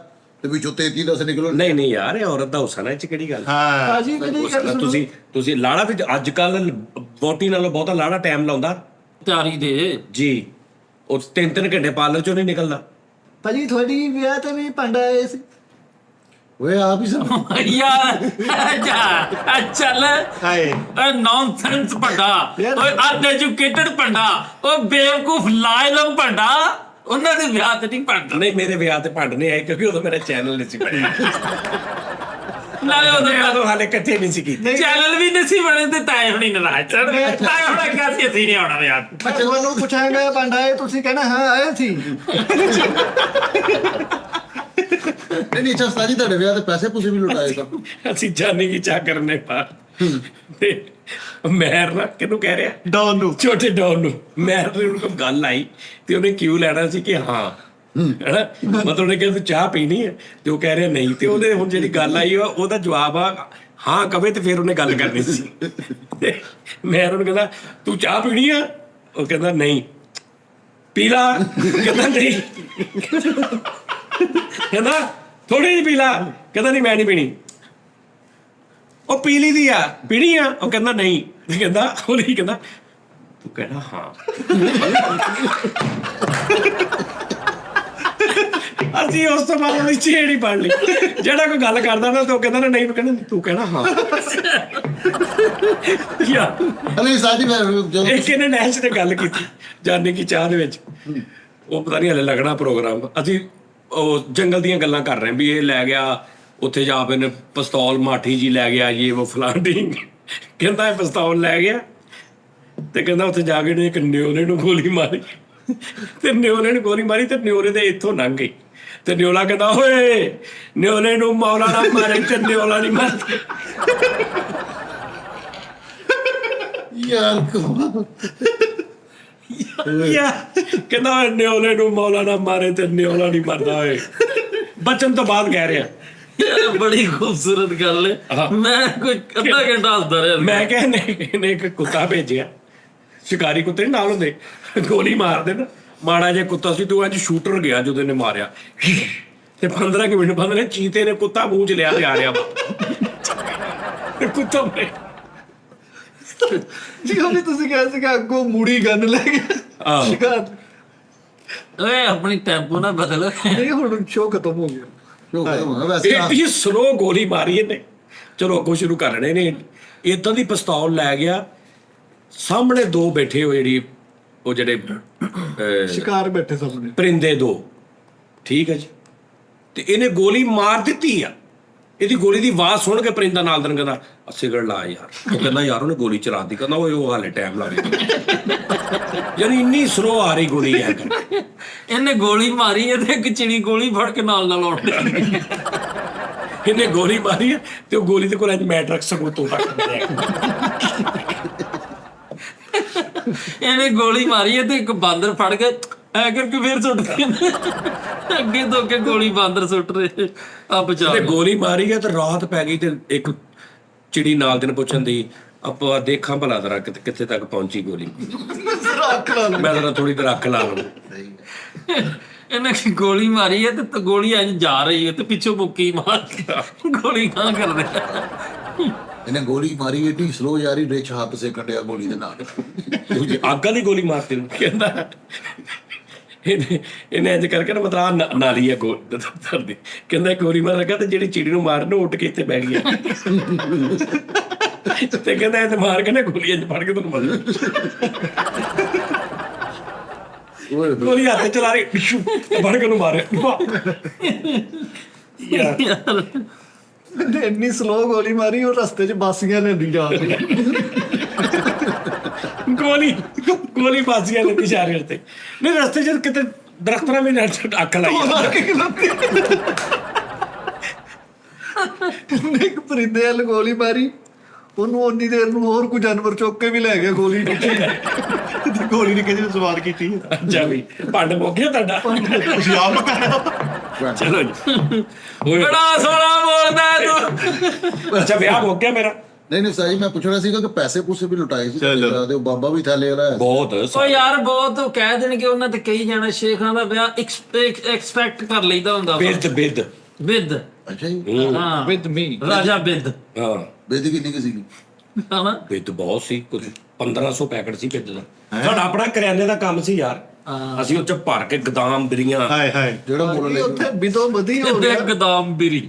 ਤੇ ਵਿੱਚੋਂ 33 ਨਿਕਲਣ। ਨਹੀਂ ਯਾਰ, ਇਹ ਔਰਤ ਦਾ ਹੁਸਨ ਹੈ, ਇਹ 'ਚ ਕਿਹੜੀ ਗੱਲ? ਹਾਂ ਭਾਜੀ ਕਿਹੜੀ ਗੱਲ ਤੁਸੀਂ ਲਾੜਾ ਵੀ ਅੱਜ ਕੱਲ ਵੋਟੀ ਨਾਲੋਂ ਬਹੁਤਾ ਲਾੜਾ ਟਾਈਮ ਲਾਉਂਦਾ ਤਿਆਰੀ ਦੇ ਜੀ। ਉਹ 3 ਘੰਟੇ ਪਾਰਲਰ ਚੋਂ ਨਹੀਂ ਨਿਕਲਦਾ। ਭਾਜੀ ਤੁਹਾਡੀ ਵਿਆਹ ਤੇ ਵੀ ਭਾਂਡਾ ਆਏ ਸੀ। ਓਏ ਆਪ ਹੀ ਸਭ ਯਾਰ ਚੱਲ ਹਾਏ ਨੌਨਸੈਂਸ ਭੰਡਾ, ਓਏ ਅਨਐਜੂਕੇਟਡ ਭੰਡਾ, ਓਏ ਬੇਵਕੂਫ ਲਾਇਲਮ ਭੰਡਾ, ਉਹਨਾਂ ਦੇ ਵਿਆਹ ਤੇ ਨਹੀਂ ਭੰਡਾ। ਨਹੀਂ, ਮੇਰੇ ਵਿਆਹ ਤੇ ਭੰਡ ਨਹੀਂ ਆਏ ਕਿਉਂਕਿ ਉਦੋਂ ਮੇਰਾ ਚੈਨਲ ਨਹੀਂ ਸੀ ਬਣਿਆ। ਨਾਲੇ ਉਦੋਂ ਹਾਲੇ ਇਕੱਠੇ ਨਹੀਂ ਸੀ ਕੀਤੇ। ਚੈਨਲ ਵੀ ਨਹੀਂ ਸੀ ਬਣੇ ਤੇ ਤਾਏ ਹੁਣੀ ਨਾਰਾਜ਼ ਚੜ ਤਾਏ ਹੁਣਾ ਕਿਹਾ ਸੀ ਅਸੀਂ ਨਹੀਂ ਆਉਣਾ ਵਿਆਹ ਤੇ। ਮੈਂ ਤੁਹਾਨੂੰ ਪੁੱਛਾਂਗਾ ਭਾਂਡਾ ਆਏ, ਤੁਸੀਂ ਕਹਿਣਾ ਹਾਂ ਆਏ ਸੀ। ਨਹੀਂ ਅੱਛਾ ਉਸਤਾਦ ਜੀ ਤੁਹਾਡੇ ਵਿਆਹ ਤੇ ਪੈਸੇ ਪੂਸੇ ਵੀ ਲੁਟਾਏ ਸਭ। ਅਸੀਂ ਜਾਣੇ ਕੀ ਚਾਹ ਕਰਨੇ ਪਾ ਤੇ ਮੈਰ ਨਾ ਕਿਹਨੂੰ ਕਹਿ ਰਿਹਾ? ਡਾਊਨ ਨੂੰ ਛੋਟੇ ਡੌਨ ਨੂੰ। ਮੈਰ ਨੇ ਉਹਨੂੰ ਗੱਲ ਆਈ ਤੇ ਉਹਨੇ ਕਿਉਂ ਲੈਣਾ ਸੀ ਕਿ ਹਾਂ ਹੈਨਾ, ਮਤਲਬ ਉਹਨੇ ਕਿਹਾ ਤੂੰ ਚਾਹ ਪੀਣੀ ਹੈ ਤੇ ਉਹ ਕਹਿ ਰਿਹਾ ਨਹੀਂ, ਤੇ ਉਹਦੇ ਹੁਣ ਜਿਹੜੀ ਗੱਲ ਆਈ ਉਹਦਾ ਜਵਾਬ ਆ ਹਾਂ ਕਵੇ ਤੇ ਫਿਰ ਉਹਨੇ ਗੱਲ ਕਰਨੀ ਸੀ। ਤੇ ਮੈਰ ਉਹਨੂੰ ਕਹਿੰਦਾ ਤੂੰ ਚਾਹ ਪੀਣੀ ਆ? ਉਹ ਕਹਿੰਦਾ ਨਹੀਂ। ਪੀ ਲਾ? ਕਹਿੰਦਾ ਨਹੀਂ। ਕਹਿੰਦਾ ਥੋੜੀ ਜਿਹੀ ਪੀ ਲਾ? ਕਹਿੰਦਾ ਨਹੀਂ ਮੈਂ ਨਹੀਂ ਪੀਣੀ। ਉਹ ਪੀ ਲਈ ਦੀ ਆ, ਪੀਣੀ ਆ? ਉਹ ਕਹਿੰਦਾ ਨਹੀਂ। ਕਹਿੰਦਾ ਹੌਲੀ ਕਹਿੰਦਾ ਤੂੰ ਕਹਿਣਾ ਹਾਂ। ਅਸੀਂ ਉਸ ਤੋਂ ਬਾਅਦ ਉਹਦੀ ਛੇੜੀ ਪੜ ਲਈ। ਜਿਹੜਾ ਕੋਈ ਗੱਲ ਕਰਦਾ ਨਾ ਤੇ ਉਹ ਕਹਿੰਦਾ ਨਾ ਨਹੀਂ, ਕਹਿੰਦਾ ਤੂੰ ਕਹਿਣਾ ਹਾਂ। ਯਾਰ ਨਹੀਂ ਉਸਤਾਦ ਜੀ ਮੈਂ ਜਦੋਂ ਇੱਕ ਇਹਨੇ ਨੈਸ਼ ਤੇ ਗੱਲ ਕੀਤੀ ਜਾਣੇ ਕੀ ਚਾਹ ਦੇ ਵਿੱਚ, ਉਹ ਪਤਾ ਨਹੀਂ ਹਲੇ ਲੱਗਣਾ ਪ੍ਰੋਗਰਾਮ। ਅਸੀਂ ਉਹ ਜੰਗਲ ਦੀਆਂ ਗੱਲਾਂ ਕਰ ਰਹੇ ਵੀ ਇਹ ਲੈ ਗਿਆ ਉੱਥੇ ਜਾ ਕੇ ਨੇ ਪਿਸਤੌਲ ਮਾਠੀ ਜੀ ਲੈ ਗਿਆ, ਇਹ ਉਹ ਫਲਾਂਟਿੰਗ। ਕਹਿੰਦਾ ਇਹ ਪਿਸਤੌਲ ਲੈ ਗਿਆ ਤੇ ਕਹਿੰਦਾ ਉੱਥੇ ਜਾ ਕੇ ਨੇ ਇੱਕ ਨਿਓਲੇ ਨੂੰ ਗੋਲੀ ਮਾਰੀ ਤੇ ਨਿਓਲੇ ਨੂੰ ਗੋਲੀ ਮਾਰੀ ਤੇ ਨਿਓਲੇ ਦੇ ਇੱਥੋਂ ਲੰਘ ਗਈ ਤੇ ਨਿਓਲਾ ਕਹਿੰਦਾ ਓਏ ਨਿਓਲੇ ਨੂੰ ਮੌਲਾ ਨਾ ਮਾਰੇ ਤੇ ਨਿਓਲਾ ਨਹੀਂ ਮਾਰਦਾ। ਯਾਰ ਕਹਿੰਦਾ ਓਏ ਨਿਓਲੇ ਨੂੰ ਮੌਲਾ ਨਾ ਮਾਰੇ ਤੇ ਨਿਓਲਾ ਨਹੀਂ ਮਰਦਾ। ਓਏ ਬਚਨ ਤੋਂ ਬਾਅਦ ਕਹਿ ਰਿਹਾ। ਯਾਰ ਬੜੀ ਖੂਬਸੂਰਤ ਗੱਲ ਹੈ। ਮੈਂ ਕੋਈ ਅੱਧਾ ਘੰਟਾ ਹੱਸਦਾ ਰਿਹਾ। ਮੈਂ ਕਹਿੰਨੇ ਇੱਕ ਕੁੱਤਾ ਭੇਜਿਆ, ਸ਼ਿਕਾਰੀ ਕੁੱਤੇ ਨਾਲ ਹੁੰਦੇ, ਗੋਲੀ ਮਾਰਦੇ ਨਾ। ਮਾੜਾ ਜਿਹਾ ਕੁੱਤਾ ਸੀ, ਤੂੰ ਅੱਜ ਸ਼ੂਟਰ ਗਿਆ ਜਦੋਂ ਇਹਨੇ ਮਾਰਿਆ ਤੇ 15 ਮਿੰਟ ਬਾਅਦ ਨੇ ਚੀਤੇ ਨੇ ਕੁੱਤਾ ਮੂੰਹ ਚ ਲਿਆ ਤੇ ਆ ਰਿਹਾ ਵਾ ਕੁੱਤਾ ਨੇ। ਜਿਵੇਂ ਵੀ ਤੁਸੀਂ ਕਿਹਾ ਸੀਗਾ ਅੱਗੋਂ ਮੂੜੀ ਗੰਨ ਲੈ ਕੇ ਸ਼ਿਕਾਰ। ਓਏ ਆਪਣੀ ਟੈਂਪੋ ਨਾ ਬਦਲ। ਨਹੀਂ ਹੁਣ ਸ਼ੋਅ ਖਤਮ ਹੋ ਗਿਆ। ਵੈਸੇ ਇਹ ਸਲੋ ਗੋਲੀ ਮਾਰੀ ਇਹਨੇ। ਚਲੋ ਅੱਗੋਂ ਸ਼ੁਰੂ ਕਰ ਰਹੇ ਨੇ। ਏਦਾਂ ਦੀ ਪਿਸਤੌਲ ਲੈ ਗਿਆ, ਸਾਹਮਣੇ ਦੋ ਬੈਠੇ ਹੋ ਜਿਹੜੇ ਸ਼ਿਕਾਰ ਬੈਠੇ ਸਾਹਮਣੇ ਪਰਿੰਦੇ ਦੋ, ਠੀਕ ਹੈ ਜੀ। ਤੇ ਇਹਨੇ ਗੋਲੀ ਮਾਰ ਦਿੱਤੀ ਆ। ਇਹਦੀ ਗੋਲੀ ਦੀ ਆਵਾਜ਼ ਸੁਣ ਕੇ ਪਰਿੰਦਾ ਨਾਲ ਦਿਨ ਕਹਿੰਦਾ ਸਿਗਰਟ ਲਾ ਯਾਰ। ਉਹ ਕਹਿੰਦਾ ਯਾਰ ਉਹਨੇ ਗੋਲੀ ਚਲਾ ਦਿੱਤੀ। ਕਹਿੰਦਾ ਓਏ ਉਹ ਹਾਲੇ ਟਾਈਮ ਲਾਵੇ। ਯਾਨੀ ਇੰਨੀ ਸਲੋ ਆ ਰਹੀ ਗੋਲੀ ਹੈ। ਇਹਨੇ ਗੋਲੀ ਮਾਰੀ ਹੈ ਤੇ ਇੱਕ ਚਿੜੀ ਗੋਲੀ ਫੜ ਕੇ ਨਾਲ ਆਉਂਦੀ। ਇਹਨੇ ਗੋਲੀ ਮਾਰੀ ਹੈ ਤੇ ਉਹ ਗੋਲੀ ਦੇ ਕੋਲ ਅੱਜ ਮੈਟਰਕ ਸਕੂ ਤੋਂ ਤੱਕ ਇਹਨੇ ਗੋਲੀ ਮਾਰੀ ਹੈ ਤੇ ਇੱਕ ਬਾਂਦਰ ਫੜ ਕੇ ਐ ਕਰਕੇ ਫੇਰ ਸੁੱਟ ਦਿੱਤੀ। ਅੱਗੇ ਤੋਂ ਅੱਗੇ ਗੋਲੀ ਬਾਂਦਰ ਸੁੱਟ ਰਹੇ ਆ ਬਚਾ। ਤੇ ਗੋਲੀ ਮਾਰੀ ਹੈ ਤੇ ਰਾਤ ਪੈ ਗਈ ਤੇ ਇੱਕ ਚਿੜੀ ਨਾਲ ਦਿਨ ਪੁੱਛਣ ਦੀ ਆਪਾਂ ਦੇਖਾਂ ਭਲਾ ਤੇਰਾ ਕਿੱਥੇ ਤੱਕ ਪਹੁੰਚੀ ਗੋਲੀ। ਮੈਂ ਤੇਰਾ ਥੋੜੀ ਦੇਰ ਅੱਖ ਲਾ ਲਵਾਂ। ਇਹਨੇ ਗੋਲੀ ਮਾਰੀ ਹੈ ਤੇ ਗੋਲੀ ਇੰਝ ਜਾ ਰਹੀ ਹੈ ਤੇ ਪਿੱਛੋਂ ਮੁੱਕੀ ਮਾਰ ਕੇ ਗੋਲੀ ਕਾਂ ਕਰਦੇ। ਇਹਨੇ ਗੋਲੀ ਮਾਰੀ ਏਡੀ ਸਲੋ ਯਾਰੀ ਰਿਚ ਹੱਥ ਸੇ ਕੱਢਿਆ ਗੋਲੀ ਦੇ ਨਾਲ। ਅੱਗ ਵਾਲੀ ਗੋਲੀ ਮਾਰਤੀ ਨੂੰ ਕਹਿੰਦਾ ਇਹਨੇ ਇੰਜ ਕਰਕੇ ਨਾ ਮਤਲਬ ਨਾਲੀ ਆ ਦਫਤਰ ਦੀ। ਕਹਿੰਦਾ ਗੋਲੀ ਮਾਰ ਲੱਗਾ ਤੇ ਜਿਹੜੀ ਚਿੜੀ ਨੂੰ ਮਾਰਨ ਉੱਠ ਕੇ ਇੱਥੇ ਬਹਿ ਗਿਆ ਤੇ ਕਹਿੰਦਾ ਇਹ ਮਾਰ ਕੇ ਨਾ ਗੋਲੀ ਇੰਜ ਫੜ ਕੇ ਤੁਹਾਨੂੰ ਮਾਰ ਗੋਲੀ ਹੱਥ ਚਲਾ ਰਹੀ ਫੜ ਕੇ ਨੂੰ ਮਾਰਿਆ। ਯਾਰ ਇੰਨੀ ਸਲੋ ਗੋਲੀ ਮਾਰੀ ਉਹ ਰਸਤੇ 'ਚ ਬਾਸੀਆਂ ਲੈਂਦੀ ਜਾ ਰਹੀ। ਗੋਲੀ ਗੋਲੀ ਬਾਜ਼ੀਆਂ ਨੇ ਇਸ਼ਾਰੇ ਤੇ ਨਹੀਂ ਰਸਤੇ 'ਚ ਕਿਤੇ ਦਰਖਤਾਂ ਵੀ ਅੱਖ ਲਾਈ ਇੱਕ ਪਰਿੰਦੇ ਵਾਲ ਗੋਲੀ ਮਾਰੀ, ਉਹਨੂੰ ਉਨੀ ਦੇਰ ਨੂੰ ਹੋਰ ਕੋਈ ਜਾਨਵਰ ਚੁੱਕ ਕੇ ਵੀ ਲੈ ਗਿਆ ਗੋਲੀ ਤੇ ਗੋਲੀ ਨੇ ਕਿਸੇ ਨੂੰ ਸਵਾਰ ਕੀਤੀ ਅੱਛਾ ਵੀ ਭੰਡ ਮੁੱਕ ਗਿਆ ਤੁਹਾਡਾ ਤੁਸੀਂ ਆਪ ਕਰਿਆ ਚਲੋ ਜੀ ਬੜਾ ਸੋਹਣਾ ਬੋਲਦਾ ਹੈ ਤੂੰ। ਅੱਛਾ ਵਿਆਹ ਹੋ ਗਿਆ ਮੇਰਾ ਨਹੀਂ ਸਾਜੀ, ਮੈਂ ਪੁੱਛਣਾ ਸੀਗਾ ਕਿ ਪੈਸੇ ਪੂਸੇ ਵੀ ਲੁਟਾਏ ਸੀ ਤੇ ਉਹ ਬਾਬਾ ਵੀ ਥੱਲੇ ਵਾਲਾ ਹੈ। ਬਹੁਤ ਓ ਯਾਰ ਬਹੁਤ ਕਹਿ ਦੇਣਗੇ ਉਹਨਾਂ ਤੇ ਕਹੀ ਜਾਣਾ ਸ਼ੇਖਾਂ ਦਾ ਵਿਆਹ ਐਕਸਪੈਕਟ ਕਰ ਲਈਦਾ ਹੁੰਦਾ ਬਿੱਦ ਵਿਦ ਅੱਛਾ ਜੀ, ਹਾਂ ਵਿਦ ਮੀ ਰਾਜਾ ਵਿਦ ਹਾਂ ਬੇਦੀ ਕਿੰਨੀ ਕੁ ਸੀਗੀ? ਹਨਾ ਬਿੱਦ ਬਹੁਤ ਸੀ ਕੁਝ 1500 ਪੈਕਟ ਸੀ ਬਿੱਦ ਦਾ ਸਾਡਾ ਆਪਣਾ ਕਰਿਆਨੇ ਦਾ ਕੰਮ ਸੀ ਯਾਰ ਅਸੀਂ ਉਹ ਚ ਭਰ ਕੇ ਗਦਾਮ ਬਿਰੀਆਂ ਹਾਏ ਹਾਏ ਜਿਹੜਾ ਮੁੱਲ ਲੈ ਉੱਥੇ ਬਿਦੋ ਬਦੀ ਹੋ ਗਿਆ। ਗਦਾਮ ਬਿਰੀ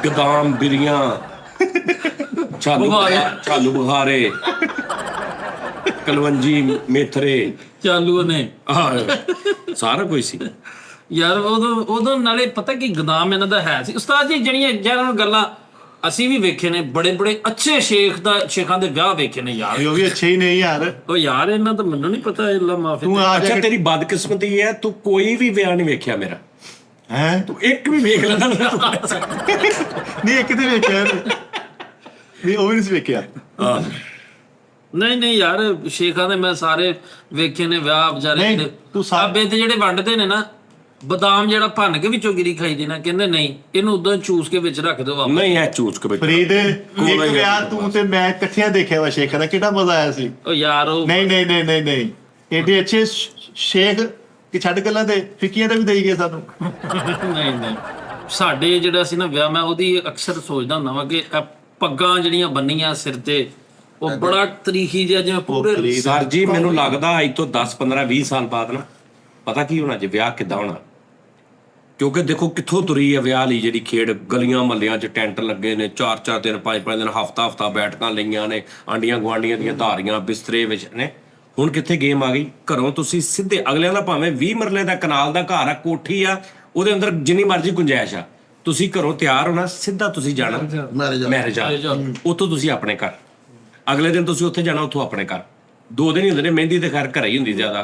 ਗਦਾਮ ਬਿਰੀਆਂ ਚਾਲੂ ਬੁਖਾਰੇ ਕਲਵੰਜੀ ਮੇਥਰੇ ਚਾਲੂ ਨੇ ਸਾਰਾ ਕੁਝ ਸੀ ਯਾਰ ਉਦੋਂ ਨਾਲੇ ਪਤਾ ਕੀ ਗਦਾਮ ਇਹਨਾਂ ਦਾ ਹੈ ਸੀ ਉਸਤਾਦ ਜੀ। ਜਿਹੜੀਆਂ ਜਿਹਨਾਂ ਗੱਲਾਂ ਅਸੀਂ ਵੀ ਵੇਖੇ ਨੇ, ਬੜੇ ਬੜੇ ਅੱਛੇ ਸ਼ੇਖਾਂ ਦੇ ਵਿਆਹ ਵੇਖੇ ਨੇ ਯਾਰ। ਉਹ ਵੀ ਅੱਛੇ ਹੀ ਨਹੀਂ ਯਾਰ। ਉਹ ਯਾਰ ਇਹਨਾਂ ਤਾਂ ਮੈਨੂੰ ਨਹੀਂ ਪਤਾ, ਅੱਲਾ ਮਾਫੀ। ਤੂੰ ਆ ਅੱਛਾ ਜਾ ਤੇਰੀ ਬਦਕਿਸਮਤੀ ਹੈ ਤੂੰ ਕੋਈ ਵੀ ਵਿਆਹ ਨਹੀਂ ਵੇਖਿਆ ਮੇਰਾ। ਹੈ ਤੂੰ ਇੱਕ ਵੀ ਵੇਖ ਲੈਣਾ ਨਹੀਂ ਇੱਕ ਤੇ ਵੇਖਿਆ ਨਹੀਂ, ਉਹ ਵੀ ਨਹੀਂ ਵੇਖਿਆ। ਨਹੀਂ ਯਾਰ ਸ਼ੇਖਾਂ ਦੇ ਮੈਂ ਸਾਰੇ ਵੇਖੇ ਨੇ ਵਿਆਹ ਵਿਚਾਰੇ ਨਹੀਂ, ਜਿਹੜੇ ਤੂੰ ਸਾਬੇ ਤੇ ਜਿਹੜੇ ਵੰਡਦੇ ਨੇ ਨਾ ਬਦਾਮ ਜਿਹੜਾ ਭੰਨ ਕੇ ਵਿੱਚੋਂ ਗਿਰੀ ਖਾਈ ਦੀ ਨਾ, ਕਹਿੰਦੇ ਨਹੀਂ ਇਹਨੂੰ ਉਦੋਂ ਚੂਸ ਕੇ ਵਿੱਚ ਰੱਖ ਦਿਓ ਵਾਪਸ। ਨਹੀਂ ਐ ਚੂਸ ਕੇ ਫਰੀਦ ਇੱਕ ਵਿਆਹ ਤੂੰ ਤੇ ਮੈਂ ਇਕੱਠਿਆਂ ਦੇਖਿਆ ਵਾ ਸ਼ੇਖਾਂ ਦਾ, ਕਿੰਨਾ ਮਜ਼ਾ ਆਇਆ ਸੀ। ਉਹ ਯਾਰ ਉਹ ਨਹੀਂ ਏਡੇ ਅੱਛੇ ਸ਼ੇਖ ਕਿ ਛੱਡ ਗੱਲਾਂ ਤੇ ਫਿੱਕੀਆਂ ਤੇ ਵੀ ਦੇਈ ਗਏ ਸਾਨੂੰ। ਨਹੀਂ ਸਾਡੇ ਜਿਹੜਾ ਸੀ ਨਾ ਵਿਆਹ, ਮੈਂ ਉਹਦੀ ਅਕਸਰ ਸੋਚਦਾ ਹੁੰਦਾ ਵਾਂ ਕਿ ਇਹ ਪੱਗਾਂ ਜਿਹੜੀਆਂ ਬੰਨੀਆਂ ਸਿਰ ਤੇ ਉਹ ਬੜਾ ਤਰੀਖੀ ਜਿਹਾ ਜਿਵੇਂ ਪੂਰੇ ਸਰ ਜੀ ਮੈਨੂੰ ਲੱਗਦਾ ਅੱਜ ਤੋਂ 10 15 20 ਸਾਲ ਬਾਅਦ ਨਾ ਪਤਾ ਕੀ ਹੋਣਾ ਜੇ ਵਿਆਹ ਕਿੱਦਾਂ ਹੋਣਾ, ਕਿਉਂਕਿ ਦੇਖੋ ਕਿੱਥੋਂ ਤੁਰੀ ਹੈ ਵਿਆਹ ਲਈ ਜਿਹੜੀ ਖੇਡ। ਗਲੀਆਂ ਮਹੱਲਿਆਂ 'ਚ ਟੈਂਟ ਲੱਗੇ ਨੇ, 4-4 ਦਿਨ 5-5 ਦਿਨ ਹਫ਼ਤਾ ਬੈਠਕਾਂ ਲਈਆਂ ਨੇ, ਆਂਡੀਆਂ ਗੁਆਂਢੀਆਂ ਦੀਆਂ ਧਾਰੀਆਂ ਬਿਸਤਰੇ ਵਿੱਚ ਨੇ। ਹੁਣ ਕਿੱਥੇ ਗੇਮ ਆ ਗਈ, ਘਰੋਂ ਤੁਸੀਂ ਸਿੱਧੇ ਅਗਲਿਆਂ ਦਾ ਭਾਵੇਂ 20 ਮਰਲੇ ਦਾ ਕਨਾਲ ਦਾ ਘਰ ਆ, ਕੋਠੀ ਆ, ਉਹਦੇ ਅੰਦਰ ਜਿੰਨੀ ਮਰਜ਼ੀ ਗੁੰਜਾਇਸ਼ ਆ, ਤੁਸੀਂ ਘਰੋਂ ਤਿਆਰ ਹੋਣਾ, ਸਿੱਧਾ ਤੁਸੀਂ ਜਾਣਾ ਮੈਰਿਜ ਆ, ਉੱਥੋਂ ਤੁਸੀਂ ਆਪਣੇ ਘਰ, ਅਗਲੇ ਦਿਨ ਤੁਸੀਂ ਉੱਥੇ ਜਾਣਾ, ਉੱਥੋਂ ਆਪਣੇ ਘਰ। 2 ਦਿਨ ਹੀ ਹੁੰਦੇ ਨੇ, ਮਹਿੰਦੀ ਤੇ ਖੈਰ ਘਰੇ ਹੀ ਹੁੰਦੀ ਜ਼ਿਆਦਾ,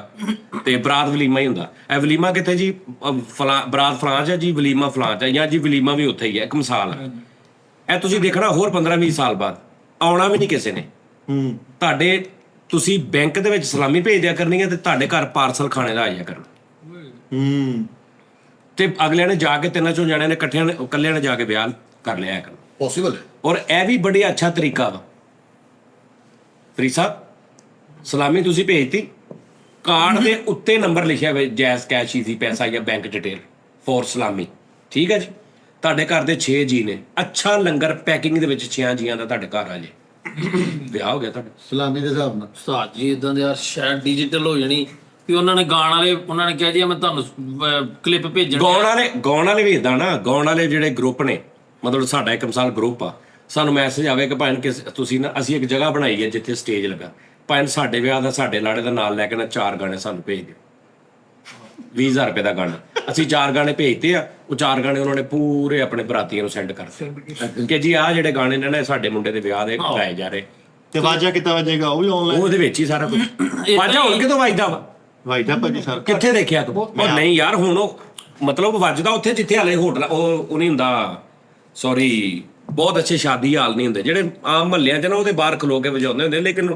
ਤੇ ਬਰਾਤ ਵਲੀਮਾ ਹੀ ਹੁੰਦਾ। ਇਹ ਵਲੀਮਾ ਕਿੱਥੇ ਜੀ, ਬਰਾਤ ਫਲਾਂ 'ਚ ਹੈ ਜੀ, ਵਲੀਮਾ ਫਲਾਂ 'ਚ ਹੈ, ਜਾਂ ਜੀ ਵਲੀਮਾ ਵੀ ਉੱਥੇ ਹੀ ਹੈ। ਇੱਕ ਮਿਸਾਲ ਹੈ, ਇਹ ਤੁਸੀਂ ਦੇਖਣਾ ਹੋਰ 15-20 ਸਾਲ ਬਾਅਦ ਆਉਣਾ ਵੀ ਨਹੀਂ ਕਿਸੇ ਨੇ। ਤੁਹਾਡੇ ਤੁਸੀਂ ਬੈਂਕ ਦੇ ਵਿੱਚ ਸਲਾਮੀ ਭੇਜ ਦਿਆ ਕਰਨੀ ਹੈ ਤੇ ਤੁਹਾਡੇ ਘਰ ਪਾਰਸਲ ਖਾਣੇ ਦਾ ਆ ਜਾਇਆ ਕਰਨਾ। ਤੇ ਅਗਲਿਆਂ ਨੇ ਜਾ ਕੇ 3-4 ਜਣਿਆਂ ਨੇ ਇਕੱਲਿਆਂ ਨੇ ਜਾ ਕੇ ਵਿਆਹ ਕਰ ਲਿਆ ਕਰਨਾ ਪੋਸੀਬਲ ਹੈ। ਔਰ ਇਹ ਵੀ ਬੜੀ ਅੱਛਾ ਤਰੀਕਾ ਵਾ। ਫਰੀਦ ਸਾਹਿਬ ਸਲਾਮੀ ਤੁਸੀਂ ਭੇਜਤੀ, ਕਾਰਡ ਦੇ ਉੱਤੇ ਨੰਬਰ ਲਿਖਿਆ ਹੋਇਆ, ਜੈਸ ਕੈਸ਼ ਈਜ਼ੀ ਪੈਸਾ ਜਾਂ ਬੈਂਕ ਡਿਟੇਲ ਫੋਰ ਸਲਾਮੀ, ਠੀਕ ਹੈ ਜੀ। ਤੁਹਾਡੇ ਘਰ ਦੇ 6 ਜੀ ਨੇ, ਅੱਛਾ ਲੰਗਰ ਪੈਕਿੰਗ ਦੇ ਵਿੱਚ 6 ਜੀਆਂ ਦਾ ਤੁਹਾਡੇ ਘਰ ਆ ਜੇ, ਵਿਆਹ ਹੋ ਗਿਆ ਤੁਹਾਡਾ ਸਲਾਮੀ ਦੇ ਹਿਸਾਬ ਨਾਲ। ਉਸਤਾਦ ਜੀ ਇਦਾਂ ਦੇ ਯਾਰ ਸ਼ਾਇਦ ਡਿਜੀਟਲ ਹੋ ਜਾਣੀ ਵੀ ਉਹਨਾਂ ਨੇ ਗਾਣ ਵਾਲੇ, ਉਹਨਾਂ ਨੇ ਕਿਹਾ ਜੀ ਮੈਂ ਤੁਹਾਨੂੰ ਕਲਿੱਪ ਭੇਜਣ। ਗਾਉਣ ਵਾਲੇ ਵੀ ਇਦਾਂ ਨਾ, ਗਾਉਣ ਵਾਲੇ ਜਿਹੜੇ ਗਰੁੱਪ ਨੇ, ਮਤਲਬ ਸਾਡਾ ਇੱਕ ਮਿਸਾਲ ਗਰੁੱਪ ਆ, ਸਾਨੂੰ ਮੈਸੇਜ ਆਵੇ ਕਿ ਭਾਵੇਂ ਤੁਸੀਂ ਨਾ, ਅਸੀਂ ਇੱਕ ਜਗ੍ਹਾ ਬਣਾਈ ਹੈ ਜਿੱਥੇ ਸਟੇਜ ਲੱਗਾ, ਭਾਵੇਂ ਸਾਡੇ ਵਿਆਹ ਦਾ ਸਾਡੇ ਲਾੜੇ ਦਾ ਨਾਲ ਲੈ ਕੇ ਨਾ 4 ਗਾਣੇ ਸਾਨੂੰ ਭੇਜ ਦਿਓ, 20,000 ਰੁਪਏ ਦਾ ਗਾਣਾ। ਅਸੀਂ 4 ਗਾਣੇ ਭੇਜਤੇ ਆ, ਉਹ 4 ਗਾਣੇ ਉਹਨਾਂ ਨੇ ਪੂਰੇ ਆਪਣੇ ਬਰਾਤੀਆਂ ਨੂੰ ਸੈਂਡ ਕਰਤੇ ਕਿ ਜੀ ਆਹ ਜਿਹੜੇ ਗਾਣੇ ਨੇ ਨਾ ਸਾਡੇ ਮੁੰਡੇ ਦੇ ਵਿਆਹ ਦੇ ਗਾਏ ਜਾ ਰਹੇ। ਤੇ ਵਾਜਾ ਕਿੱਦਾਂ ਵੱਜੇਗਾ, ਉਹ ਵੀ ਆਨਲਾਈਨ ਉਹਦੇ ਵਿੱਚ ਹੀ ਸਾਰਾ ਕੁਝ। ਵਾਜਾ ਹੁਣ ਕਿਤੋਂ ਵੱਜਦਾ ਵਾ, ਵਾਜਦਾ ਭਾਜੀ ਸਰ, ਕਿੱਥੇ ਦੇਖਿਆ ਤੂੰ? ਉਹ ਨਹੀਂ ਯਾਰ, ਹੁਣ ਉਹ ਮਤਲਬ ਵੱਜਦਾ ਉੱਥੇ ਜਿੱਥੇ ਹਾਲੇ ਹੋਟਲ ਉਹ ਨਹੀਂ ਹੁੰਦਾ, ਸੌਰੀ ਬਹੁਤ ਅੱਛੇ ਸ਼ਾਦੀ ਹਾਲ ਨਹੀਂ ਹੁੰਦੇ ਜਿਹੜੇ ਆਮ ਮਹੱਲਿਆਂ 'ਚ ਨਾ, ਉਹਦੇ ਬਾਹਰ ਖਲੋ ਕੇ ਵਜਾਉਂਦੇ ਹੁੰਦੇ। ਲੇਕਿਨ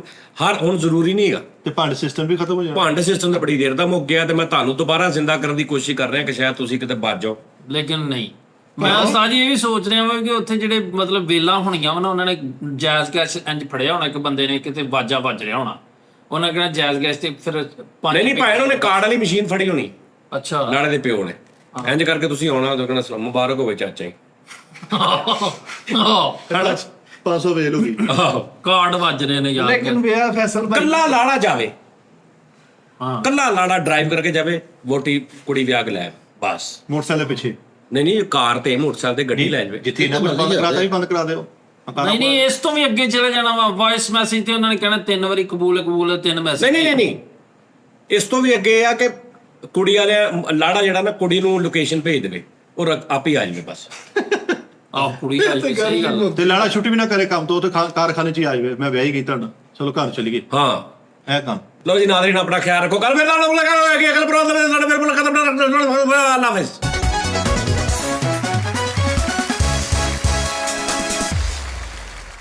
ਹੁਣ ਜ਼ਰੂਰੀ ਨਹੀਂ ਹੈਗਾ। ਤੇ ਭੰਡ ਸਿਸਟਮ ਵੀ ਖਤਮ ਹੋ ਜਾਣਾ। ਭੰਡ ਸਿਸਟਮ ਤਾਂ ਬੜੀ ਦੇਰ ਦਾ ਮੁੱਕ ਗਿਆ, ਤੇ ਮੈਂ ਤੁਹਾਨੂੰ ਦੁਬਾਰਾ ਜ਼ਿੰਦਾ ਕਰਨ ਦੀ ਕੋਸ਼ਿਸ਼ ਕਰ ਰਿਹਾ ਕਿ ਸ਼ਾਇਦ ਤੁਸੀਂ ਕਿਤੇ ਬਚ ਜਾਓ। ਲੇਕਿਨ ਨਹੀਂ, ਮੈਂ ਉਸਤਾਦ ਜੀ ਇਹ ਵੀ ਸੋਚ ਰਿਹਾ ਵਾਂ ਕਿ ਉੱਥੇ ਜਿਹੜੇ ਮਤਲਬ ਵੇਲਾਂ ਹੋਣੀਆਂ ਵਾ ਨਾ, ਉਹਨਾਂ ਨੇ ਜਾਇਜ਼ ਗੈਸ ਇੰਜ ਫੜਿਆ ਹੋਣਾ, ਇੱਕ ਬੰਦੇ ਨੇ ਕਿਤੇ ਵਾਜਾ ਵੱਜ ਰਿਹਾ ਹੋਣਾ, ਉਹਨਾਂ ਕਹਿਣਾ ਜਾਇਜ਼ ਗੈਸ ਤੇ ਫਿਰ ਨਹੀਂ ਭਾਵੇਂ ਉਹਨੇ ਕਾਰਡ ਵਾਲੀ ਮਸ਼ੀਨ ਫੜੀ ਹੋਣੀ, ਅੱਛਾ ਲਾੜੇ ਦੇ ਪਿਓ ਨੇ, ਇੰਜ ਕਰਕੇ ਤੁਸੀਂ ਆਉਣਾ, ਉਹਦਾ ਕਹਿਣਾ ਸਲਾਮ ਮੁਬਾਰਕ ਹੋਵੇ ਚਾਚਾ ਜੀ, 500 ਵੇਲ ਹੋ ਗਈ। ਕਾਰਡ ਵੱਜ ਰਹੇ ਨੇ ਯਾਰ। ਲੇਕਿਨ ਵਿਆਹ ਫੈਸਲ ਕੱਲਾ ਲਾੜਾ ਜਾਵੇ, ਹਾਂ ਕੱਲਾ ਲਾੜਾ ਡਰਾਈਵ ਕਰਕੇ ਜਾਵੇ, ਵੋਟੀ ਕੁੜੀ ਵਿਆਹ ਕੇ ਲੈ, ਬਸ। ਮੋਟਰਸਾਈਕਲ ਦੇ ਪਿੱਛੇ ਨਹੀਂ ਕਾਰ ਤੇ ਮੋਟਰਸਾਈਕਲ ਤੇ ਗੱਡੀ ਲੈ ਜਾਵੇ, ਜਿੱਥੇ ਇਹਨਾਂ ਬੰਦ ਕਰਾਤਾ ਵੀ ਬੰਦ ਕਰਾ ਦਿਓ। ਨਹੀਂ ਇਸ ਤੋਂ ਵੀ ਅੱਗੇ ਚਲੇ ਜਾਣਾ ਵਾ, ਵੌਇਸ ਮੈਸੇਜ ਤੇ ਉਹਨਾਂ ਨੇ ਕਹਿਣਾ 3 ਵਾਰੀ ਕਬੂਲ 3 ਮੈਸੇਜ। ਨਹੀਂ ਇਸ ਤੋਂ ਵੀ ਅੱਗੇ ਆ ਕਿ ਕੁੜੀ ਵਾਲੇ ਲਾੜਾ ਜਿਹੜਾ ਨਾ ਕੁੜੀ ਨੂੰ ਲੋਕੇਸ਼ਨ ਭੇਜ ਦੇਵੇ, ਉਹ ਆਪ ਹੀ ਆ ਜਾਵੇ ਬਸ। ਆਹ ਕੁੜੀ ਆ ਜੀ, ਸਹੀ ਗੱਲ। ਤੇ ਲਾੜਾ ਛੁੱਟੀ ਵੀ ਨਾ ਕਰੇ ਕੰਮ ਤੋਂ, ਉਹ ਤੇ ਕਾਰਖਾਨੇ 'ਚ ਹੀ ਆ ਜਾਵੇ, ਮੈਂ ਵਿਆਹ ਹੀ ਗਈ ਤੁਹਾਡਾ, ਚਲੋ ਘਰ ਚਲੀ ਗਈ। ਹਾਂ ਇਹ ਕੰਮ ਲਓ ਜੀ ਨਾਜ਼ਰੀਨ ਆਪਣਾ ਖਿਆਲ ਰੱਖੋ ਕੱਲ ਫਿਰ ਨਾਲ ਮੁਲਾਕਾਤ ਹੋਏਗੀ ਅਗਲੇ ਪ੍ਰੋਗਰਾਮ ਦੇ ਵਿੱਚ ਸਾਡੇ ਫਿਰ ਮੁਲਾਕਾਤ ਅੱਲਾ ਹਾਫਿਜ਼